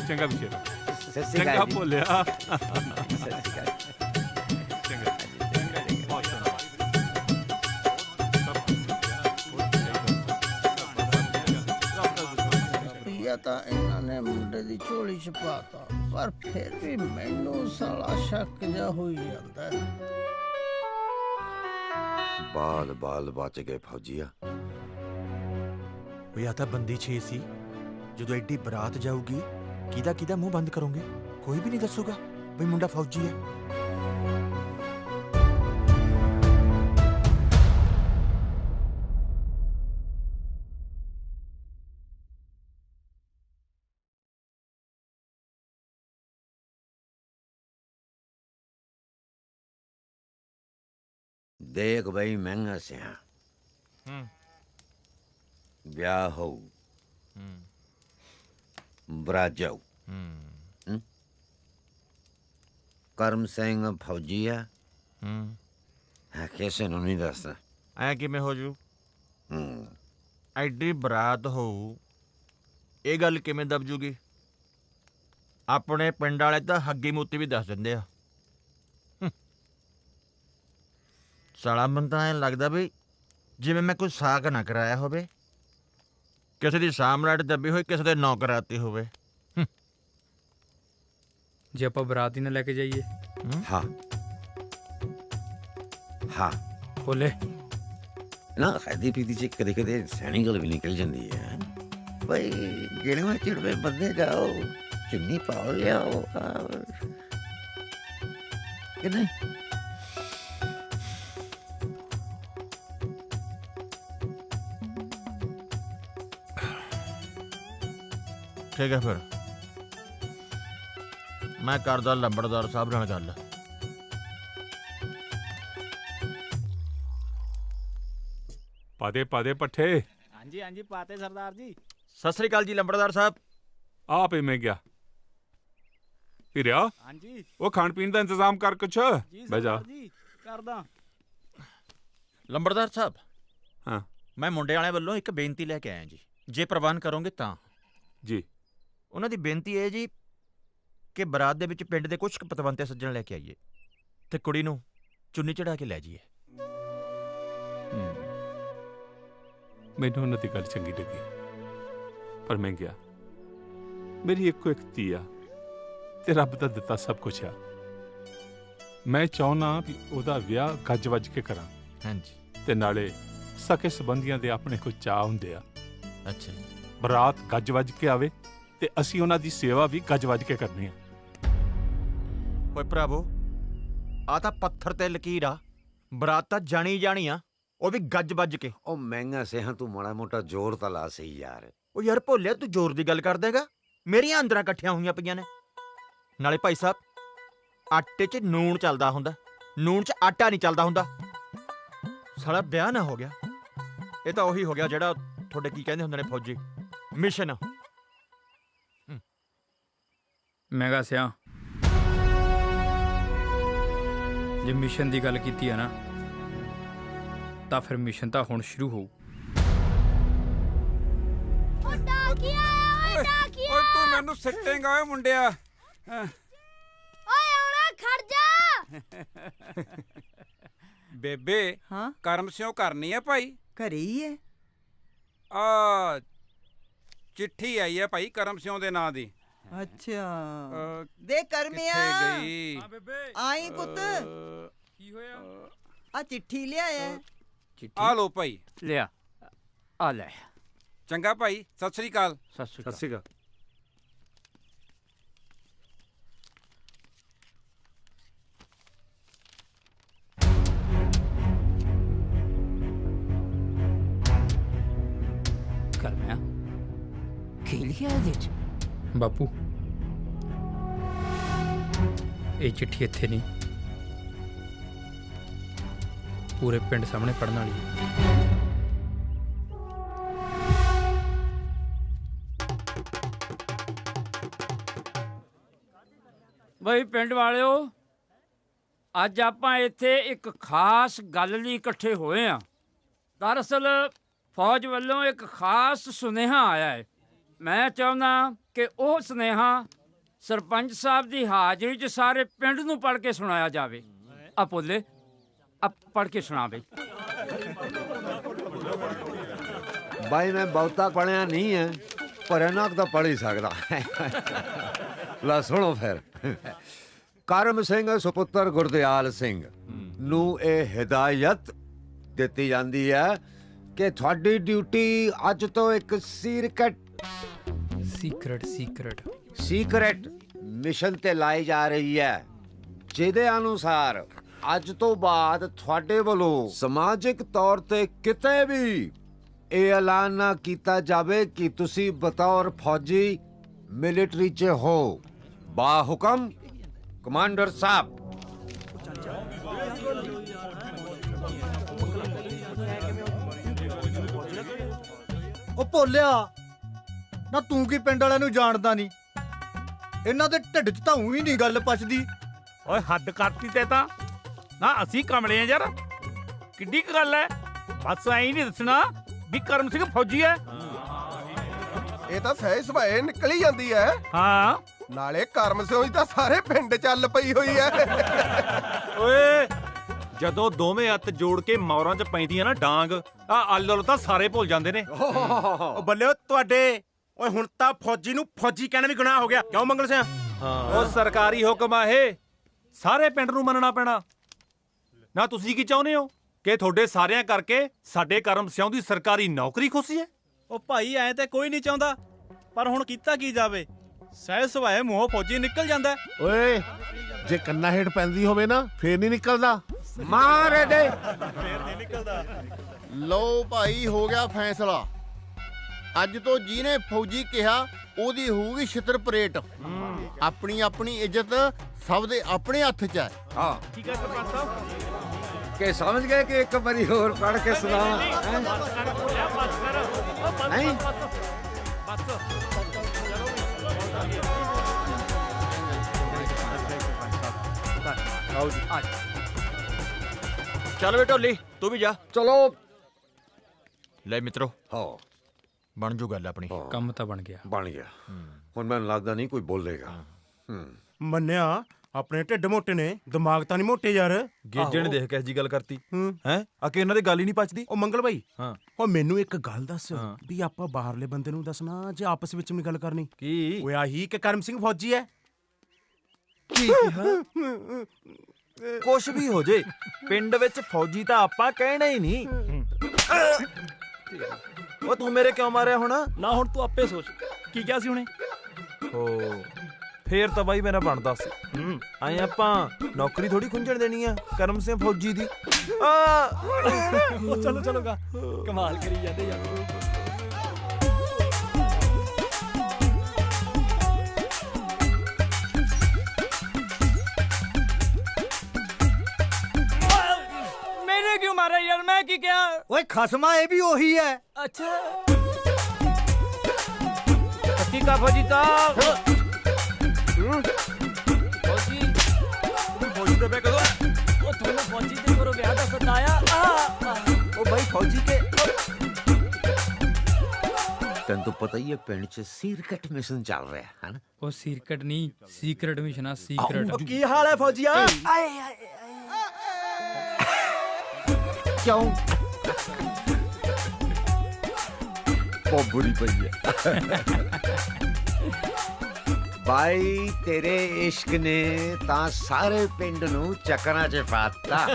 ਚੰਗਾ ਵਿਸ਼ੇਰਾ। ਸਤਿ ਸ਼੍ਰੀ ਚੰਗਾ ਅਕਾਲ ਜੀ। ਭੋਲਿਆ। ਸਤਿ ਸ਼੍ਰੀ ਅਕਾਲ। ਚੰਗਾ। ਰੁਪਈਆ ਤਾਂ ਇਹਨਾਂ ਨੇ ਮੁੰਡੇ ਦੀ ਝੋਲੀ 'ਚ ਪਾਤਾ, ਪਰ ਫਿਰ ਵੀ ਮੈਨੂੰ ਸਾਲਾ ਸ਼ੱਕ ਜਿਹਾ ਹੋਈ ਜਾਂਦਾ ਹੈ। ਬਾਲ ਬਾਲ ਬਚ ਗਏ ਫੌਜੀਆ। ਉਹ ਆ ਤਾਂ ਬੰਦੀ 6 ਸੀ। ਜਦੋਂ ਐਡੀ ਬਰਾਤ ਜਾਊਗੀ, ਕਿਹਦਾ ਕਿਹਦਾ ਮੂੰਹ ਬੰਦ ਕਰੋਗੇ? ਕੋਈ ਵੀ ਨਹੀਂ ਦੱਸੂਗਾ ਵੀ ਮੁੰਡਾ ਫੌਜੀ ਹੈ। देख भाई महंगा से ब्याह हो बरात जाओ। करम सिंह फौजी है कैसे नहीं दसदा। ਐ ਕਿਵੇਂ ਹੋ ਜੂ? ਐਡੀ ਬਰਾਤ ਹੋਊ, ਇਹ ਗੱਲ ਕਿਵੇਂ ਦਬ ਜੂਗੀ? ਆਪਣੇ ਪਿੰਡ ਵਾਲੇ ਤਾਂ ਹੱਗੀ ਮੂਤੀ ਵੀ ਦੱਸ ਦਿੰਦੇ ਆ। ਸਾਲਾ ਮੈਨੂੰ ਤਾਂ ਐਂ ਲੱਗਦਾ ਵੀ ਜਿਵੇਂ ਮੈਂ ਕੋਈ ਸਾਕ ਨਾ ਕਰਾਇਆ ਹੋਵੇ, ਕਿਸੇ ਦੀ ਸਾਮਰਾਟ ਦੱਬੀ ਹੋਈ ਕਿਸੇ ਦੇ ਨੌ ਕਰਾਤੀ ਹੋਵੇ। ਜੇ ਆਪਾਂ ਬਰਾਤ ਹੀ ਨਾ ਲੈ ਕੇ ਜਾਈਏ? ਹਾਂ ਹਾਂ ਬੋਲੇ ਨਾ ਖਾਦੀ ਪੀਤੀ ਚ ਕਦੇ ਕਦੇ ਸੈਣੀ ਗੱਲ ਵੀ ਨਿਕਲ ਜਾਂਦੀ ਹੈ ਬਈ। ਗਿਣਵੇਂ ਚਿੜਵੇਂ ਬੰਦੇ ਜਾਓ, ਚੁੰਨੀ ਪਾਓ ਲਿਆਓ ਕਿ ਨਹੀਂ? ਠੀਕ ਹੈ ਫਿਰ ਮੈਂ ਕਰਦਾ ਲੰਬੜਦਾਰ ਸਾਹਿਬ ਨਾਲ ਗੱਲ। ਪਾਦੇ ਪੱਠੇ। ਹਾਂਜੀ ਹਾਂਜੀ ਪਾਤੇ ਸਰਦਾਰ ਜੀ। ਸਤਿ ਸ੍ਰੀ ਅਕਾਲ ਜੀ ਲੰਬੜਦਾਰ ਸਾਹਿਬ। ਆਪ ਹੀ ਮੈਂ ਗਿਆ ਹੀਰਿਆ। ਹਾਂਜੀ ਉਹ ਖਾਣ ਪੀਣ ਦਾ ਇੰਤਜ਼ਾਮ ਕਰ ਕੁਛ। ਬਹਿ ਜਾ ਜੀ ਕਰਦਾ। ਲੰਬੜਦਾਰ ਸਾਹਿਬ, ਹਾਂ ਮੈਂ ਮੁੰਡੇ ਵਾਲਿਆਂ ਵੱਲੋਂ ਇੱਕ ਬੇਨਤੀ ਲੈ ਕੇ ਆਇਆ ਜੀ, ਜੇ ਪ੍ਰਵਾਨ ਕਰੋਗੇ ਤਾਂ। ਜੀ। ਉਹਨਾਂ ਦੀ ਬੇਨਤੀ ਹੈ ਜੀ ਕਿ ਬਰਾਤ ਦੇ ਵਿੱਚ ਪਿੰਡ ਦੇ ਕੁਝ ਪਤਵੰਤੇ ਸੱਜਣ ਲੈ ਕੇ ਆਈਏ ਤੇ ਕੁੜੀ ਨੂੰ ਚੁੰਨੀ ਚੜਾ ਕੇ ਲੈ ਜਾਈਏ। ਮੈਨੂੰ ਉਹਨਾਂ ਦੀ ਗੱਲ ਚੰਗੀ ਲੱਗੀ, ਪਰ ਮੈਂ ਗਿਆ। ਮੇਰੀ ਇੱਕੋ ਇੱਕ ਧੀ ਆ ਤੇ ਰੱਬ ਦਾ ਦਿੱਤਾ ਸਭ ਕੁਛ ਆ। ਮੈਂ ਚਾਹੁੰਦਾ ਵੀ ਉਹਦਾ ਵਿਆਹ ਗੱਜ ਵੱਜ ਕੇ ਕਰਾਂ। ਹਾਂਜੀ। ਤੇ ਨਾਲੇ ਸਕੇ ਸੰਬੰਧੀਆਂ ਦੇ ਆਪਣੇ ਕੋਈ ਚਾਅ ਹੁੰਦੇ ਆ। ਅੱਛਾ। ਬਰਾਤ ਗੱਜ ਵੱਜ ਕੇ ਆਵੇ ਤੇ ਅਸੀਂ ਉਹਨਾਂ ਦੀ ਸੇਵਾ ਵੀ ਗੱਜ ਵੱਜ ਕੇ ਕਰਨੀ ਆ। ਓਏ ਭਰਾਵੋ, ਆ ਤਾਂ ਪੱਥਰ ਤੇ ਲਕੀਰ ਆ। ਬਰਾਤ ਤਾਂ ਜਾਣੀ ਜਾਣੀ ਆ, ਉਹ ਵੀ ਗੱਜ ਵੱਜ ਕੇ। ਉਹ ਮਹਿੰਗਾ ਸਿਆਂ ਤੂੰ ਮਾੜਾ ਮੋਟਾ ਜ਼ੋਰ ਤਾਂ ਲਾ ਸਹੀ ਯਾਰ। ਉਹ ਯਾਰ ਭੋਲਿਆ, ਤੂੰ ਜ਼ੋਰ ਦੀ ਗੱਲ ਕਰ ਦੇਗਾ? ਮੇਰੀਆਂ ਅੰਦਰਾਂ ਇਕੱਠੀਆਂ ਹੋਈਆਂ ਪਈਆਂ ਨੇ। ਨਾਲੇ ਭਾਈ ਸਾਹਿਬ, ਆਟੇ 'ਚ ਨੂਣ ਚੱਲਦਾ ਹੁੰਦਾ, ਨੂਣ 'ਚ ਆਟਾ ਨਹੀਂ ਚੱਲਦਾ ਹੁੰਦਾ। ਸਾਲਾ ਵਿਆਹ ਨਾ ਹੋ ਗਿਆ, ਇਹ ਤਾਂ ਉਹੀ ਹੋ ਗਿਆ ਜਿਹੜਾ ਤੁਹਾਡੇ ਕੀ ਕਹਿੰਦੇ ਹੁੰਦੇ ਨੇ ਫੌਜੀ, ਮਿਸ਼ਨ। ਮਹਿੰਗਾ ਸਿਆ, ਜੇ ਮਿਸ਼ਨ ਦੀ ਗੱਲ ਕੀਤੀ ਹੈ ਨਾ, ਤਾਂ ਫਿਰ ਮਿਸ਼ਨ ਤਾਂ ਹੁਣ ਸ਼ੁਰੂ ਹੋਊ। ਓਏ ਤੂੰ ਮੈਨੂੰ ਸਿੱਟੇਂਗਾ ਓਏ ਮੁੰਡਿਆ। ਓਏ ਆਉਣਾ ਖੜ ਜਾ। ਬੇਬੇ ਹਾਂ ਕਰਮ ਸਿਓ ਕਰਨੀ ਆ ਭਾਈ? ਘਰੇ ਹੀ ਹੈ। ਆ ਚਿੱਠੀ ਆਈ ਹੈ ਭਾਈ ਕਰਮ ਸਿਓ ਦੇ ਨਾਂ ਦੀ। ਅੱਛਾ ਦੇ ਕਰਮਿਆ ਗਈ। ਆਈ ਪੁੱਤ। ਕੀ ਹੋਇਆ? ਆ ਚਿੱਠੀ ਲਿਆਇਆ। ਆ ਲੋ ਭਾਈ। ਲਿਆ ਆ ਲੈ। ਚੰਗਾ ਭਾਈ, ਸਤਿ ਸ੍ਰੀ ਅਕਾਲ। ਸਤਿ ਸ੍ਰੀ ਅਕਾਲ। ਕਰਮਿਆ ਕੀ ਲਿਖਿਆ ਇਹਦੇ 'ਚ? ਬਾਪੂ ਇਹ ਚਿੱਠੀ ਇੱਥੇ ਨਹੀਂ, ਪੂਰੇ ਪਿੰਡ ਸਾਹਮਣੇ ਪੜਨ ਵਾਲੀ ਹੈ। ਬਈ ਪਿੰਡ ਵਾਲਿਓ, ਅੱਜ ਆਪਾਂ ਇੱਥੇ ਇੱਕ ਖਾਸ ਗੱਲ ਲਈ ਇਕੱਠੇ ਹੋਏ ਆ। ਦਰਅਸਲ ਫੌਜ ਵੱਲੋਂ ਇੱਕ ਖਾਸ ਸੁਨੇਹਾ ਆਇਆ ਹੈ। ਮੈਂ ਚਾਹੁੰਦਾ ਕਿ ਉਹ ਸੁਨੇਹਾ ਸਰਪੰਚ ਸਾਹਿਬ ਦੀ ਹਾਜ਼ਰੀ 'ਚ ਸਾਰੇ ਪਿੰਡ ਨੂੰ ਪੜ੍ਹ ਕੇ ਸੁਣਾਇਆ ਜਾਵੇ। ਆ ਭੋਲੇ, ਆ ਪੜ੍ਹ ਕੇ ਸੁਣਾ ਬਈ। ਬਾਈ ਮੈਂ ਬਹੁਤਾ ਪੜ੍ਹਿਆ ਨਹੀਂ ਹੈ, ਪਰ ਇਹਨਾਂ ਕੁ ਤਾਂ ਪੜ੍ਹ ਹੀ ਸਕਦਾ। ਲਾ ਸੁਣੋ ਫਿਰ। ਕਰਮ ਸਿੰਘ ਸੁਪੁੱਤਰ ਗੁਰਦਿਆਲ ਸਿੰਘ ਨੂੰ ਇਹ ਹਦਾਇਤ ਦਿੱਤੀ ਜਾਂਦੀ ਹੈ ਕਿ ਤੁਹਾਡੀ ਡਿਊਟੀ ਅੱਜ ਤੋਂ ਇੱਕ ਸੀਕ੍ਰੇਟ ਮਿਸ਼ਨ ਤੇ ਲਾਈ ਜਾ ਰਹੀ ਹੈ, ਜਿਹਦੇ ਅਨੁਸਾਰ ਅੱਜ ਤੋਂ ਬਾਅਦ ਤੁਹਾਡੇ ਵੱਲੋਂ ਸਮਾਜਿਕ ਤੌਰ ਤੇ ਕਿਤੇ ਵੀ ਇਹ ਐਲਾਨ ਨਾ ਕੀਤਾ ਜਾਵੇ ਕਿ ਤੁਸੀਂ ਬਤੌਰ ਫੌਜੀ ਮਿਲਟਰੀ 'ਚ ਹੋ। ਬਾਹੁਕਮ ਕਮਾਂਡਰ ਸਾਹਿਬ। ਉਹ ਭੋਲਿਆ ਨਾ, ਤੂੰ ਕੀ ਪਿੰਡ ਵਾਲਿਆਂ ਨੂੰ ਜਾਣਦਾ ਨਹੀਂ? ਇਹਨਾਂ ਦੇ ਢਿੱਡ 'ਚ ਤਾਂ ਹੀ ਨਹੀਂ ਗੱਲ ਪਚਦੀ। ਓਏ ਹੱਦ ਕਰਤੀ ਤੇ ਤਾਂ ਨਾ, ਅਸੀਂ ਕਮਲੇ ਆ ਯਾਰ। ਕਿੱਡੀ ਕੁ ਗੱਲ ਐ? ਬਸ ਐਂ ਨਹੀਂ ਦੱਸਣਾ ਵੀ ਕਰਮ ਸਿੰਘ ਫੌਜੀ ਹੈ। ਇਹ ਤਾਂ ਸਹਿ ਸੁਭਾਏ ਨਿਕਲ ਹੀ ਜਾਂਦੀ ਹੈ। ਹਾਂ, ਨਾਲੇ ਕਰਮ ਸਿੰਘ ਦੀ ਤਾਂ ਸਾਰੇ ਪਿੰਡ ਚੱਲ ਪਈ ਹੋਈ ਹੈ। ਓਏ ਜਦੋਂ ਦੋਵੇਂ ਹੱਥ ਜੋੜ ਕੇ ਮੌਰਾਂ 'ਚ ਪੈਂਦੀਆਂ ਨਾ ਡਾਂਗ, ਆ ਅੱਲ ਤਾਂ ਸਾਰੇ ਭੁੱਲ ਜਾਂਦੇ ਨੇ। ਉਹ ਬੱਲਿਓ ਤੁਹਾਡੇ, ਓਏ ਹੁਣ ਤਾਂ ਫੌਜੀ ਨੂੰ ਫੌਜੀ ਕਹਿਣਾ ਵੀ ਗੁਨਾਹ ਹੋ ਗਿਆ, ਕਿਉਂ ਮੰਗਲ ਸਿੰਘ? ਉਹ ਸਰਕਾਰੀ ਹੁਕਮ ਆ ਇਹ, ਸਾਰੇ ਪਿੰਡ ਨੂੰ ਮੰਨਣਾ ਪੈਣਾ। ਨਾ ਤੁਸੀਂ ਕੀ ਚਾਹੁੰਦੇ ਹੋ ਕਿ ਤੁਹਾਡੇ ਸਾਰਿਆਂ ਕਰਕੇ ਸਾਡੇ ਕਰਮ ਸਿੰਘ ਦੀ ਸਰਕਾਰੀ ਨੌਕਰੀ ਖੁੱਸੀ ਹੈ? ਉਹ ਭਾਈ ਐ ਤੇ ਕੋਈ ਨਹੀਂ ਚਾਹੁੰਦਾ, ਪਰ ਹੁਣ ਕੀਤਾ ਕੀ ਜਾਵੇ, ਸਹਿ ਸੁਭਾਏ ਮੂੰਹੋਂ ਫੌਜੀ ਨਿਕਲ ਜਾਂਦਾ। ਓਏ ਜੇ ਕੰਨਾ ਹੇਠ ਪੈਂਦੀ ਹੋਵੇ ਨਾ ਫੇਰ ਨਹੀਂ ਨਿਕਲਦਾ। ਮਾਰ ਦੇ ਫੇਰ ਨਹੀਂ ਨਿਕਲਦਾ। ਲਓ ਭਾਈ, ਹੋ ਗਿਆ ਫੈਸਲਾ। ਅੱਜ ਤੋਂ ਜਿਹਨੇ ਫੌਜੀ ਕਿਹਾ ਉਹਦੀ ਹੋਊਗੀ ਛਿੱਤਰ ਪਰੇਡ। ਆਪਣੀ ਆਪਣੀ ਇੱਜ਼ਤ ਸਭ ਦੇ ਆਪਣੇ ਹੱਥ 'ਚ ਹੈ। ਹਾਂ ਠੀਕ ਹੈ ਸਰਪੰਚ ਸਾਹਿਬ। ਕਿ ਸਮਝ ਗਏ ਕਿ ਇੱਕ ਵਾਰੀ ਹੋਰ ਪੜ ਕੇ ਸੁਣਾਵਾਂ? ਚੱਲ ਵੇ ਢੋਲੀ, ਤੂੰ ਵੀ ਜਾ। ਚਲੋ ਲੈ ਮਿੱਤਰੋ, ਹਾਂ ਬਣ ਜੂ ਗੱਲ ਆਪਣੀ। ਕੰਮ ਤਾਂ ਬਣ ਗਿਆ। ਬਣ ਗਿਆ। ਹੁਣ ਮੈਨੂੰ ਲੱਗਦਾ ਨਹੀਂ ਕੋਈ ਬੋਲੇਗਾ। ਮੰਨਿਆ ਆਪਣੇ ਢਿੱਡ ਮੋਟੇ ਨੇ, ਦਿਮਾਗ ਤਾਂ ਨਹੀਂ ਮੋਟੇ ਯਾਰ। ਗੇਜੇ ਨੇ ਦੇਖ ਕੇ ਜੀ ਗੱਲ ਕਰਤੀ ਹੈ ਆ ਕਿ ਇਹਨਾਂ ਦੀ ਗੱਲ ਹੀ ਨਹੀਂ ਪਚਦੀ। ਉਹ ਮੰਗਲ ਭਾਈ, ਹਾਂ ਉਹ ਮੈਨੂੰ ਇੱਕ ਗੱਲ ਦੱਸ ਵੀ ਆਪਾਂ ਬਾਹਰਲੇ ਬੰਦੇ ਨੂੰ ਦੱਸਣਾ ਜੇ ਆਪਸ ਵਿੱਚ ਵੀ ਗੱਲ ਕਰਨੀ? ਕੀ? ਓਏ ਆਹੀ ਕਿ ਕਰਮ ਸਿੰਘ ਫੌਜੀ ਹੈ। ਕੀ ਕਿਹਾ? ਕੁਛ ਵੀ ਹੋ ਜੇ, ਪਿੰਡ ਵਿੱਚ ਫੌਜੀ ਤਾਂ ਆਪਾਂ ਕਹਿਣਾ ਹੀ ਨਹੀਂ। ਉਹ ਤੂੰ ਮੇਰੇ ਕਿਉਂ ਮਾਰਿਆ ਹੁਣ? ਨਾ ਹੁਣ ਤੂੰ ਆਪੇ ਸੋਚ ਕੀ ਕਿਹਾ ਸੀ ਹੁਣੇ। ਓ ਫੇਰ ਤਾਂ ਬਾਈ ਮੇਰਾ ਬਣਦਾ ਸੀ। ਆਏ ਆਪਾਂ ਨੌਕਰੀ ਥੋੜੀ ਖੁੰਝਣ ਦੇਣੀ ਆ ਕਰਮ ਸਿੰਘ ਫੌਜੀ ਦੀ। ਚਲੋ ਚਲੋਗਾ, ਕਮਾਲ ਕਰੀ ਜਾਂਦੇ ਯਾਰ। मैंने क्यों मारा यार, मैं की क्या? ਓਏ ਖਸਮਾ ਇਹ ਵੀ ਉਹੀ ਹੈ। अच्छा पति का फौजी साहब। फौजी फौजी तो मैं करो। ओ तुमने फौजी ते करो गया था सताया। ओ भाई फौजी के ਤੈਨੂੰ ਤਾਂ ਪਤਾ ਹੀ ਹੈ ਪਿੰਡ 'ਚ ਸੀਕ੍ਰੇਟ ਮਿਸ਼ਨ ਚੱਲ ਰਿਹਾ ਹੈ ਨਾ। ਉਹ ਸੀਕ੍ਰੇਟ ਨਹੀਂ, ਸੀਕ੍ਰੇਟ ਮਿਸ਼ਨ ਆ, ਸੀਕ੍ਰੇਟ। ਕੀ ਹਾਲ ਹੈ ਫੌਜੀਆ? ਕਿਉਂ ਬੁਰੀ ਪਈ ਹੈ ਭਾਈ, ਤੇਰੇ ਇਸ਼ਕ ਨੇ ਤਾਂ ਸਾਰੇ ਪਿੰਡ ਨੂੰ ਚੱਕਰਾਂ 'ਚ ਪਾਤਾ।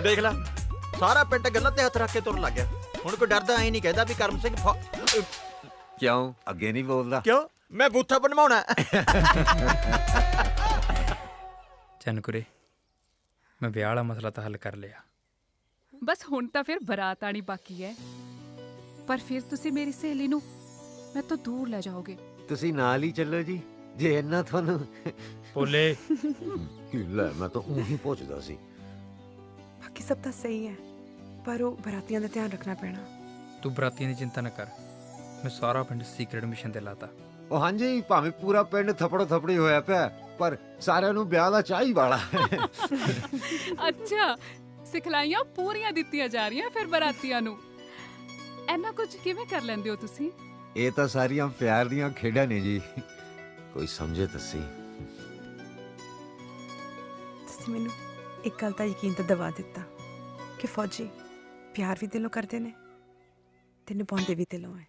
ਦੇਖ ਲੈ, ਸਾਰਾ ਪਿੰਡ ਗੱਲਾਂ ਤੇ ਹੱਥ ਰੱਖ ਕੇ ਤੁਰਨ ਲੱਗ ਗਿਆ। ਹੁਣ ਕੋਈ ਡਰਦਾ ਐ ਨਹੀਂ ਕਹਿੰਦਾ ਵੀ ਕਰਮ ਸਿੰਘ ਕਿਉਂ ਅੱਗੇ ਨਹੀਂ ਬੋਲਦਾ? ਕਿਉਂ? ਮੈਂ ਬੂਥਾ ਬਣਵਾਉਣਾ। ਚੰਨਕੁਰੇ, ਮੈਂ ਵਿਆਹ ਵਾਲਾ ਮਸਲਾ ਤਾਂ ਹੱਲ ਕਰ ਲਿਆ। ਬਸ ਹੁਣ ਤਾਂ ਫਿਰ ਬਰਾਤ ਆਣੀ ਬਾਕੀ ਹੈ, ਪਰ ਫਿਰ ਤੁਸੀਂ ਮੇਰੀ ਸਹੇਲੀ ਨੂੰ ਮੈਂ ਤੋਂ ਦੂਰ ਲੈ ਜਾਓਗੇ। ਤੁਸੀਂ ਨਾਲ ਹੀ ਚੱਲੋ ਜੀ, ਜੇ ਇੰਨਾ ਤੁਹਾਨੂੰ ਬੋਲੇ। ਕੀ ਲੈ, ਮੈਂ ਤਾਂ ਉਹੀ ਪੁੱਛਦਾ ਸੀ। ਬਾਕੀ ਸਭ ਤਾਂ ਸਹੀ ਹੈ, ਪਰ ਉਹ ਬਰਾਤੀਆਂ ਦਾ ਧਿਆਨ ਰੱਖਣਾ ਪੈਣਾ। ਤੂੰ ਬਰਾਤੀਆਂ ਦੀ ਚਿੰਤਾ ਨਾ ਕਰ, ਮੈਂ ਸਾਰਾ ਪਿੰਡ ਸੀਕ੍ਰੇਟ ਮਿਸ਼ਨ ਤੇ ਲਾਤਾ। ਉਹ ਹਾਂਜੀ, ਭਾਵੇਂ ਪੂਰਾ ਪਿੰਡ ਥੱਪੜੋ ਥੱਪੜੀ ਹੋਇਆ ਪਿਆ, ਪਰ ਸਾਰਿਆਂ ਨੂੰ ਵਿਆਹ ਦਾ ਚਾਹ ਹੀ ਵਾਲਾ। ਅੱਛਾ, ਸਿਖਲਾਈਆਂ ਪੂਰੀਆਂ ਦਿੱਤੀਆਂ ਜਾ ਰਹੀਆਂ ਫਿਰ ਬਰਾਤੀਆਂ ਨੂੰ। ਇੰਨਾ ਕੁਝ ਕਿਵੇਂ ਕਰ ਲੈਂਦੇ ਹੋ ਤੁਸੀਂ? ਇਹ ਤਾਂ ਸਾਰੀਆਂ ਪਿਆਰ ਦੀਆਂ ਖੇਡਾਂ ਨੇ ਜੀ, ਕੋਈ ਸਮਝੇ ਤੁਸੀਂ। ਤੁਸੀਂ ਮੈਨੂੰ ਇੱਕ ਗੱਲ ਦਾ ਯਕੀਨ ਤਾਂ ਦਿਵਾ ਦਿੱਤਾ ਕਿ ਫੌਜੀ ਪਿਆਰ ਵੀ ਦਿਲੋਂ ਕਰਦੇ ਨੇ ਤੇ ਨਿਭਾਉਂਦੇ ਵੀ ਦਿਲੋਂ ਹੈ।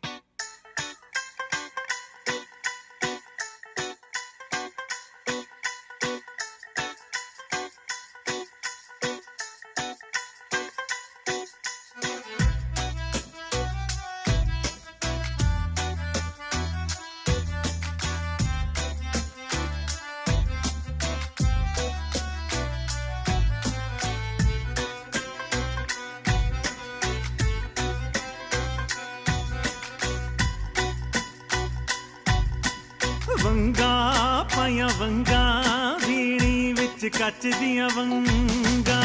ਵੰਗਾਂ ਪਾਈਆਂ ਵੰਗਾਂ, ਵੀਣੀ ਵਿੱਚ ਕੱਚ ਦੀਆਂ ਵੰਗਾਂ।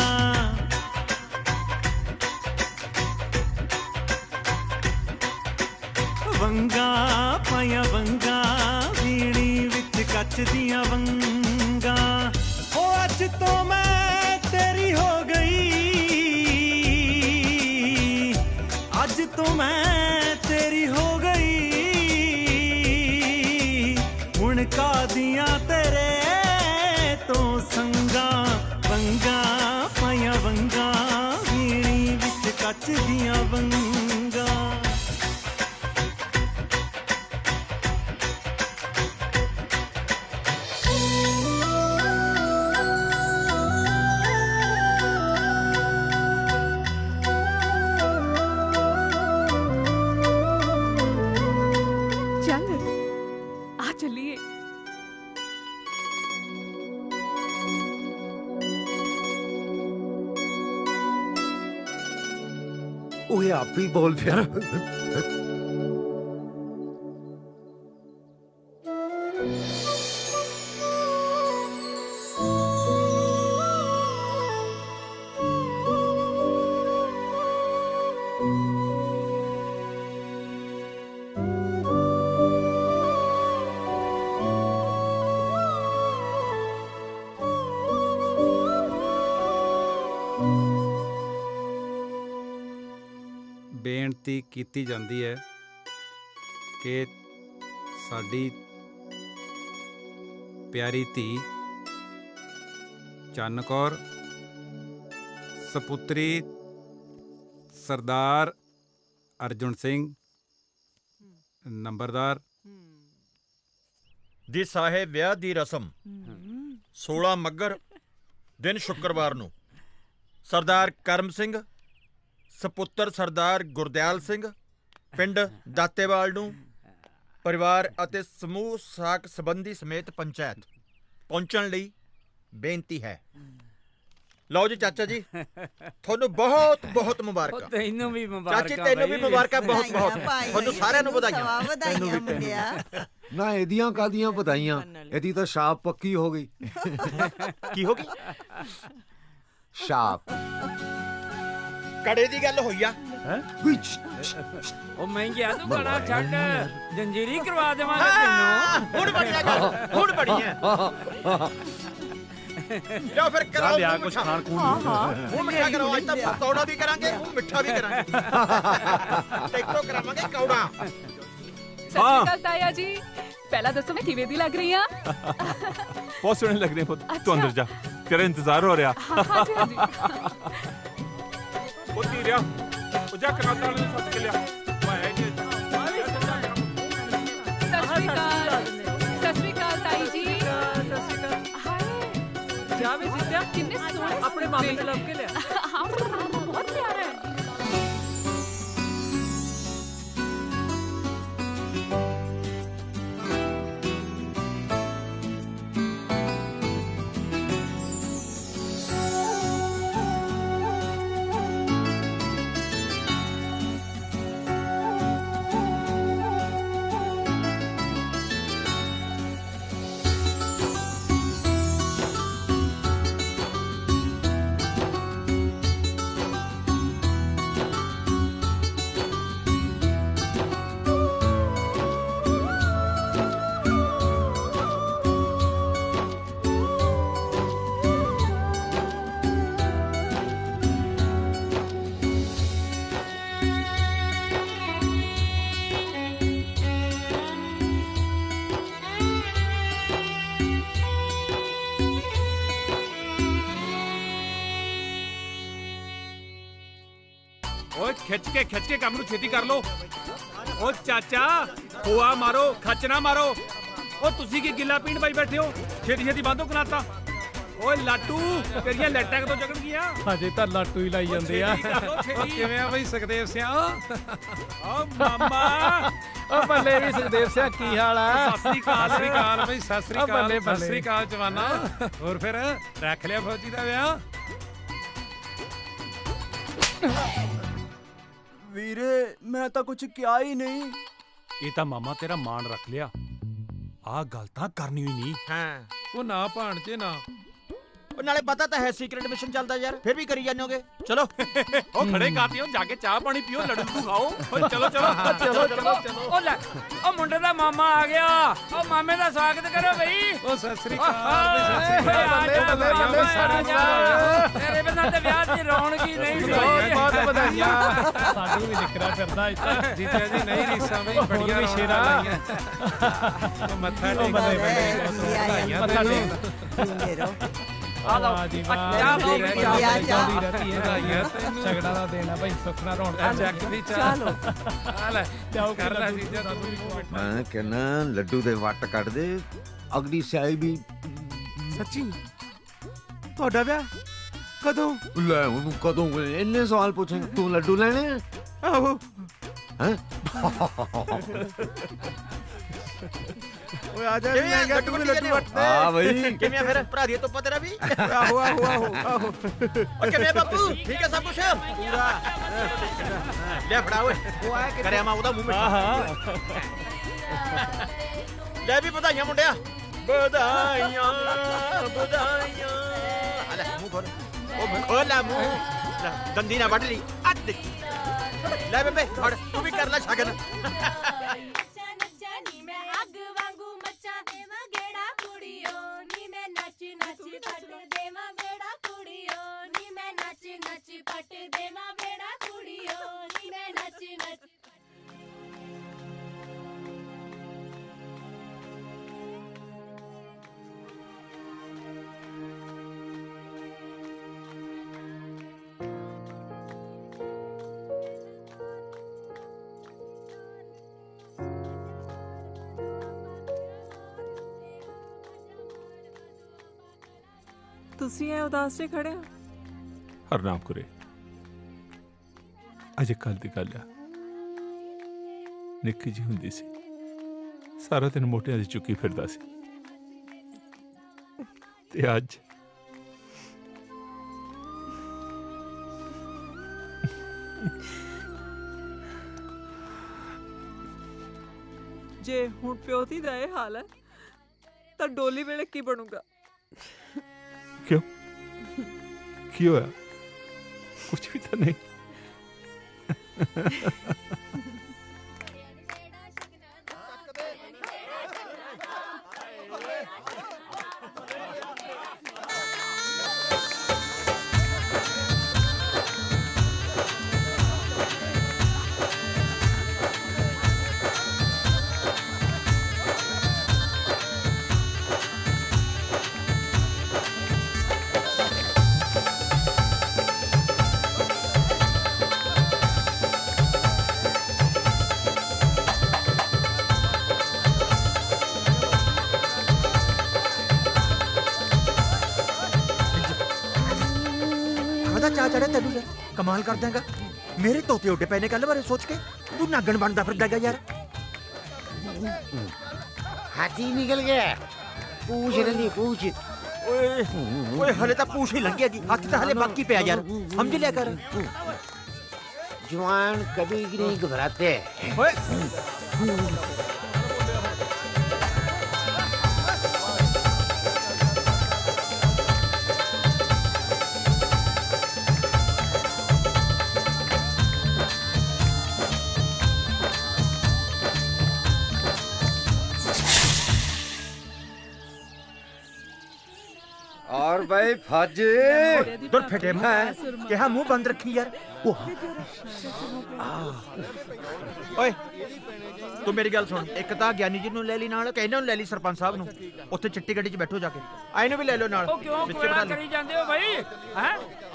ਵੰਗਾਂ ਪਾਈਆਂ ਵੰਗਾਂ, ਵੀਣੀ ਵਿੱਚ ਕੱਚ ਦੀਆਂ ਵੰਗਾਂ। ਹੋ ਅੱਜ ਤੋਂ ਮੈਂ ਤੇਰੀ ਹੋ ਗਈ, ਅੱਜ ਤੋਂ ਮੈਂ ਤੇਰੀ ਹੋ ਗਈ ਹੁਣ ਕਾਦੀਆਂ ਤੇਰੇ ਤੋਂ ਸੰਗਾ ਵੰਗਾ ਪਾਈਆਂ ਵੰਗਾ ਵੀਣੀ ਵਿੱਚ ਕੱਚ ਦੀਆਂ ਵੰਗਾ चलिए ओए आप भी बोल फिर ਬੇਨਤੀ ਕੀਤੀ ਜਾਂਦੀ ਹੈ ਕਿ ਸਾਡੀ ਪਿਆਰੀ ਧੀ ਚੰਨ ਕੌਰ ਸਪੁੱਤਰੀ ਸਰਦਾਰ ਅਰਜੁਨ ਸਿੰਘ ਨੰਬਰਦਾਰ ਦੀ ਸਾਹਿਬ ਵਿਆਹ ਦੀ ਰਸਮ 16 ਮੱਘਰ ਦਿਨ ਸ਼ੁੱਕਰਵਾਰ ਨੂੰ ਸਰਦਾਰ ਕਰਮ ਸਿੰਘ ਸਪੁੱਤਰ ਸਰਦਾਰ ਗੁਰਦਿਆਲ ਸਿੰਘ ਪਿੰਡ ਦਾਤੇਵਾਲ ਨੂੰ ਪਰਿਵਾਰ ਅਤੇ ਸਮੂਹ ਸਾਕ ਸੰਬੰਧੀ ਸਮੇਤ ਪੰਚਾਇਤ ਪਹੁੰਚਣ ਲਈ ਬੇਨਤੀ ਹੈ। ਲਓ ਜੀ ਚਾਚਾ ਜੀ ਤੁਹਾਨੂੰ ਬਹੁਤ ਬਹੁਤ ਮੁਬਾਰਕਾਂ। ਤੈਨੂੰ ਵੀ ਮੁਬਾਰਕਾਂ ਚਾਚੀ ਤੈਨੂੰ ਵੀ ਮੁਬਾਰਕਾਂ ਬਹੁਤ ਬਹੁਤ ਤੁਹਾਨੂੰ ਸਾਰਿਆਂ ਨੂੰ ਵਧਾਈਆਂ। ਵਧਾਈਆਂ ਮੁੰਡਿਆ। ਨਾ ਇਹਦੀਆਂ ਕਾਦੀਆਂ ਵਧਾਈਆਂ ਇਹਦੀ ਤਾਂ ਛਾਪ ਪੱਕੀ ਹੋ ਗਈ। ਕੀ ਹੋ ਗਈ? ਛਾਪ ਕੜੇ ਦੀ ਗੱਲ ਹੋਈ ਆ। ਉਹ ਮਹਿੰਗਿਆ ਤੂੰ ਬੜਾ ਛੱਡ ਜੰਜੀਰੀ ਕਰਵਾ ਦੇਵਾਂਗੇ ਤੈਨੂੰ। ਹੁਣ ਬੜੀਆਂ ਗੱਲ ਹੁਣ ਬੜੀਆਂ ਲਿਆ ਫਿਰ ਕਰਾਓ ਲਿਆ ਕੁਛ ਖਾਣ ਖੂਨ ਹੁਣ ਮਿੱਠਾ ਕਰੋ। ਅੱਜ ਤਾਂ ਕੌੜਾ ਵੀ ਕਰਾਂਗੇ ਹੁਣ ਮਿੱਠਾ ਵੀ ਕਰਾਂਗੇ ਟਿਕਟੋ ਕਰਾਵਾਂਗੇ ਕੌੜਾ। ਸਤਿ ਸ਼੍ਰੀ ਅਕਾਲ ਤਾਇਆ ਜੀ ਪਹਿਲਾਂ ਦੱਸੋ ਮੈਂ ਕਿਵੇਂ ਦੀ ਲੱਗ ਰਹੀ ਹਾਂ? ਬਹੁਤ ਸੋਹਣੇ ਲੱਗ ਰਹੇ ਪੁੱਤ ਤੂੰ ਅੰਦਰ ਜਾ ਤੇਰਾ ਇੰਤਜ਼ਾਰ ਹੋ ਰਿਹਾ। ਹਾਂ ਜੀ ਹਾਂ ਜੀ ਉਹ ਧੀਰਿਆ ਉਹ ਜਾ ਕਨਾਤਾ ਨੂੰ ਸੱਦ ਕੇ ਲਿਆ ਮੈਂ ਜੀ ਸਤਿ ਸ਼੍ਰੀ ਅਕਾਲ ਤਾਈ ਜੀ। ਸਤਿ ਸ਼੍ਰੀ ਅਕਾਲ। ਹਾਏ ਜਾਵੇ ਜਿੱਤਿਆ ਕਿੰਨੇ ਸੋਹਣੇ ਆਪਣੇ ਮਾਮੇ ਨੂੰ ਲੱਭ ਕੇ ਲਿਆ। ਹਾਂ ਬਹੁਤ ਪਿਆਰਾ ਹੈ। ਓਏ ਖਿੱਚ ਕੇ ਕੰਮ ਨੂੰ ਛੇਤੀ ਕਰ ਲੋ। ਓ ਚਾਚਾ ਖੋਆ ਮਾਰੋ ਖੱਚ ਨਾ ਮਾਰੋ। ਓ ਤੁਸੀਂ ਕੀ ਗਿੱਲਾ ਪੀਣ ਪਾਈ ਬੈਠੇ ਹੋ? ਛੇਤੀ ਬੰਦੋ ਕਨਾਤਾ। ਓਏ ਲਾਟੂ ਤੇਰੀਆਂ ਲੈਟਾਂ ਕਦੋਂ ਜਗਣ ਗਈਆਂ? ਹਜੇ ਤਾਂ ਲਾਟੂ ਹੀ ਲਾਈ ਜਾਂਦੇ ਆ। ਕਿਵੇਂ ਆ ਬਈ ਸੁਖਦੇਵ ਸਿਆ? ਓ ਮਾਮਾ ਓ ਬੱਲੇ ਵੀ ਸੁਖਦੇਵ ਸਿਆ ਕੀ ਹਾਲ ਆ? ਸਤਿ ਸ੍ਰੀ ਅਕਾਲ ਬਈ ਸਤਿ ਸ੍ਰੀ ਅਕਾਲ ਜਵਾਨਾ। ਹੋਰ ਫਿਰ ਰੱਖ ਲਿਆ ਫੌਜੀ ਦਾ ਵਿਆਹ? ਵੀਰੇ ਮੈਂ ਤਾਂ ਕੁਝ ਕਿਹਾ ਹੀ ਨਹੀਂ। ਇਹ ਤਾਂ ਮਾਮਾ ਤੇਰਾ ਮਾਣ ਰੱਖ ਲਿਆ। ਆਹ ਗੱਲ ਤਾਂ ਕਰਨੀ ਹੀ ਨਹੀਂ। ਹਾਂ ਉਹ ਨਾ ਭਾਣਜੇ ਨਾ। ਉਹ ਨਾਲੇ ਪਤਾ ਤਾਂ ਹੈ ਸੀਕ੍ਰੀਟ ਮਿਸ਼ਨ ਚੱਲਦਾ ਯਾਰ ਫਿਰ ਵੀ ਕਰੀ ਜਾਂਦੇ ਹੋਗੇ। ਚਲੋ ਉਹ ਖੜੇ ਕਾਤਿਓ ਜਾ ਕੇ ਚਾਹ ਪਾਣੀ ਪੀਓ ਲੜੂ ਖਾਓ। ਓ ਚਲੋ ਉਹ ਲੈ ਉਹ ਮੁੰਡੇ ਦਾ ਮਾਮਾ ਆ ਗਿਆ। ਉਹ ਮਾਮੇ ਦਾ ਸਵਾਗਤ ਕਰੋ ਬਈ। ਉਹ ਸਤਿ ਸ੍ਰੀ ਅਕਾਲ। ਤੇਰੇ ਸਾਡੇ ਵਿਆਹ ਦੀ ਰੌਣਕ ਹੀ ਨਹੀਂ ਬਹੁਤ ਵਧਾਈਆਂ ਸਾਨੂੰ ਵੀ ਨਿਕਰਾ ਫਿਰਦਾ ਇੱਥੇ ਜੀਜਾ ਜੀ ਨਹੀਂ ਰੀਸਾਂ ਵੀ ਬੜੀਆਂ ਸ਼ੇਰਾਂ ਲਾਈਆਂ ਮੱਥਾ ਟੇਕ ਵਧਾਈਆਂ ਮੱਥਾ ਟੇਕ ਆ ਲਓ ਜੀ ਝਗੜਾ ਦਾ ਦੇਣਾ ਭਾਈ ਸੁਖਣਾ ਰੌਣਕਾਂ ਚੱਕ ਵੀ ਚਲੋ ਆ ਲੈ ਕਰ ਲੈ ਜੀਜਾ ਤੂੰ ਵੀ ਮੈਂ ਕਹਿੰਦਾ ਲੱਡੂ ਦੇ ਵੱਟ ਕੱਢ ਦੇ ਅਗਲੀ ਸਿਆਹੀ ਵੀ ਸੱਚੀ ਤੁਹਾਡਾ ਵਿਆਹ ਕਦੋਂ ਲੈ ਉਹਨੂੰ ਕਦੋਂ ਇੰਨੇ ਸਵਾਲ ਪੁੱਛੇਂਗਾ ਤੂੰ ਲੱਡੂ ਲੈਣੇ ਆ ਆਹੋ ਹੈ ਓਏ ਆ ਜਾ ਮੈਂ ਗਿਆ ਤੂੰ ਲੱਡੂ ਵੱਟ ਦੇ ਹਾਂ ਬਈ ਕਿਵੇਂ ਫਿਰ ਭਰਾ ਦੀ ਤੋਪਾ ਤੇਰਾ ਵੀ ਆਹੋ ਓ ਕਿਵੇਂ ਬਾਪੂ ਠੀਕ ਹੈ ਸਭ ਕੁਛ ਪੂਰਾ ਲੈ ਫੜਾ ਓਏ ਕਰਿਆ ਮਾ ਉਹਦਾ ਮੂੰਹ ਮਿੱਠਾ ਲੈ ਵੀ ਵਧਾਈਆਂ ਮੁੰਡਿਆ ਵਧਾਈਆਂ ਵਧਾਈਆਂ ਆ ਲੈ ਮੂੰਹ ਖੋਲ ਉਹ ਖੋਲ ਲੈ ਮੂੰਹ ਲੈ ਦੰਦੀ ਨਾ ਵੱਢ ਲਈ ਅੱਧ ਲੈ ਬੇਬੇ ਫੜ ਤੂੰ ਵੀ ਕਰ ਲੈ ਸ਼ਗਨ ਤੁਸੀਂ ਇਹ ਉਦਾਸ ਜਿਹੇ ਖੜੇ ਹੋ ਹਰਨਾਮ ਕੁਰੇ ਅਜੇ ਕੱਲ ਦੀ ਗੱਲ ਆ ਨਿੱਕੀ ਜੀ ਹੁੰਦੀ ਸੀ ਸਾਰਾ ਦਿਨ ਮੋਟਿਆਂ ਦੀ ਚੁੱਕੀ ਫਿਰਦਾ ਸੀ ਤੇ ਅੱਜ ਜੇ ਹੁਣ ਪਿਓਤੀ ਦਾ ਇਹ ਹਾਲ ਹੈ ਤਾਂ ਡੋਲੀ ਵੇਲੇ ਕੀ ਬਣੂਗਾ क्यों क्यों है कुछ भी तो नहीं ਚਾਹ ਚੜਿਆ ਤੈਨੂੰ ਯਾਰ ਕਮਾਲ ਕਰ ਦਾਂਗਾ ਮੇਰੇ ਤੋਤੇ ਉੱਡੇ ਪਏ ਨੇ ਕੱਲ ਬਾਰੇ ਸੋਚ ਕੇ ਤੂੰ ਨਾਗਣ ਬਣਦਾ ਫਿਰਦਾਗਾ ਯਾਰ ਹਾਥੀ ਨਿਕਲ ਗਿਆ ਪੂਛ ਰਲੀ ਪੂਛ ਓਏ ਹਲੇ ਤਾਂ ਪੂਛ ਹੀ ਲੰਘਿਆ ਜੀ ਹੱਥ ਤਾਂ ਹਲੇ ਬਾਕੀ ਪਿਆ ਯਾਰ ਸਮਝ ਲਿਆ ਕਰ ਜਵਾਨ ਕभी नहीं घबराते ਓਏ और भाई फज दुर फटे मैं क्या मुंह बंद रखी यार ਓਏ ਤੂੰ ਮੇਰੀ ਗੱਲ ਸੁਣ ਇੱਕ ਤਾਂ ਗਿਆਨੀ ਜੀ ਨੂੰ ਲੈ ਲਈ ਨਾਲ ਕਹਿੰਦਾ ਨੂੰ ਲੈ ਲਈ ਸਰਪੰਚ ਸਾਹਿਬ ਨੂੰ ਉੱਥੇ ਚਿੱਟੀ ਗੱਡੀ 'ਚ ਬੈਠੋ ਜਾ ਕੇ ਆਏ ਨੂੰ ਵੀ ਲੈ ਲਓ ਨਾਲ ਉਹ ਕਿਉਂ ਕੋਲਾ ਕਰੀ ਜਾਂਦੇ ਹੋ ਭਾਈ ਹੈ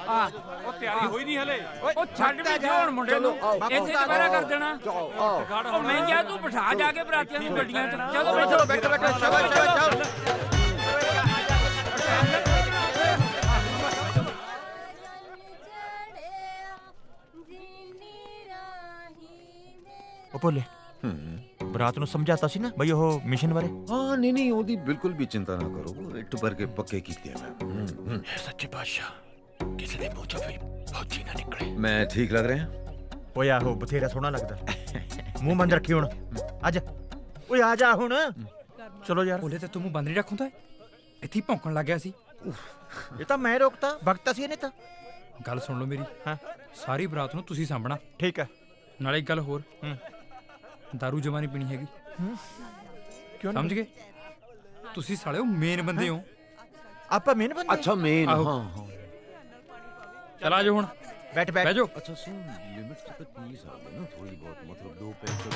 ਆ ਉਹ ਤਿਆਰੀ ਹੋਈ ਨਹੀਂ ਹਲੇ ਉਹ ਛੱਡ ਵੀ ਦਿਓ ਹੁਣ ਮੁੰਡੇ ਨੂੰ ਇੱਥੇ ਦੁਬਾਰਾ ਕਰ ਦੇਣਾ ਉਹ ਮੈਂ ਕਿਹਾ ਤੂੰ ਬਿਠਾ ਜਾ ਕੇ ਬਰਾਤੀਆਂ ਨੂੰ ਗੱਡੀਆਂ 'ਚ ਚਲੋ ਬੈਠੋ ਬੈਠੋ ਸ਼ਾਬਾਸ਼ ਸ਼ਾਬਾਸ਼ ਉਹ ਭੋਲੇ ਬਰਾਤ ਨੂੰ ਸਮਝਾਤਾ ਸੀ ਨਾ ਬਈ ਉਹ ਮਿਸ਼ਨ ਬਾਰੇ ਹਾਂ ਨਹੀਂ ਉਹਦੀ ਬਿਲਕੁਲ ਵੀ ਚਿੰਤਾ ਨਾ ਕਰੋ ਇੱਟ ਭਰ ਕੇ ਪੱਕੇ ਕੀਤੇ ਮੈਂ ਸੱਚੇ ਬਾਦਸ਼ਾਹ ਕਿਸੇ ਦੇ ਮੂੰਹ ਚੋਂ ਵੀ ਫੌਜੀ ਨਾ ਨਿਕਲੇ ਮੈਂ ਠੀਕ ਲੱਗ ਰਿਹਾ ਓਏ ਆਹੋ ਬਥੇਰਾ ਸੋਹਣਾ ਲੱਗਦਾ ਮੂੰਹ ਬੰਦ ਰੱਖੀ ਹੁਣ ਅੱਜ ਓਏ ਆ ਜਾ ਹੁਣ ਚਲੋ ਯਾਰ ਬੋਲੇ ਤੇ ਤੂੰ ਮੂੰਹ ਬੰਦ ਨਹੀਂ ਰੱਖੁੰਦਾ ਇੱਥੇ ਭੌਂਕਣ ਲੱਗ ਗਿਆ ਸੀ ਇਹ ਤਾਂ ਮੈਂ ਰੋਕਤਾ ਵਕਤ ਸੀ ਇਹਨੇ ਤਾਂ ਗੱਲ ਸੁਣ ਲਓ ਮੇਰੀ ਹਾਂ ਸਾਰੀ ਬਰਾਤ ਨੂੰ ਤੁਸੀਂ ਸਾਂਭਣਾ ਠੀਕ ਹੈ ਨਾਲੇ ਇੱਕ ਗੱਲ ਹੋਰ ਦਾਰੂ ਜਮਾਨੀ ਪੀਣੀ ਹੈਗੀ ਕਿਉਂ ਸਮਝ ਗਏ ਤੁਸੀਂ ਸਾਲਿਓ ਮੇਨ ਬੰਦੇ ਹੋ ਆਪਾਂ ਮੇਨ ਬੰਦੇ ਅੱਛਾ ਮੇਨ ਹਾਂ चल आ जाओ हुण बैठ बैठ जाओ। अच्छा सुन लिमिट से 30 आ गए ना थोड़ी बहुत मतलब 2 पैसे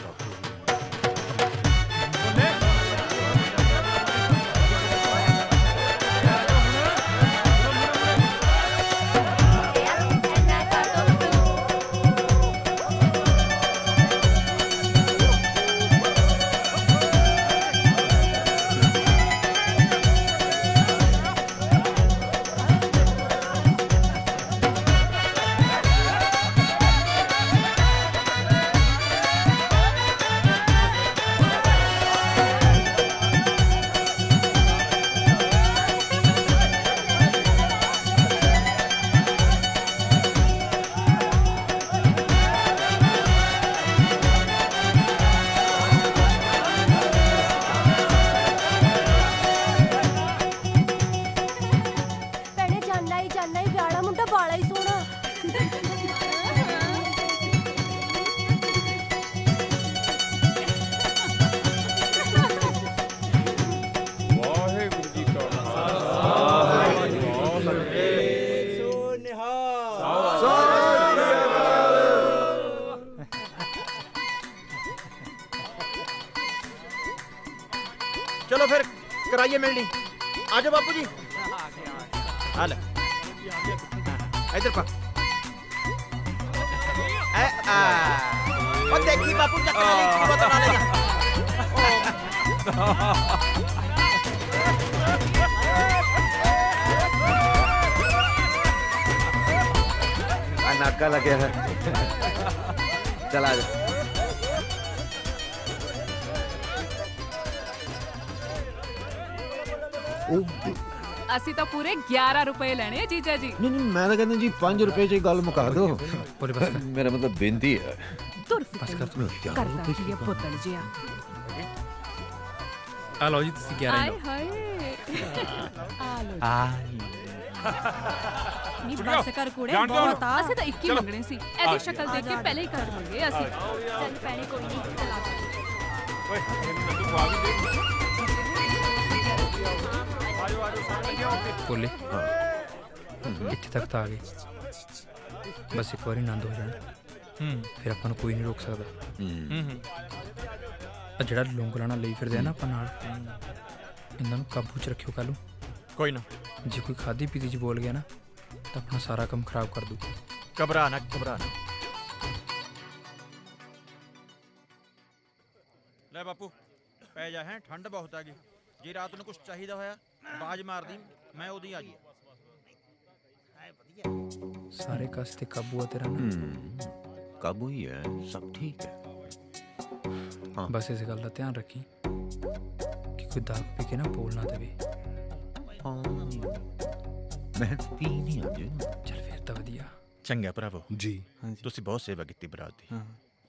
चलो फिर कराइए मिलनी। आ जाओ बापू जी। हाल इधर पा और देखी बापू चक्कर ले की बता ले नाका लगे है। चला जा। ਅਸੀਂ ਤਾਂ ਪੂਰੇ 11 ਰੁਪਏ ਲੈਣੇ ਆ ਜੀਜਾ ਜੀ। नहीं मैं तो कहता जी 5 रुपए च गल मुका दो। मेरा मतलब बेनती है। ਤੁਰ ਕਰਦਾ ਕੀ ਇਹ ਪੁੱਤਲ ਜਿਆ। ਆ ਲਓ ਜੀ ਤੁਸੀਂ 11 ਆਏ ਲਓ। ਹਾਏ ਆ ਲਓ ਨੀ ਬਸ ਕਰ ਕੁੜੇ ਬਹੁਤ ਆ। ਅਸੀਂ ਤਾਂ 21 ਮੰਗਣੇ ਸੀ। ਇਹਦੀ ਸ਼ਕਲ ਦੇਖ ਕੇ ਪਹਿਲੇ ਹੀ ਕਰ ਮੰਗੇ ਅਸੀਂ। ਚੱਲ ਪੈਣੇ ਕੋਈ ਨਹੀਂ ਚਲਾ ਓਏ ਤੂੰ ਆ ਵੀ ਦੇ। ਬੋਲੇ ਇੱਥੇ ਤੱਕ ਤਾਂ ਆ ਗਏ ਬਸ ਇੱਕ ਵਾਰੀ ਆਨੰਦ ਹੋ ਜਾਣ ਫਿਰ ਆਪਾਂ ਨੂੰ ਕੋਈ ਨਹੀਂ ਰੋਕ ਸਕਦਾ ਆ ਜਿਹੜਾ ਲੌਂਗ ਲਾਣਾ ਲਈ ਫਿਰਦੇ ਆ ਨਾ ਆਪਾਂ ਨਾਲ ਇਹਨਾਂ ਨੂੰ ਕਾਬੂ 'ਚ ਰੱਖਿਓ ਕੱਲ੍ਹ ਨੂੰ ਕੋਈ ਨਾ ਜੇ ਕੋਈ ਖਾਦੀ ਪੀਤੀ 'ਚ ਬੋਲ ਗਿਆ ਨਾ ਤਾਂ ਆਪਣਾ ਸਾਰਾ ਕੰਮ ਖਰਾਬ ਕਰ ਦੂ ਘਬਰਾ ਨਾ ਲੈ ਬਾਪੂ ਪੈ ਜਾ ਹੈ ਠੰਡ ਬਹੁਤ ਆ ਗਈ ਜੇ ਰਾਤ ਨੂੰ ਕੁਝ ਚਾਹੀਦਾ ਹੋਇਆ ਬਾਜ ਮਾਰਦੀ ਮੈਂ ਉਹਦੀ ਆ ਜੀ ਸਾਰੇ ਕਸ ਤੇ ਕਾਬੂ ਆ ਤੇਰਾ ਨਾ काबू ही है सब ठीक है। हाँ बस इस गल का ध्यान रखी कि कोई दारू पी के ना बोल ना देवे। मैं पी नहीं आज। चल फिर तो वधिया ਚੰਗਾ ਭਰਾਵੋ जी ਤੁਸੀਂ ਬਹੁਤ ਸੇਵਾ ਕੀਤੀ ਬਰਾਤ ਦੀ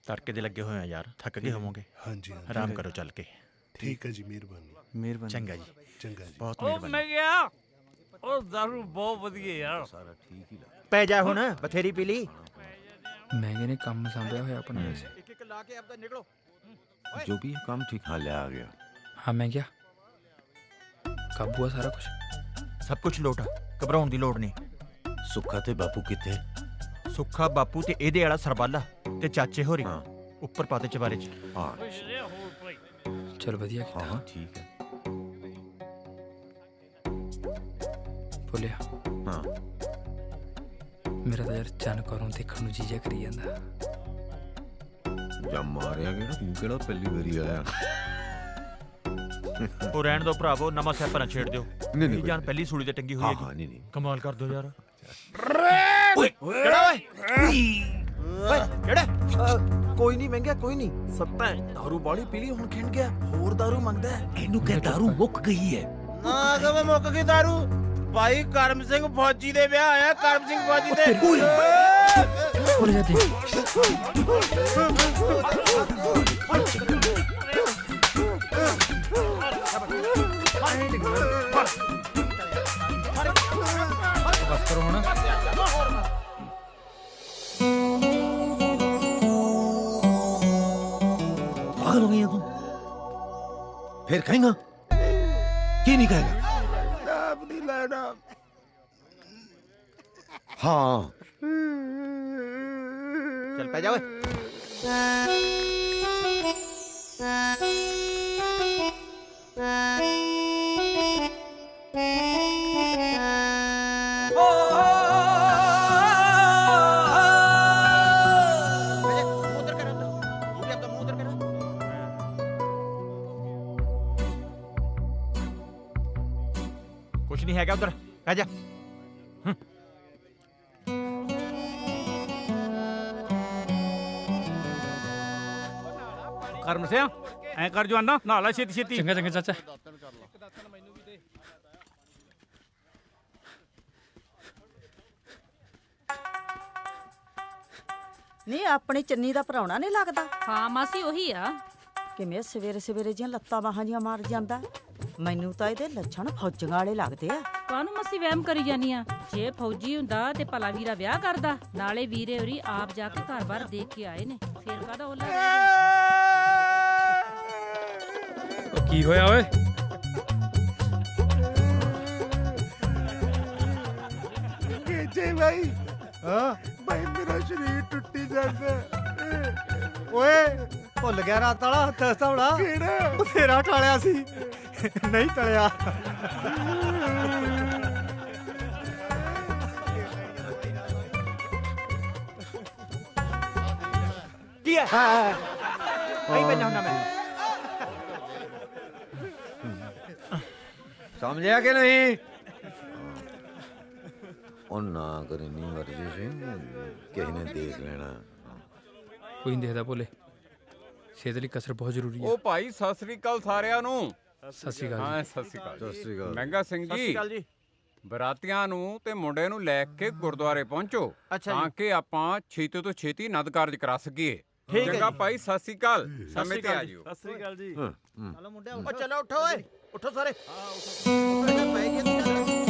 ਤੜਕੇ ਦੇ ਲੱਗੇ ਹੋਏ ਆ ਯਾਰ ਥੱਕ ਗਏ ਹੋਵੋਗੇ ਹਾਂਜੀ ਆਰਾਮ ਕਰੋ ਚੱਲ ਕੇ ठीक है जी मेहरबानी ਚੰਗਾ ਜੀ चंगा जी ਬਹੁਤ ਉਹ ਮਿਹਰਬਾਨੀ ਮੈਂ ਗਿਆ ਉਹ ਦਾਰੂ ਬਹੁਤ ਵਧੀਆ ਯਾਰ सारा ठीक ही लगा। ਪੈ ਜਾ ਹੁਣ ਬਥੇਰੀ ਪੀ ਲਈ महंगे ने काम संभाया हुआ अपना वैसे ਇੱਕ ਇੱਕ ਲਾ ਕੇ ਆਪਦਾ ਨਿਕਲੋ जो भी है काम ठीक हाल आ गया। हाँ मैं क्या काबू है सारा कुछ ਸਭ ਕੁਝ ਲੋਟ ਆ ਘਬਰਾਉਣ ਦੀ ਲੋੜ ਨਹੀਂ सुखा थे बापू किथे? ਸੁੱਖਾ ਬਾਪੂ ਤੇ ਇਹਦੇ ਵਾਲਾ ਸਰਬਾਲਾ ਤੇ ਚਾਚੇ ਹੋਰੀ ਉੱਪਰ ਪਾਤੇ ਚਵਾਰੇ ਚ हाँ चल वधिया किया हाँ ठीक है। बोलिया हाँ मेरा तो यार चन करों देखने ਨੂੰ ਜੀਜਾ ਕਰੀ ਜਾਂਦਾ जब मारिया गया तू केड़ा पहली बारी आया। ਉਹ ਰਹਿਣ ਦੋ ਭਰਾਵੋ ਨਵਾਂ ਸਿਆਪਾ ਨਾ ਛੇੜ ਦਿਓ ਨਹੀਂ, ਜਾਨ ਪਹਿਲੀ ਸੂਲੀ ਤੇ ਟੰਗੀ ਹੋਈ हाँ ਹੈਗੀ हाँ नहीं ਕਮਾਲ ਕਰ ਦਿਓ ਯਾਰ ਓਏ ਕਿਹੜਾ ਓਏ ਓਏ ਕਿਹੜਾ ਕੋਈ ਨਹੀਂ ਮਹਿੰਗਾ ਕੋਈ ਨਹੀਂ ਸੱਤਾ ਦਾਰੂ ਬਾਲੀ ਪੀ ਲਈ ਹੁਣ ਖਿੰਡ ਗਿਆ ਹੋਰ ਦਾਰੂ ਮੰਗਦਾ ਇਹਨੂੰ ਕਹਿ ਦਾਰੂ ਮੁੱਕ ਗਈ ਹੈ। ਨਾ ਕਵੇ ਮੁੱਕ ਗਈ ਦਾਰੂ ਭਾਈ ਕਰਮ ਸਿੰਘ ਫੌਜੀ ਦੇ ਵਿਆਹ ਆਇਆ ਕਰਮ ਸਿੰਘ ਫੌਜੀ ਦੇ ਭੁੱਲ ਜਾਂਦੇ बस करो ना पागल हो गई है तू? फिर कहेगा कि नहीं कहेगा? हाँ चल पै जाओ। कुछ नहीं है क्या उधर, कह जा। ਕਰਮ ਸਿਆ ਐ ਕਰ ਜਵਾਨਾ ਨਹਾ ਲੈ ਛੇਤੀ ਛੇਤੀ। ਚੰਗਾ ਚੰਗਾ ਚਾਚਾ। ਨਹੀਂ ਆਪਣੀ ਚੰਨੀ ਦਾ ਭਰਾਉਣਾ ਨਹੀਂ ਲੱਗਦਾ? ਹਾਂ ਮਾਸੀ ਉਹੀ ਆ। ਕਿਵੇਂ ਸਵੇਰੇ ਸਵੇਰੇ ਜੀਆਂ ਲੱਤਾਂ ਬਾਹਾਂ ਜੀਆਂ ਮਾਰ ਜਾਂਦਾ। ਮੈਨੂੰ ਤਾਂ ਇਹਦੇ ਲੱਛਣ ਫੌਜੀਆਂ ਵਾਲੇ ਲੱਗਦੇ ਆ। ਕਾਹਨੂੰ ਮਾਸੀ ਵਹਿਮ ਕਰੀ ਜਾਨੀ ਆ? ਜੇ ਫੌਜੀ ਹੁੰਦਾ ਤੇ ਭਲਾ ਵੀਰਾ ਵਿਆਹ ਕਰਦਾ। ਨਾਲੇ ਵੀਰੇ ਹੋਰੀ ਆਪ ਜਾ ਕੇ ਘਰ-ਬਾਰ ਦੇਖ ਕੇ ਆਏ ਨੇ, ਫੇਰ ਕਾਹਦਾ ਉਹਲਾ। ਕੀ ਹੋਇਆ ਓਏ? ਜੀ ਭਾਈ ਹਾਂ ਭਾਈ ਮੇਰਾ ਸਰੀਰ ਟੁੱਟੀ ਜਾਂਦਾ। ਓਏ ਭੁੱਲ ਗਿਆ ਰਾਤ ਵਾਲਾ ਹੱਥ ਹਸਤਾਉਣਾ। ਕਿਹੜਾ? ਬਥੇਰਾ ਟਾਲਿਆ ਸੀ, ਨਹੀਂ ਟਲਿਆ। ਕੀ ਹੈ? ਕਹੀਂ ਬੈਠਾ ਹੁੰਦਾ ਮੈਂ। ਸਮਝਿਆ ਕਿ ਨਹੀਂ? ਉਹ ਨਾ ਕਰੀ ਨਹੀਂ ਵਰਜੀ ਸਿੰਘ, ਕਿਸੇ ਨੇ ਦੇਖ ਲੈਣਾ। ਕੋਈ ਨਹੀਂ ਦੇਖਦਾ ਭੋਲੇ, ਸਿਹਤ ਲਈ ਕਸਰ ਬਹੁਤ ਜ਼ਰੂਰੀ ਹੈ। ਉਹ ਭਾਈ ਸਤਿ ਸ੍ਰੀ ਅਕਾਲ ਸਾਰਿਆਂ ਨੂੰ। ਸਤਿ ਸ੍ਰੀ ਅਕਾਲ। ਹਾਂ ਸਤਿ ਸ੍ਰੀ ਅਕਾਲ। ਸਤਿ ਸ੍ਰੀ ਅਕਾਲ। ਮਹਿੰਗਾ ਸਿੰਘ ਸਤਿ ਸ੍ਰੀ ਅਕਾਲ ਜੀ। ਬਰਾਤੀਆਂ ਨੂੰ ਤੇ ਮੁੰਡੇ ਨੂੰ ਲੈ ਕੇ ਗੁਰਦੁਆਰੇ ਪਹੁੰਚੋ ਤਾਂ ਕਿ ਆਪਾਂ ਛੇਤੀ ਤੋਂ ਛੇਤੀ ਨਦ ਕਾਰਜ ਕਰਾ ਸਕੀਏ। ਚੰਗਾ ਭਾਈ, ਸਤਿ ਸ੍ਰੀ ਅਕਾਲ। ਸਮੇਂ ਤੇ ਆ ਜਿਓ। ਸਤਿ ਸ੍ਰੀ ਅਕਾਲ ਜੀ। ਚਲੋ ਮੁੰਡਿਆ ਉਹ ਚਲੋ ਉੱਠੋ ਓਏ, ਉੱਠੋ ਸਾਰੇ। ਹਾਂ ਉੱਠੋ ਪੈ ਗਏ ਤੁਸੀਂ।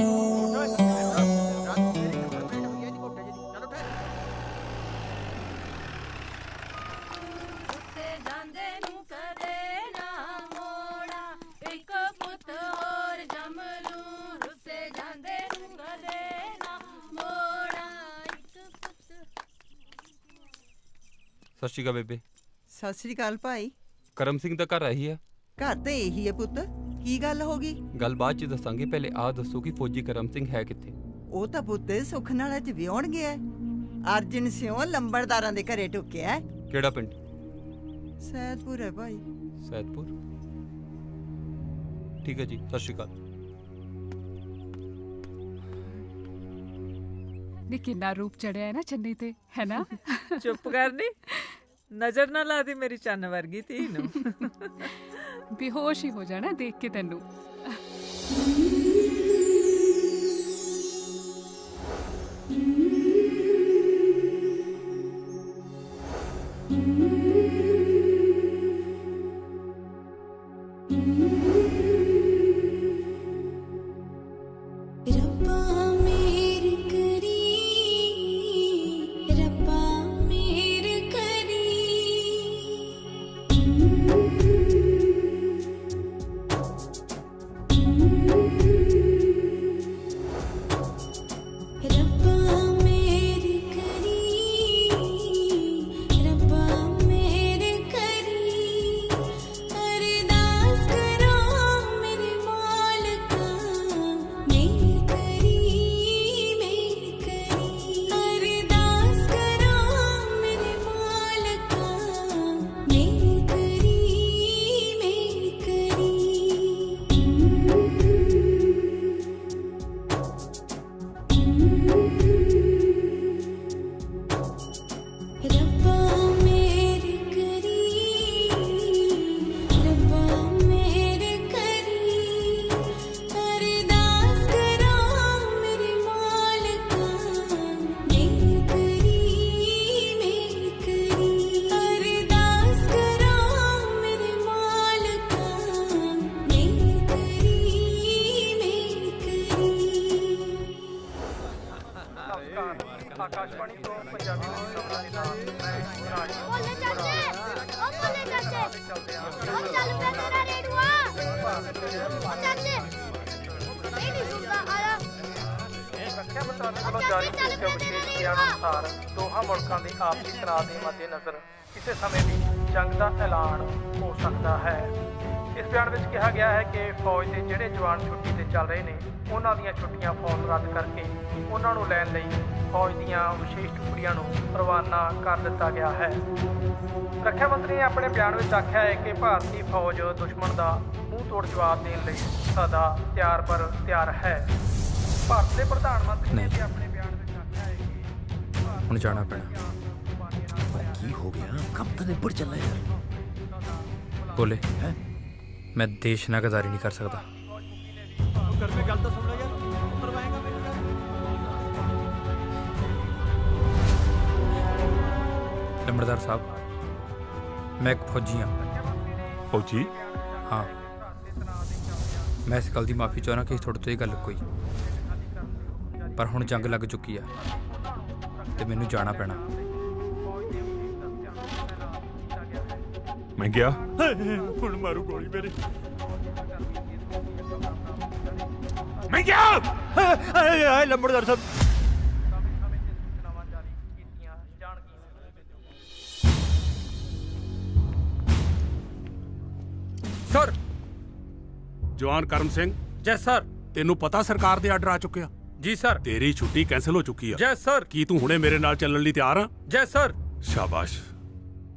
ਸਤਿ ਸ਼੍ਰੀ ਅਕਾਲ ਬੇਬੇ। ਸਤਿ ਸ੍ਰੀ ਅਕਾਲ ਭਾਈ। ਕਰਮ ਸਿੰਘ ਦਾ ਘਰ ਆਹੀ ਆ? ਘਰ ਤੇ ਇਹੀ ਹੈ ਪੁੱਤ। ਕੀ ਗੱਲ ਹੋ ਗਈ? ਗੱਲ ਬਾਅਦ ਚ ਦੱਸਾਂਗੇ, ਪਹਿਲੇ ਆਹ ਦੱਸੋ ਕਿ ਫੌਜੀ ਕਰਮ ਸਿੰਘ ਹੈ ਕਿੱਥੇ? ਉਹ ਤਾਂ ਪੁੱਤ ਸੁੱਖ ਨਾਲ ਅੱਜ ਵਿਆਹਣ ਗਿਆ। ਅਰਜਨ ਸਿਉ ਲੰਬੜਦਾਰਾਂ ਦੇ ਘਰੇ ਟੁੱਕਿਆ। ਕਿਹੜਾ ਪਿੰਡ? ਸੈਦਪੁਰ ਹੈ ਭਾਈ। ਸੈਦਪੁਰ, ਠੀਕ ਹੈ ਜੀ। ਸਤਿ ਸ਼੍ਰੀ ਅਕਾਲ। ਨੀ ਕਿੰਨਾ ਰੂਪ ਚੜਿਆ ਹੈ ਨਾ ਚੰਨੀ ਤੇ, ਹੈ ਨਾ? ਚੁੱਪ ਕਰ ਨੀ, ਨਜ਼ਰ ਨਾ ਲਾ ਦੀ ਮੇਰੀ ਚੰਨ ਵਰਗੀ ਧੀ ਨੂੰ। ਬੇਹੋਸ਼ ਹੀ ਹੋ ਜਾਣਾ ਦੇਖ ਕੇ ਤੈਨੂੰ। ਬਟਾਲੀਅਨ ਵੱਲੋਂ ਜਾਰੀ ਇੱਕ ਵਿਸ਼ੇਸ਼ ਬਿਆਨ ਅਨੁਸਾਰ ਦੋਹਾਂ ਮੁਲਕਾਂ ਦੇ ਆਪਸੀ ਤਣਾਅ ਦੇ ਮੱਦੇਨਜ਼ਰ ਕਿਸੇ ਸਮੇਂ ਵੀ ਜੰਗ ਦਾ ਐਲਾਨ ਹੋ ਸਕਦਾ ਹੈ। ਇਸ ਬਿਆਨ ਵਿੱਚ ਕਿਹਾ ਗਿਆ ਹੈ ਕਿ ਫੌਜ ਦੇ ਜਿਹੜੇ ਜਵਾਨ ਛੁੱਟੀ ਤੇ ਚੱਲ ਰਹੇ ਨੇ ਉਹਨਾਂ ਦੀਆਂ ਛੁੱਟੀਆਂ ਫੌਰਨ ਰੱਦ ਕਰਕੇ ਉਹਨਾਂ ਨੂੰ ਲੈਣ ਲਈ ਫੌਜ ਦੀਆਂ ਵਿਸ਼ੇਸ਼ ਟੁਕੜੀਆਂ ਨੂੰ ਰਵਾਨਾ ਕਰ ਦਿੱਤਾ ਗਿਆ ਹੈ। ਰੱਖਿਆ ਮੰਤਰੀ ਨੇ ਆਪਣੇ ਬਿਆਨ ਵਿੱਚ ਆਖਿਆ ਹੈ ਕਿ ਭਾਰਤੀ ਫੌਜ ਦੁਸ਼ਮਣ ਦਾ ਮੂੰਹ ਤੋੜ ਜਵਾਬ ਦੇਣ ਲਈ ਸਦਾ ਤਿਆਰ ਪਰ ਤਿਆਰ ਹੈ। ਭਾਰਤ ਦੇ ਪ੍ਰਧਾਨ ਮੰਤਰੀ ਨੇ ਵੀ ਆਪਣੇ ਬਿਆਨ ਵਿੱਚ ਆਖਿਆ ਹੈ ਕਿ ਹੁਣ ਜਾਣਾ ਪੈਣਾ। ਕੀ ਹੋ ਗਿਆ? ਕੰਮ ਤਾਂ ਨਿਬੜ ਚੱਲਾ ਯਾਰ। ਬੋਲੇ ਮੈਂ ਦੇਸ਼ ਨਾਲ ਗਦਾਰੀ ਨਹੀਂ ਕਰ ਸਕਦਾ। ਕਰ ਮੈਂ ਗੱਲ ਤਾਂ ਸੁਣ ਲੈ ਯਾਰ, ਕਰਵਾਏਗਾ ਮੇਰੇ ਨਾਲ। ਲੰਬੜਦਾਰ ਸਾਹਿਬ, ਮੈਂ ਇੱਕ ਫੌਜੀ ਹਾਂ। ਫੌਜੀ? ਹਾਂ, ਮੈਂ ਇਸ ਗੱਲ ਦੀ ਮਾਫੀ ਚਾਹੁੰਦਾ ਕਿ ਤੁਹਾਡੇ ਤੋਂ ਇਹ ਗੱਲ ਕੋਈ, ਪਰ ਹੁਣ ਜੰਗ ਲੱਗ ਚੁੱਕੀ ਆ ਤੇ ਮੈਨੂੰ ਜਾਣਾ ਪੈਣਾ। ਮੈਂ ਗਿਆ। ਹੁਣ ਮਾਰੂ ਗੋਲੀ ਮੇਰੇ। ਮੈਂ ਗਿਆ। ਹਾਏ ਲੰਬੜਦਾਰ ਸਾਹਿਬ। ਸਰ। ਜਵਾਨ ਕਰਮ ਸਿੰਘ। ਜੈ ਸਰ। ਤੈਨੂੰ ਪਤਾ ਸਰਕਾਰ ਦੇ ਆਰਡਰ ਆ ਚੁੱਕੇ ਆ? ਜੀ ਸਰ। ਤੇਰੀ ਛੁੱਟੀ ਕੈਂਸਲ ਹੋ ਚੁੱਕੀ ਆ। ਜੈ ਸਰ। ਕੀ ਤੂੰ ਹੁਣੇ ਮੇਰੇ ਨਾਲ ਚੱਲਣ ਲਈ ਤਿਆਰ ਆ? ਜੈ ਸਰ। ਸ਼ਾਬਾਸ਼,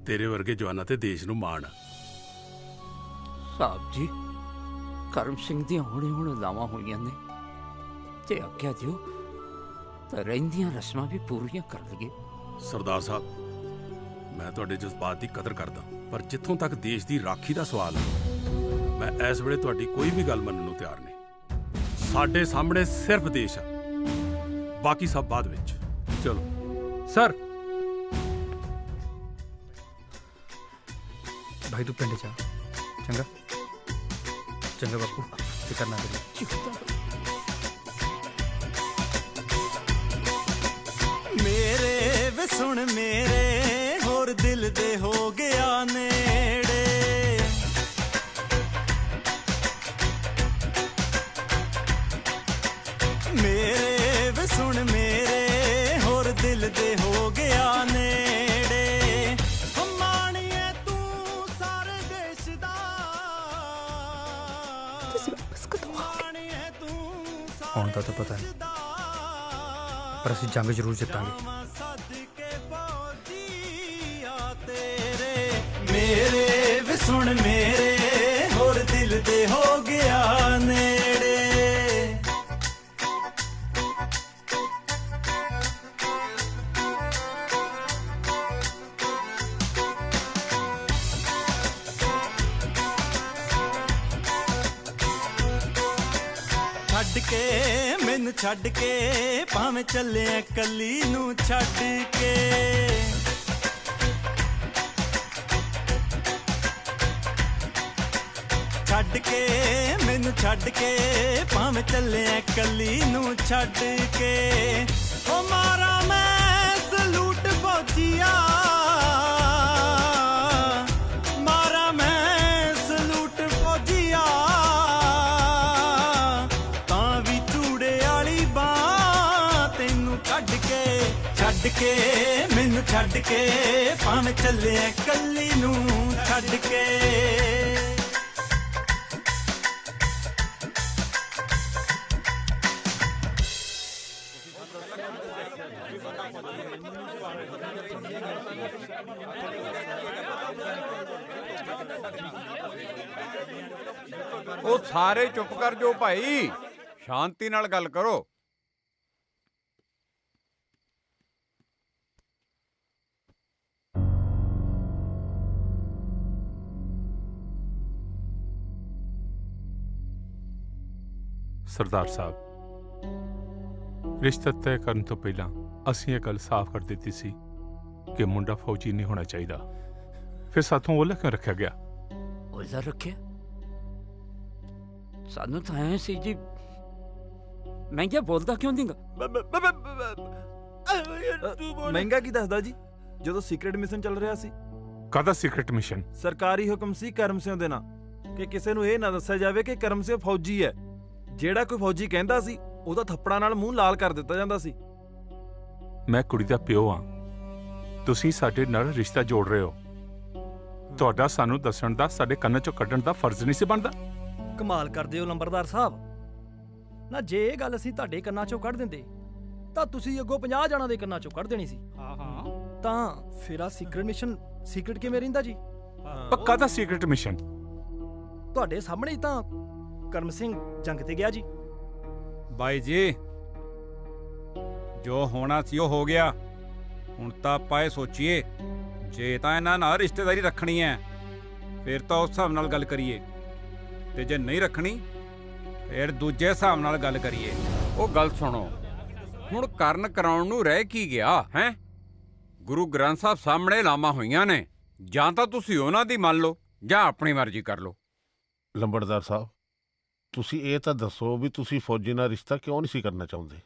ਤੇਰੇ ਵਰਗੇ ਜਵਾਨਾਂ ਤੇ ਦੇਸ਼ ਨੂੰ ਮਾਣ। ਸਾਹਿਬ ਜੀ, ਕਰਮ ਸਿੰਘ ਦੀਆਂ ਹੁਣ ਲਾਵਾਂ ਹੋਈਆਂ ਨੇ ਤੇ ਆਗਿਆ ਦਿਓ ਤਾਂ ਰਹਿੰਦੀਆਂ ਰਸਮਾਂ ਵੀ ਪੂਰੀਆਂ ਕਰ ਲਈਏ। ਸਰਦਾਰ ਸਾਹਿਬ, ਮੈਂ ਤੁਹਾਡੇ ਜਜ਼ਬਾਤ ਦੀ ਕਦਰ ਕਰਦਾ, ਪਰ ਜਿੱਥੋਂ ਤੱਕ ਦੇਸ਼ ਦੀ ਰਾਖੀ ਦਾ ਸਵਾਲ ਹੈ, ਮੈਂ ਇਸ ਵੇਲੇ ਤੁਹਾਡੀ ਕੋਈ ਵੀ ਗੱਲ ਮੰਨਣ ਨੂੰ ਤਿਆਰ ਨਹੀਂ। ਸਾਡੇ ਸਾਹਮਣੇ ਸਿਰਫ ਦੇਸ਼ ਆ, ਬਾਕੀ ਸਭ ਬਾਅਦ ਵਿੱਚ। ਚਲੋ ਸਰ। ਭਾਈ ਤੂੰ ਪਿੰਡ ਜਾ। ਚੰਗਾ ਚੰਗਾ ਬਾਪੂ, ਫਿਕਰ ਨਾ ਕਰੀ। ਮੇਰੇ ਵੇ ਸੁਣ ਮੇਰੇ, ਹੋਰ ਦਿਲ ਦੇ ਹੋ ਗਿਆ ਨੇੜੇ। ਮੇਰੇ ਵੇ ਸੁਣ ਮੇਰੇ, ਹੋਰ ਦਿਲ ਦੇ ਹੋ ਗਿਆ ਨੇੜੇ। ਮਾਣੀਏ ਤੂੰ ਸਾਰੇ ਦੇਸ਼ ਦਾ, ਹੁਣ ਤਾਂ ਪਤਾ ਨਹੀਂ, ਪਰ ਅਸੀਂ ਜੰਗ ਜ਼ਰੂਰ ਜਿੱਤਾਂਗੇ। ਮੇਰੇ ਵੇ ਸੁਣ ਮੇਰੇ, ਹੋਰ ਦਿਲ ਦੇ ਹੋ ਗਿਆ ਨੇੜੇ। ਛੱਡ ਕੇ ਮੈਨੂੰ ਛੱਡ ਕੇ, ਭਾਵੇਂ ਚੱਲਿਆ ਕੱਲੀ ਨੂੰ ਛੱਡ ਕੇ। ਛੱਡ ਕੇ ਮੈਨੂੰ ਛੱਡ ਕੇ, ਭਾਵੇਂ ਚੱਲਿਆ ਕੱਲੀ ਨੂੰ ਛੱਡ ਕੇ। ਓ ਮਾਰਾ ਮੈਂ ਸਲੂਟ ਫੌਜੀਆ, ਮਾਰਾ ਮੈਂ ਸਲੂਟ ਫੌਜੀਆ। ਤਾਂ ਵੀ ਚੂੜੇ ਵਾਲੀ ਬਾਂਹ ਤੈਨੂੰ ਕੱਢ ਕੇ, ਛੱਡ ਕੇ ਮੈਨੂੰ ਛੱਡ ਕੇ, ਭਾਵੇਂ ਚੱਲਿਆ ਕੱਲੀ ਨੂੰ ਛੱਡ ਕੇ। ਉਹ ਸਾਰੇ ਚੁੱਪ ਕਰ ਜਾਓ ਭਾਈ, ਸ਼ਾਂਤੀ ਨਾਲ ਗੱਲ ਕਰੋ। ਸਰਦਾਰ ਸਾਹਿਬ, ਰਿਸ਼ਤਾ ਤੈਅ ਕਰਨ ਤੋਂ ਪਹਿਲਾਂ ਅਸੀਂ ਇਹ ਗੱਲ ਸਾਫ਼ ਕਰ ਦਿੱਤੀ ਸੀ ਕਿ ਮੁੰਡਾ ਫੌਜੀ ਨਹੀਂ ਹੋਣਾ ਚਾਹੀਦਾ। ਫਿਰ ਸਾਥੋਂ ਉਹਲਾ ਕਿਉਂ ਰੱਖਿਆ ਗਿਆ? ਉਹਲਾ ਰੱਖਿਆ? ਸਾਨੂੰ ਤਾਂ ਐ ਸੀ ਜੀ। ਮਹਿੰਗਾ ਬੋਲਦਾ ਕਿਉਂ ਦਿੰਗਾ? ਮਹਿੰਗਾ ਕੀ ਦੱਸਦਾ ਜੀ, ਜਦੋਂ ਸੀਕ੍ਰੇਟ ਮਿਸ਼ਨ ਚੱਲ ਰਿਹਾ ਸੀ। ਕਾਹਦਾ ਸੀਕ੍ਰੇਟ ਮਿਸ਼ਨ? ਸਰਕਾਰੀ ਹੁਕਮ ਸੀ ਕਰਮ ਸਿੰਘ ਦੇ ਨਾਂ ਕਿ ਕਿਸੇ ਨੂੰ ਇਹ ਨਾ ਦੱਸਿਆ ਜਾਵੇ ਕਿ ਕਰਮ ਸਿੰਘ ਫੌਜੀ ਹੈ। ਜਿਹੜਾ ਕੋਈ ਫੌਜੀ ਕਹਿੰਦਾ ਸੀ ਉਹਦਾ ਥੱਪੜਾਂ ਨਾਲ ਮੂੰਹ ਲਾਲ ਕਰ ਦਿੱਤਾ ਜਾਂਦਾ ਸੀ। ਮੈਂ ਕੁੜੀ ਦਾ ਪਿਓ ਹਾਂ, ਤੁਸੀਂ ਸਾਡੇ ਨਾਲ ਰਿਸ਼ਤਾ ਜੋੜ ਰਹੇ ਹੋ। ਤੁਹਾਡਾ ਸਾਨੂੰ ਦੱਸਣ ਦਾ, ਸਾਡੇ ਕੰਨਾਂ ਚੋਂ ਕੱਢਣ ਦਾ ਫਰਜ਼ ਨਹੀਂ ਸੀ ਬਣਦਾ। ਕਮਾਲ ਕਰਦੇ ਹੋ ਲੰਬਰਦਾਰ ਸਾਹਿਬ। ਨਾ ਜੇ ਇਹ ਗੱਲ ਅਸੀਂ ਤੁਹਾਡੇ ਕੰਨਾਂ ਚੋਂ ਕੱਢ ਦਿੰਦੇ ਤਾਂ ਤੁਸੀਂ ਅੱਗੋਂ 50 ਜਣਾਂ ਦੇ ਕੰਨਾਂ ਚੋਂ ਕੱਢ ਦੇਣੀ ਸੀ। ਤਾਂ ਫਿਰ ਆ ਸੀਕ੍ਰੇਟ ਮਿਸ਼ਨ ਸੀਕ੍ਰੇਟ ਕਿਵੇਂ ਰਹਿੰਦਾ ਜੀ? ਪੱਕਾ ਦਾ ਸੀਕ੍ਰੇਟ ਮਿਸ਼ਨ ਤੁਹਾਡੇ ਸਾਹਮਣੇ ਹੀ ਤਾਂ ਕਰਮ ਸਿੰਘ ਜੰਗ ਤੇ ਗਿਆ ਜੀ। ਬਾਈ ਜੀ, ਜੋ ਹੋਣਾ ਸੀ ਉਹ ਹੋ ਗਿਆ। ਹੁਣ ਤਾਂ ਆਪਾਂ ਇਹ ਸੋਚੀਏ, ਜੇ ਤਾਂ ਇਹਨਾਂ ਨਾਲ ਰਿਸ਼ਤੇਦਾਰੀ ਰੱਖਣੀ ਹੈ ਫਿਰ ਤਾਂ ਉਸ ਹਿਸਾਬ ਨਾਲ ਗੱਲ ਕਰੀਏ, ਤੇ ਜੇ ਨਹੀਂ ਰੱਖਣੀ ਫਿਰ ਦੂਜੇ ਹਿਸਾਬ ਨਾਲ ਗੱਲ ਕਰੀਏ। ਉਹ ਗੱਲ ਸੁਣੋ, ਹੁਣ ਕਰਨ ਕਰਾਉਣ ਨੂੰ ਰਹਿ ਕੀ ਗਿਆ ਹੈ? ਗੁਰੂ ਗ੍ਰੰਥ ਸਾਹਿਬ ਸਾਹਮਣੇ ਲਾਵਾਂ ਹੋਈਆਂ ਨੇ, ਜਾਂ ਤਾਂ ਤੁਸੀਂ ਉਹਨਾਂ ਦੀ ਮੰਨ ਲਓ ਜਾਂ ਆਪਣੀ ਮਰਜ਼ੀ ਕਰ ਲਓ। ਲੰਬੜਦਾਰ ਸਾਹਿਬ, ਤੁਸੀਂ ਇਹ ਤਾਂ ਦੱਸੋ ਵੀ ਤੁਸੀਂ ਫੌਜੀ ਨਾਲ ਰਿਸ਼ਤਾ ਕਿਉਂ ਨਹੀਂ ਸੀ ਕਰਨਾ ਚਾਹੁੰਦੇ?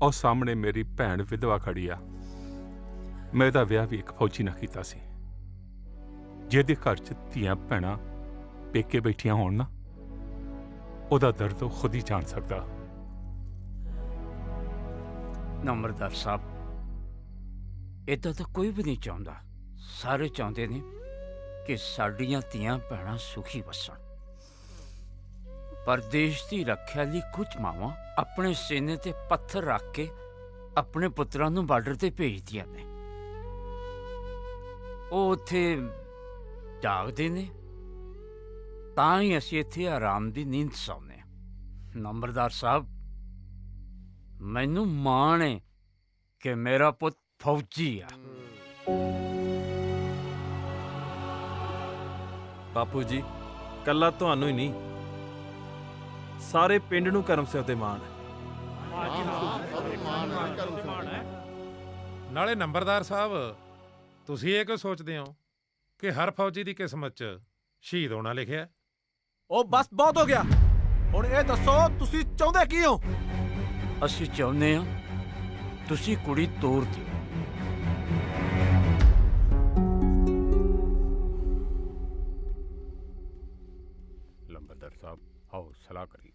ਉਹ ਸਾਹਮਣੇ ਮੇਰੀ ਭੈਣ ਵਿਧਵਾ ਖੜੀ ਆ। ਮੈਂ ਇਹਦਾ ਵਿਆਹ ਵੀ ਇੱਕ ਫੌਜੀ ਨਾਲ ਕੀਤਾ ਸੀ। ਜਿਹਦੇ ਘਰ 'ਚ ਧੀਆਂ ਭੈਣਾਂ ਪੇਕੇ ਬੈਠੀਆਂ ਹੋਣ ਨਾ, ਉਹਦਾ ਦਰਦ ਉਹ ਖੁਦ ਹੀ ਜਾਣ ਸਕਦਾ। ਨੰਬਰਦਾਰ ਸਾਹਿਬ, ਏਦਾਂ ਤਾਂ ਕੋਈ ਵੀ ਨਹੀਂ ਚਾਹੁੰਦਾ। ਸਾਰੇ ਚਾਹੁੰਦੇ ਨੇ ਕਿ ਸਾਡੀਆਂ ਧੀਆਂ ਭੈਣਾਂ ਸੁਖੀ ਵਸਣ। ਪਰ ਦੇਸ਼ ਦੀ ਰੱਖਿਆ ਲਈ ਕੁਝ ਮਾਵਾਂ ਆਪਣੇ ਸੀਨੇ ਤੇ ਪੱਥਰ ਰੱਖ ਕੇ ਆਪਣੇ ਪੁੱਤਰਾਂ ਨੂੰ ਬਾਰਡਰ ਤੇ ਭੇਜਦੀਆਂ ਨੇ। ਉਹ ਉੱਥੇ ਜਾਗਦੇ ਨੇ, ਤਾਂ ਹੀ ਅਸੀਂ ਇੱਥੇ ਆਰਾਮ ਦੀ ਨੀਂਦ ਸੌਂਦੇ ਹਾਂ। ਨੰਬਰਦਾਰ ਸਾਹਿਬ, ਮੈਨੂੰ ਮਾਣ ਹੈ ਕਿ ਮੇਰਾ ਪੁੱਤ ਫੌਜੀ ਆ। ਬਾਪੂ ਜੀ, ਕੱਲਾ ਤੁਹਾਨੂੰ ਹੀ ਨਹੀਂ, ਸਾਰੇ ਪਿੰਡ ਨੂੰ ਕਰਮ ਸਿੰਘ ਤੇ ਮਾਣ ਹੈ। ਨਾਲੇ ਨੰਬਰਦਾਰ ਸਾਹਿਬ, ਤੁਸੀਂ ਇਹ ਕਿਉਂ ਸੋਚਦੇ ਹੋ ਕਿ ਹਰ ਫੌਜੀ ਦੀ ਕਿਸਮਤ 'ਚ ਸ਼ਹੀਦ ਹੋਣਾ ਲਿਖਿਆ? ਉਹ ਬਸ ਬਹੁਤ ਹੋ ਗਿਆ। ਹੁਣ ਇਹ ਦੱਸੋ ਤੁਸੀਂ ਚਾਹੁੰਦੇ ਕੀ ਹੋ? ਅਸੀਂ ਚਾਹੁੰਦੇ ਹਾਂ ਤੁਸੀਂ ਕੁੜੀ ਤੋਰ ਦਿਓ। ਲੰਬਰਦਾਰ ਸਾਹਿਬ, ਆਓ ਸਲਾਹ ਕਰੀਏ।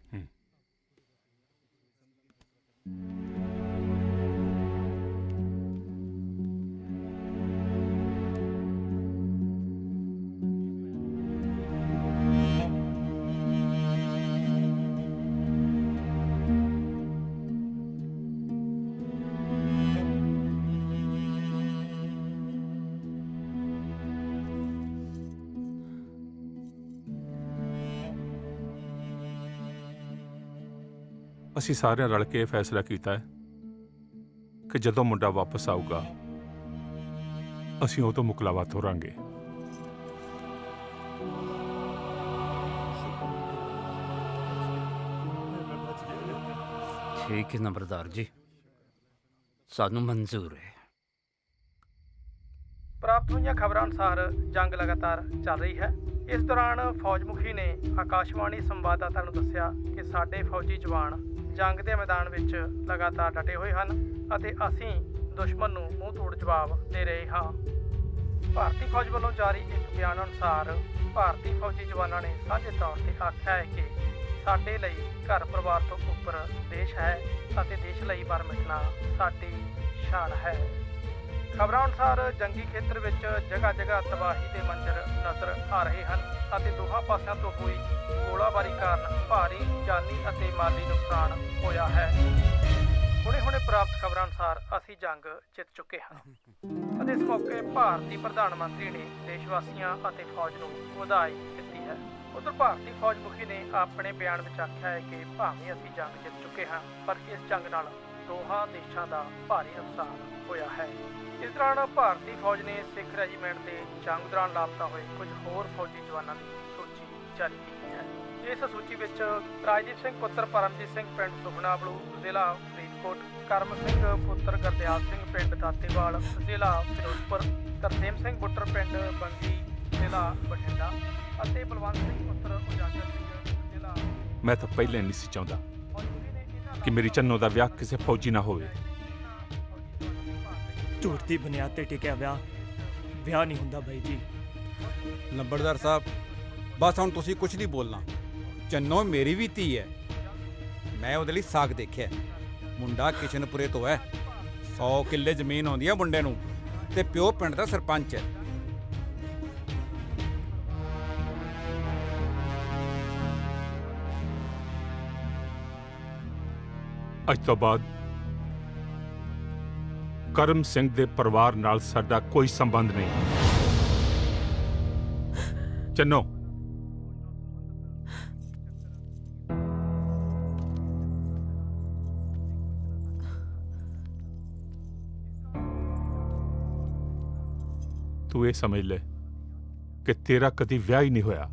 ਅਸੀਂ ਸਾਰਿਆਂ ਰਲ ਕੇ ਇਹ ਫੈਸਲਾ ਕੀਤਾ ਹੈ ਕਿ ਜਦੋਂ ਮੁੰਡਾ ਵਾਪਸ ਆਊਗਾ, ਅਸੀਂ ਉਹ ਤੋਂ ਮੁਕਲਾਵਾ ਤੋਰਾਂਗੇ। ਠੀਕ ਹੈ ਨੰਬਰਦਾਰ ਜੀ, ਸਾਨੂੰ ਮਨਜ਼ੂਰ ਹੈ। ਪ੍ਰਾਪਤ ਹੋਈਆਂ ਖਬਰਾਂ ਅਨੁਸਾਰ ਜੰਗ ਲਗਾਤਾਰ ਚੱਲ ਰਹੀ ਹੈ। ਇਸ ਦੌਰਾਨ ਫੌਜ ਮੁਖੀ ਨੇ ਆਕਾਸ਼ਵਾਣੀ ਸੰਵਾਦਦਾਤਾ ਨੂੰ ਦੱਸਿਆ ਕਿ ਸਾਡੇ ਫੌਜੀ ਜਵਾਨ ਜੰਗ ਦੇ ਮੈਦਾਨ ਵਿੱਚ ਲਗਾਤਾਰ ਡਟੇ ਹੋਏ ਹਨ ਅਤੇ ਅਸੀਂ ਦੁਸ਼ਮਣ ਨੂੰ ਮੂੰਹ ਤੋੜ ਜਵਾਬ ਦੇ ਰਹੇ ਹਾਂ। ਭਾਰਤੀ ਫੌਜ ਵੱਲੋਂ ਜਾਰੀ ਇੱਕ ਬਿਆਨ ਅਨੁਸਾਰ ਭਾਰਤੀ ਫੌਜੀ ਜਵਾਨਾਂ ਨੇ ਸਾਂਝੇ ਤੌਰ ਤੇ ਆਖਿਆ ਹੈ ਕਿ ਸਾਡੇ ਲਈ ਘਰ ਪਰਿਵਾਰ ਤੋਂ ਉੱਪਰ ਦੇਸ਼ ਹੈ ਅਤੇ ਦੇਸ਼ ਲਈ ਮਰ ਮਿਟਣਾ ਸਾਡੀ ਸ਼ਾਨ ਹੈ। ਖਬਰਾਂ ਅਨੁਸਾਰ ਜੰਗੀ ਖੇਤਰ ਵਿੱਚ ਜਗ੍ਹਾ ਜਗ੍ਹਾ ਤਬਾਹੀ ਦੇ ਮੰਜ਼ਰ ਨਜ਼ਰ ਆ ਰਹੇ ਹਨ ਅਤੇ ਦੋਹਾਂ ਪਾਸਿਆਂ ਤੋਂ ਹੋਈ ਗੋਲਾਬਾਰੀ ਕਾਰਨ ਭਾਰੀ ਜਾਨੀ ਅਤੇ ਮਾਲੀ ਨੁਕਸਾਨ ਹੋਇਆ ਹੈ। ਹੁਣੇ ਪ੍ਰਾਪਤ ਖਬਰਾਂ ਅਨੁਸਾਰ ਅਸੀਂ ਜੰਗ ਜਿੱਤ ਚੁੱਕੇ ਹਾਂ ਅਤੇ ਇਸ ਮੌਕੇ ਭਾਰਤੀ ਪ੍ਰਧਾਨ ਮੰਤਰੀ ਨੇ ਦੇਸ਼ ਵਾਸੀਆਂ ਅਤੇ ਫੌਜ ਨੂੰ ਵਧਾਈ ਦਿੱਤੀ ਹੈ। ਉਧਰ ਭਾਰਤੀ ਫੌਜ ਮੁਖੀ ਨੇ ਆਪਣੇ ਬਿਆਨ ਵਿੱਚ ਆਖਿਆ ਹੈ ਕਿ ਭਾਵੇਂ ਅਸੀਂ ਜੰਗ ਜਿੱਤ ਚੁੱਕੇ ਹਾਂ, ਪਰ ਇਸ ਜੰਗ ਨਾਲ ਦੋਹਾਂ ਦੇਸ਼ਾਂ ਦਾ ਭਾਰੀ ਨੁਕਸਾਨ ਹੋਇਆ ਹੈ। ਇਸ ਦੌਰਾਨ ਭਾਰਤੀ ਫੌਜ ਨੇ ਸਿੱਖ ਰੈਜੀਮੈਂਟ ਦੇ ਜੰਗ ਦੌਰਾਨ ਲਾਪਤਾ ਹੋਏ ਕੁਝ ਹੋਰ ਫੌਜੀ ਜਵਾਨਾਂ ਦੀ ਸੂਚੀ ਜਾਰੀ ਕੀਤੀ ਹੈ। ਇਸ ਸੂਚੀ ਵਿੱਚ ਰਾਜਦੀਪ ਸਿੰਘ ਪੁੱਤਰ ਪਰਮਜੀਤ ਸਿੰਘ ਪਿੰਡ ਸੁਖਨਾਵਲੂ ਜ਼ਿਲ੍ਹਾ ਫਰੀਦਕੋਟ, ਕਰਮ ਸਿੰਘ ਪੁੱਤਰ ਗੁਰਦਿਆਲ ਸਿੰਘ ਪਿੰਡ ਦਾਤੇਵਾਲ ਜ਼ਿਲ੍ਹਾ ਫਿਰੋਜ਼ਪੁਰ, ਤਰਸੇਮ ਸਿੰਘ ਬੁੱਟਰ ਪਿੰਡ ਬੰਗੀ ਜ਼ਿਲ੍ਹਾ ਬਠਿੰਡਾ ਅਤੇ ਬਲਵੰਤ ਸਿੰਘ ਪੁੱਤਰ ਉਜਾਗਰ ਸਿੰਘ ਜ਼ਿਲ੍ਹਾ। ਮੈਂ ਤਾਂ ਪਹਿਲਾਂ ਨਹੀਂ ਸੀ ਚਾਹੁੰਦਾ ਕਿ ਮੇਰੀ ਚੰਨੋ ਦਾ ਵਿਆਹ ਕਿਸੇ ਫੌਜੀ ਨਾਲ ਹੋਵੇ। ਝੂਠ ਦੀ ਬੁਨਿਆਦ ਤੇ ਟਿਕਿਆ ਵਿਆਹ ਨਹੀਂ ਹੁੰਦਾ ਬਾਈ ਜੀ। ਲੰਬੜਦਾਰ ਸਾਹਿਬ, ਬਸ ਹੁਣ ਤੁਸੀਂ ਕੁਝ ਨਹੀਂ ਬੋਲਣਾ। ਚੰਨੋ ਮੇਰੀ ਵੀ ਧੀ ਹੈ, ਮੈਂ ਉਹਦੇ ਲਈ ਸਾਗ ਦੇਖਿਆ। ਮੁੰਡਾ ਕਿਸ਼ਨਪੁਰੇ ਤੋਂ ਹੈ, 100 ਕਿੱਲੇ ਜ਼ਮੀਨ ਆਉਂਦੀ ਹੈ ਮੁੰਡੇ ਨੂੰ, ਤੇ ਪਿਓ ਪਿੰਡ ਦਾ ਸਰਪੰਚ ਹੈ। ਅੱਜ ਤੋਂ ਬਾਅਦ ਕਰਮ ਸਿੰਘ ਦੇ ਪਰਿਵਾਰ ਨਾਲ ਸਾਡਾ ਕੋਈ ਸੰਬੰਧ ਨਹੀਂ। ਚੰਨੋ, ਤੂੰ ਇਹ ਸਮਝ ਲੈ ਕਿ ਤੇਰਾ ਕਦੀ ਵਿਆਹ ਹੀ ਨਹੀਂ ਹੋਇਆ।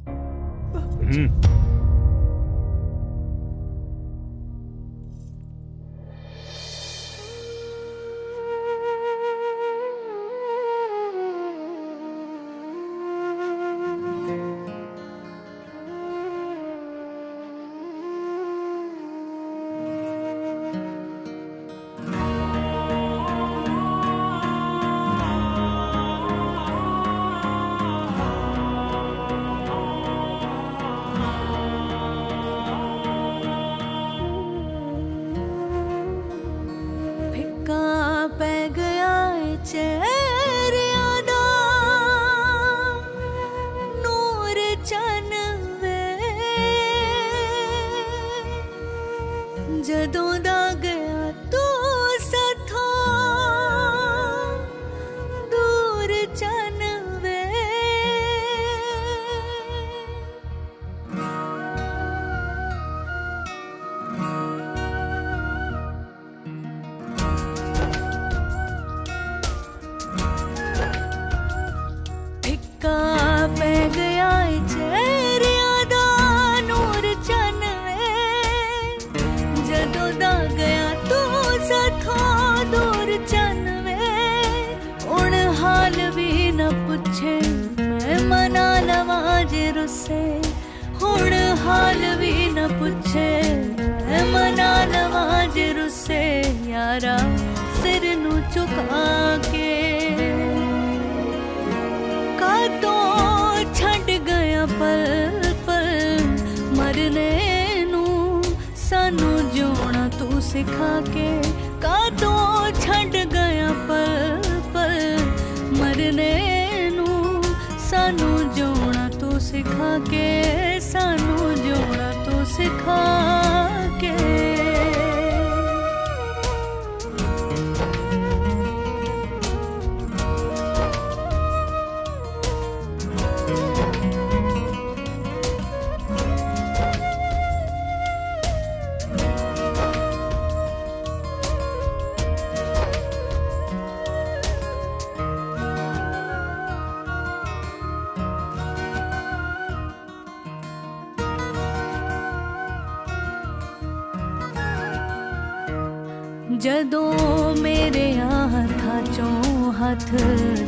ਜਦੋਂ ਮੇਰੇ ਹੱਥਾਂ ਚੋਂ ਹੱਥ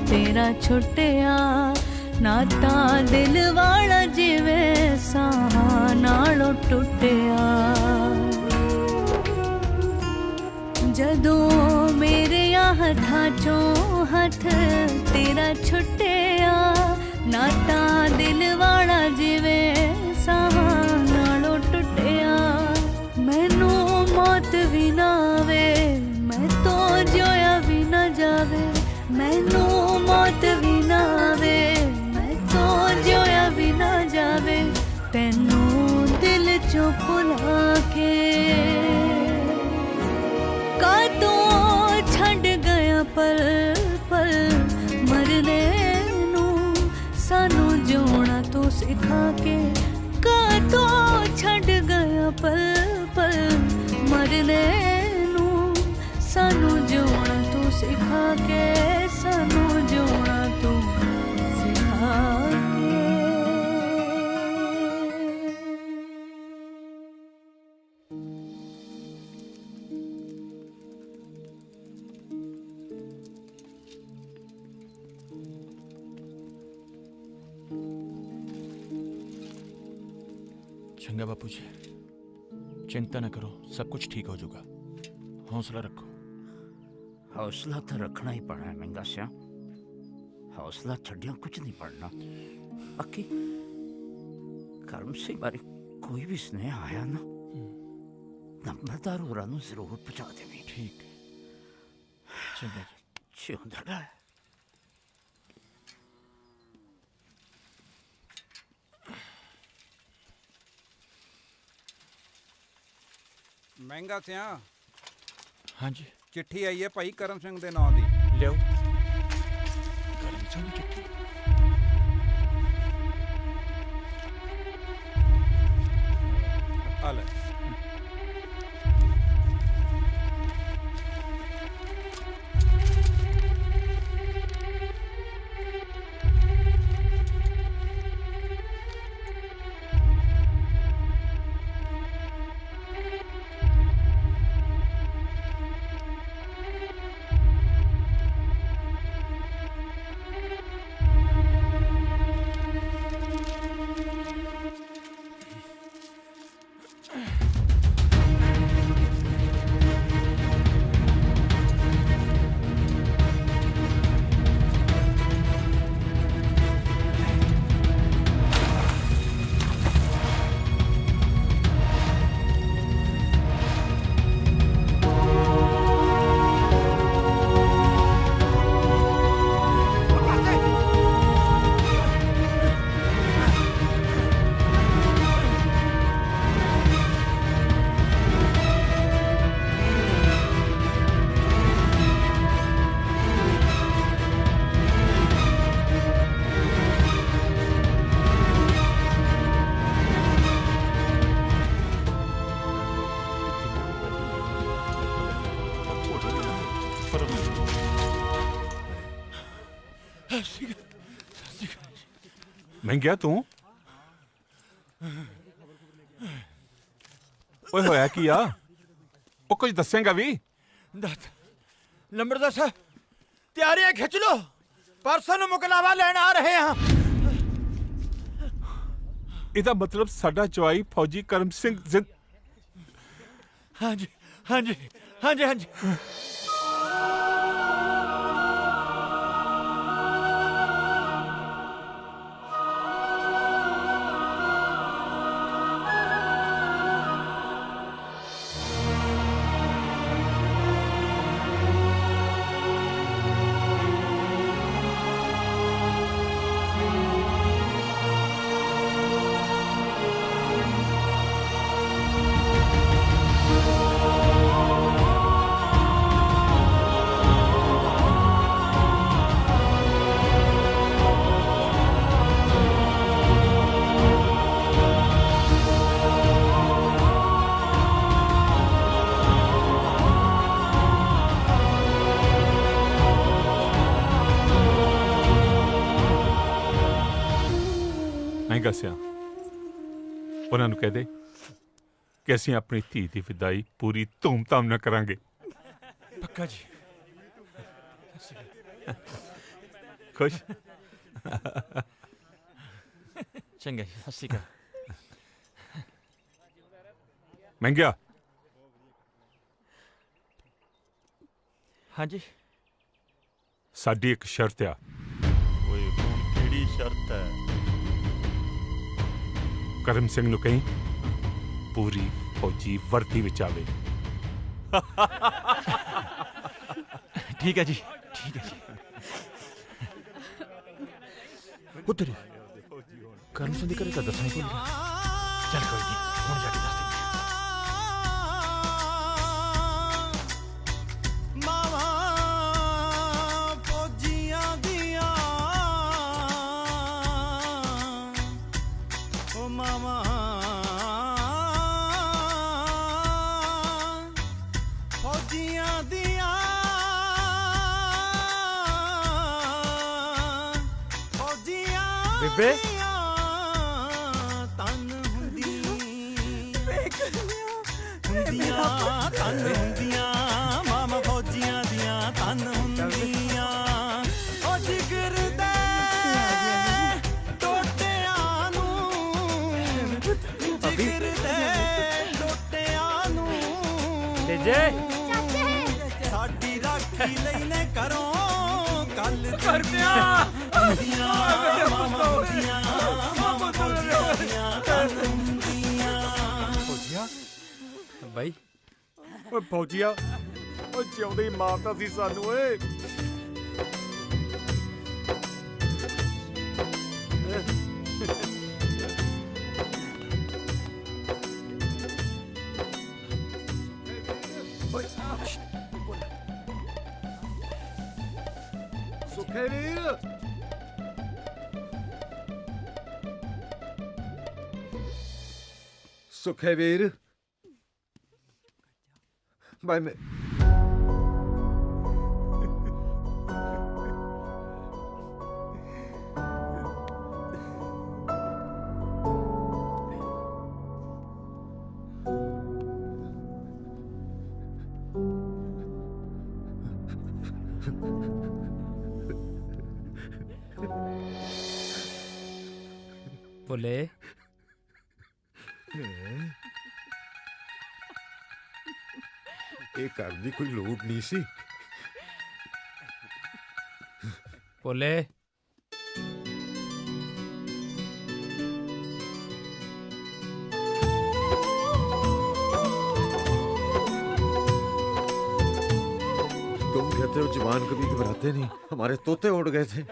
ਤੇਰਾ ਛੁੱਟਿਆ, ਨਾਤਾ ਦਿਲ ਵਾਲਾ ਜਿਵੇਂ ਸਾਹਾਂ ਨਾਲੋਂ ਟੁੱਟਿਆ। ਜਦੋਂ ਮੇਰੇ ਹੱਥਾਂ ਚੋਂ ਹੱਥ ਤੇਰਾ ਛੁੱਟਿਆ, ਨਾਤਾ ਦਿਲ ਵਾਲਾ ਜਿਵੇਂ ਸਾਹਾਂ ਨਾਲੋਂ ਟੁੱਟਿਆ। ਮੈਨੂੰ ਮੌਤ ਵੀ ਨਾ ਆਵੇ, ਮੈਂ ਤੋਂ ਜਿਉਆ ਵੀ ਨਾ ਜਾਵੇ। ਮੈਨੂੰ ਮੌਤ ਵੀ ਨਾ ਆਵੇ, ਮੈਂ ਤੋਂ ਜਿਉਆ ਵੀ ਨਾ ਜਾਵੇ। ਤੈਨੂੰ ਦਿਲ ਚੋਂ ਭੁਲਾ ਕੇ ਕਾਦੋਂ ਛੱਡ ਗਿਆ ਪਲ ਪਲ ਮਰਨੇ ਨੂੰ, ਸਾਨੂੰ ਜਿਉਣਾ ਤੂੰ ਸਿਖਾ ਕੇ। ਕਾਦੋਂ ਛੱਡ ਗਿਆ ਪਲ ਪਲ ਮਰਨੇ ਨੂੰ, ਸਾਨੂੰ ਜਿਉਣਾ ਤੂੰ ਸਿਖਾ ਕੇ। ਸਾਨੂੰ ਜਿਉਣਾ ਤੂੰ ਸਿਖਾ ਕੇ। चंगा बापू जी, चिंता न करो, सब कुछ ठीक हो जाएगा। हौसला रखो। हौसला तो रखना ही पड़ना है महंगा सिया, हौसला छड़िया कुछ नहीं पड़ना। अक्की ਕਰਮ ਸਿੰਘ ਬਾਰੇ ਕੋਈ ਵੀ ਸੁਨੇਹਾ ਆਇਆ ਨਾ ਨੰਬਰਦਾਰ ਹੋਰਾਂ ਨੂੰ ਜ਼ਰੂਰ ਪਹੁੰਚਾ ਦੇਵੀਂ। ਠੀਕ ਹੈ। ਚੰਗਾ ਜੀ। ਜਿਉਂਦਾ ਰਹਿ। ਮਹਿੰਗਾ ਸਿਆ। ਹਾਂਜੀ। ਚਿੱਠੀ ਆਈ ਹੈ ਭਾਈ ਕਰਮ ਸਿੰਘ ਦੇ ਨਾਂ ਦੀ। ਲਿਓ। ਕਰਮ ਸਿੰਘ ਦੀ ਚਿੱਠੀ। ਆ ਲੈ। ਮਹਿੰਗਿਆ ਤੂੰ ਓਏ ਹੋਇਆ ਕੀ ਆ? ਉਹ ਕੁਝ ਦੱਸੇਗਾ ਵੀ? ਲੰਬੜਦਾਰ ਸਾਹਿਬ ਤਿਆਰੀਆਂ ਖਿੱਚ ਲੋ, ਪਰਸੋਂ ਨੂੰ ਮੁਕਲਾਵਾ ਲੈਣ ਆ ਰਹੇ ਹਾਂ। ਇਹਦਾ ਮਤਲਬ ਸਾਡਾ ਜਵਾਈ ਫੌਜੀ ਕਰਮ ਸਿੰਘ ਹਾਂਜੀ ਹਾਂਜੀ ਹਾਂਜੀ ਹਾਂਜੀ। ਦੱਸਿਆ ਉਹਨਾਂ ਨੂੰ ਕਹਿ ਦੇ ਕਿ ਅਸੀਂ ਆਪਣੀ ਧੀ ਦੀ ਵਿਦਾਈ ਪੂਰੀ ਧੂਮ-ਧਾਮ ਨਾਲ ਕਰਾਂਗੇ। ਪੱਕਾ ਜੀ। ਖੁਸ਼? ਚੰਗਾ ਜੀ, ਸਤਿ ਸ਼੍ਰੀ ਅਕਾਲ। ਮਹਿੰਗਿਆ। ਹਾਂਜੀ। ਸਾਡੀ ਇੱਕ ਸ਼ਰਤ ਆ। ਓਏ ਹੁਣ ਕਿਹੜੀ ਸ਼ਰਤ ਹੈ? ਕਰਮ ਸਿੰਘ ਨੂੰ ਕਹੀਂ ਪੂਰੀ ਫੌਜੀ ਵਰਦੀ ਵਿੱਚ ਆਵੇ। ਠੀਕ ਹੈ ਜੀ, ਠੀਕ ਹੈ ਜੀ। ਉਤਰੀ ਕਰਮ ਸਿੰਘ ਦੇ ਘਰੇ ਤਾਂ ਦੱਸਣਾ ਹੀ ਭੁੱਲ ਗਿਆ। ਚੱਲ ਕੋਈ ਨਹੀਂ, ਹੁਣ ਜਾ ਕੇ ਦੱਸ ਦਿੰਦੇ ਬੇਬੇ ਤਨ ਹੁੰਦੀਆਂ ਮਾਮਾ ਫੌਜੀਆਂ ਦੀਆਂ ਤਨ ਹੁੰਦੀਆਂ ਉਹ ਜਿਗਰ ਦੇ ਟੋਟਿਆਂ ਨੂੰ ਜਿਗਰ ਦੇ ਟੋਟਿਆਂ ਨੂੰ ਲੈ ਜੇ ਸਾਡੀ ਰਾਖੀ ਲਈ ਨੇ ਕਰੋ ਕੱਲ ਕਰਦਿਆਂ ਮਾਮਾ ਫੌਜੀਆਂ ਦੀਆਂ ਤਨ ਬਾਈ ਓਏ ਫੌਜੀਆ, ਓ ਜਿਉਂਦੇ ਹੀ ਮਾਰਤਾ ਸੀ ਸਾਨੂੰ ਓਏ। ਸੁੱਖੇ ਵੀਰ, ਸੁੱਖੇ ਵੀਰ, ਬਾਈ ਮੈਂ ਭੋਲੇ ਇਹ ਘਰ ਦੀ ਕੋਈ ਲੋੜ ਨਹੀਂ ਸੀ। ਭੋਲੇ तुम कहते हो जवान कभी घबराते नहीं, हमारे तोते उड़ गए थे।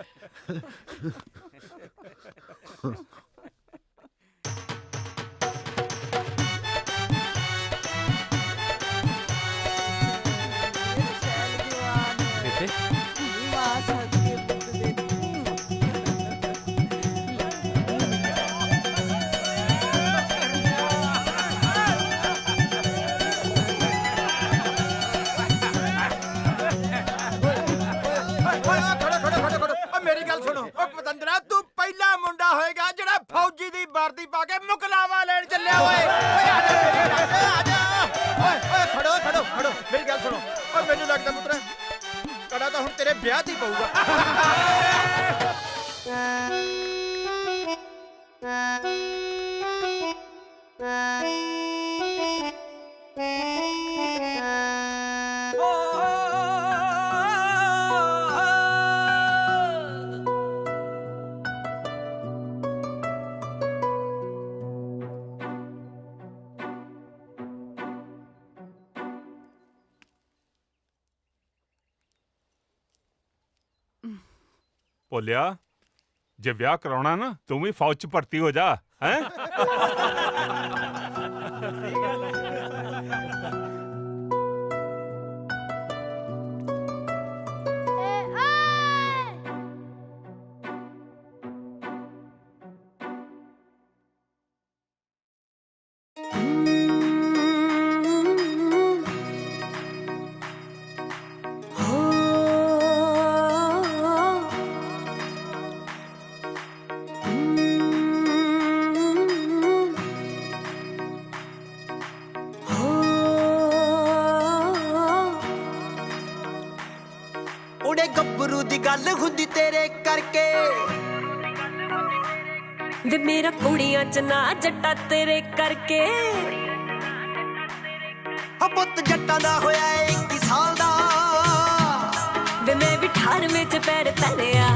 ਮੇਰੀ ਗੱਲ ਸੁਣੋ, ਓ ਪਤੰਦਰਾ, ਤੂੰ ਪਹਿਲਾ ਮੁੰਡਾ ਹੋਏਗਾ ਜਿਹੜਾ ਫੌਜੀ ਦੀ ਵਰਦੀ ਪਾ ਕੇ ਮੁਕਲਾਵਾ ਲੈਣ ਚੱਲਿਆ ਓਏ। ਓਏ ਆ ਜਾ, ਓਏ ਖੜੋ ਖੜੋ ਖੜੋ, ਮੇਰੀ ਗੱਲ ਸੁਣੋ। ਓਏ ਮੈਨੂੰ ਲੱਗਦਾ ਪੁੱਤਰਾ ਕੜਾ ਤਾਂ ਹੁਣ ਤੇਰੇ ਵਿਆਹ ਦੀ ਪਊਗਾ। ਭੋਲਿਆ, ਜੇ ਵਿਆਹ ਕਰਾਉਣਾ ਨਾ ਤੂੰ ਵੀ ਫੌਜ 'ਚ ਭਰਤੀ ਹੋ ਜਾ ਹੈ। ਉੜੇ ਗੱਭਰੂ ਦੀ ਗੱਲ ਹੁੰਦੀ ਤੇਰੇ ਕਰਕੇ, ਵੇ ਮੇਰਾ ਕੁੜੀਆਂ ਚ ਨਾ ਜੱਟਾ ਤੇਰੇ ਕਰਕੇ। ਆ ਪੁੱਤ ਜੱਟਾਂ ਦਾ ਹੋਇਆ 21 ਸਾਲ ਦਾ, ਵੇ ਮੈਂ ਵੀ 18ਵੇਂ ਚ ਪੈਰ ਧਰਿਆ।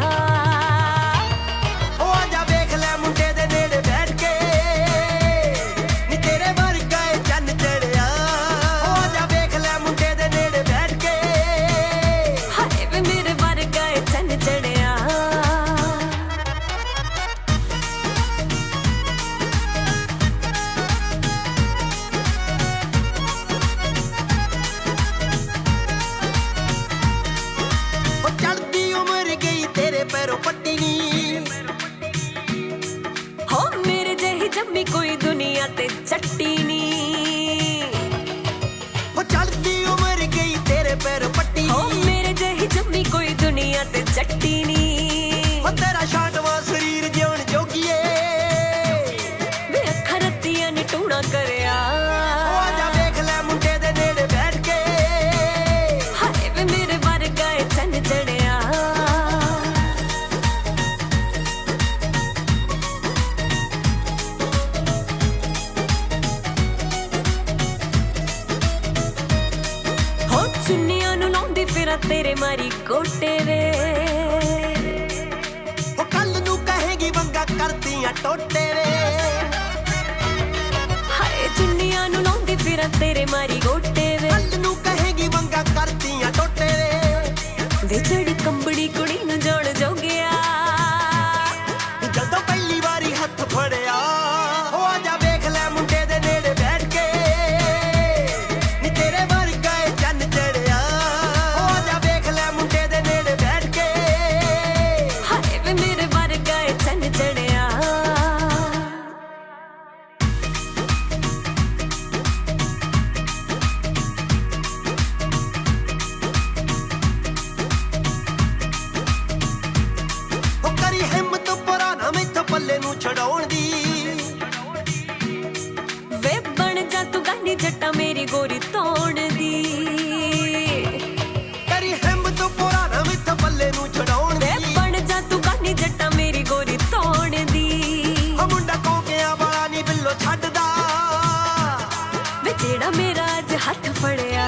ਉਹ ਆ ਜਾ ਵੇਖ ਲੈ ਮੁੰਡੇ ਦੇ ਨੇੜੇ ਬੈਠ ਕੇ, ਨੀ ਤੇਰੇ ਵਰਗਾ ਏ ਚੰਨ ਚੜਿਆ। ਉਹ ਆ ਜਾ ਵੇਖ ਲੈ ਮੁੰਡੇ ਦੇ ਨੇੜੇ ਬੈਠ ਕੇ, ਹਾਏ ਵੇ ਮੇਰੇ ਵਰਗਾ ਏ ਚੰਨ ਚੜਿਆ। ਉਹ ਚੜ੍ਹਦੀ ਉਮਰ ਗਈ ਤੇਰੇ ਪੈਰੋਂ ਪੱਟੀ ਨੀ, ਹੋ ਮੇਰੇ ਜਿਹੀ ਜੰਮੀ ਕੋਈ ਦੁਨੀਆ ਤੇ ਚੱਟੀ ਨੀ। ਉਹ ਚੜ੍ਹਦੀ ਉਮਰ ਗਈ ਤੇਰੇ ਪੈਰੋਂ ਪੱਟੀ, ਹੋ ਮੇਰੇ ਜਿਹੀ ਜੰਮੀ ਕੋਈ ਦੁਨੀਆ ਤੇ ਚੱਟੀ ਨੀ। ਉਹ ਤੇਰਾ ਛਾਟਵਾ ਸਰੀਰ ਜਿਉਣ ਜੋਗੀਏ, ਵੇ ਅੱਖਾਂ ਰੱਤੀਆਂ ਨੇ ਟੂਣਾ ਕਰਿਆ। ਉਹ ਆ ਜਾ ਵੇਖ ਲੈ ਮੁੰਡੇ ਦੇ ਨੇੜੇ ਬੈਠ ਕੇ, ਹਾਏ ਵੇ ਮੇਰੇ ਵਰਗਾ ਏ ਚੰਨ ਚੜਿਆ। ਹੋ ਚੁੰਨੀਆਂ ਨੂੰ ਲਾਉਂਦੀ ਫਿਰਾਂ ਤੇਰੇ ਮਾਰੀ ਕੋਟੇ ਵੇ। ਉਹ ਕੱਲ ਨੂੰ ਕਹੇਗੀ ਵੰਗਾ ਕਰਦੀਆਂ ਟੋਟੇ ਵੇ। ਹਾਏ ਚੁੰਨੀਆਂ ਨੂੰ ਲਾਉਂਦੀ ਫਿਰਾਂ ਤੇਰੇ ਮਾਰੀ नी जट्टा मेरी गोरी तोड़ दी मुंडा कोकिया वाला नी बिल्लो छड्डदा वे जेड़ा मेरा अज हथ फड़िया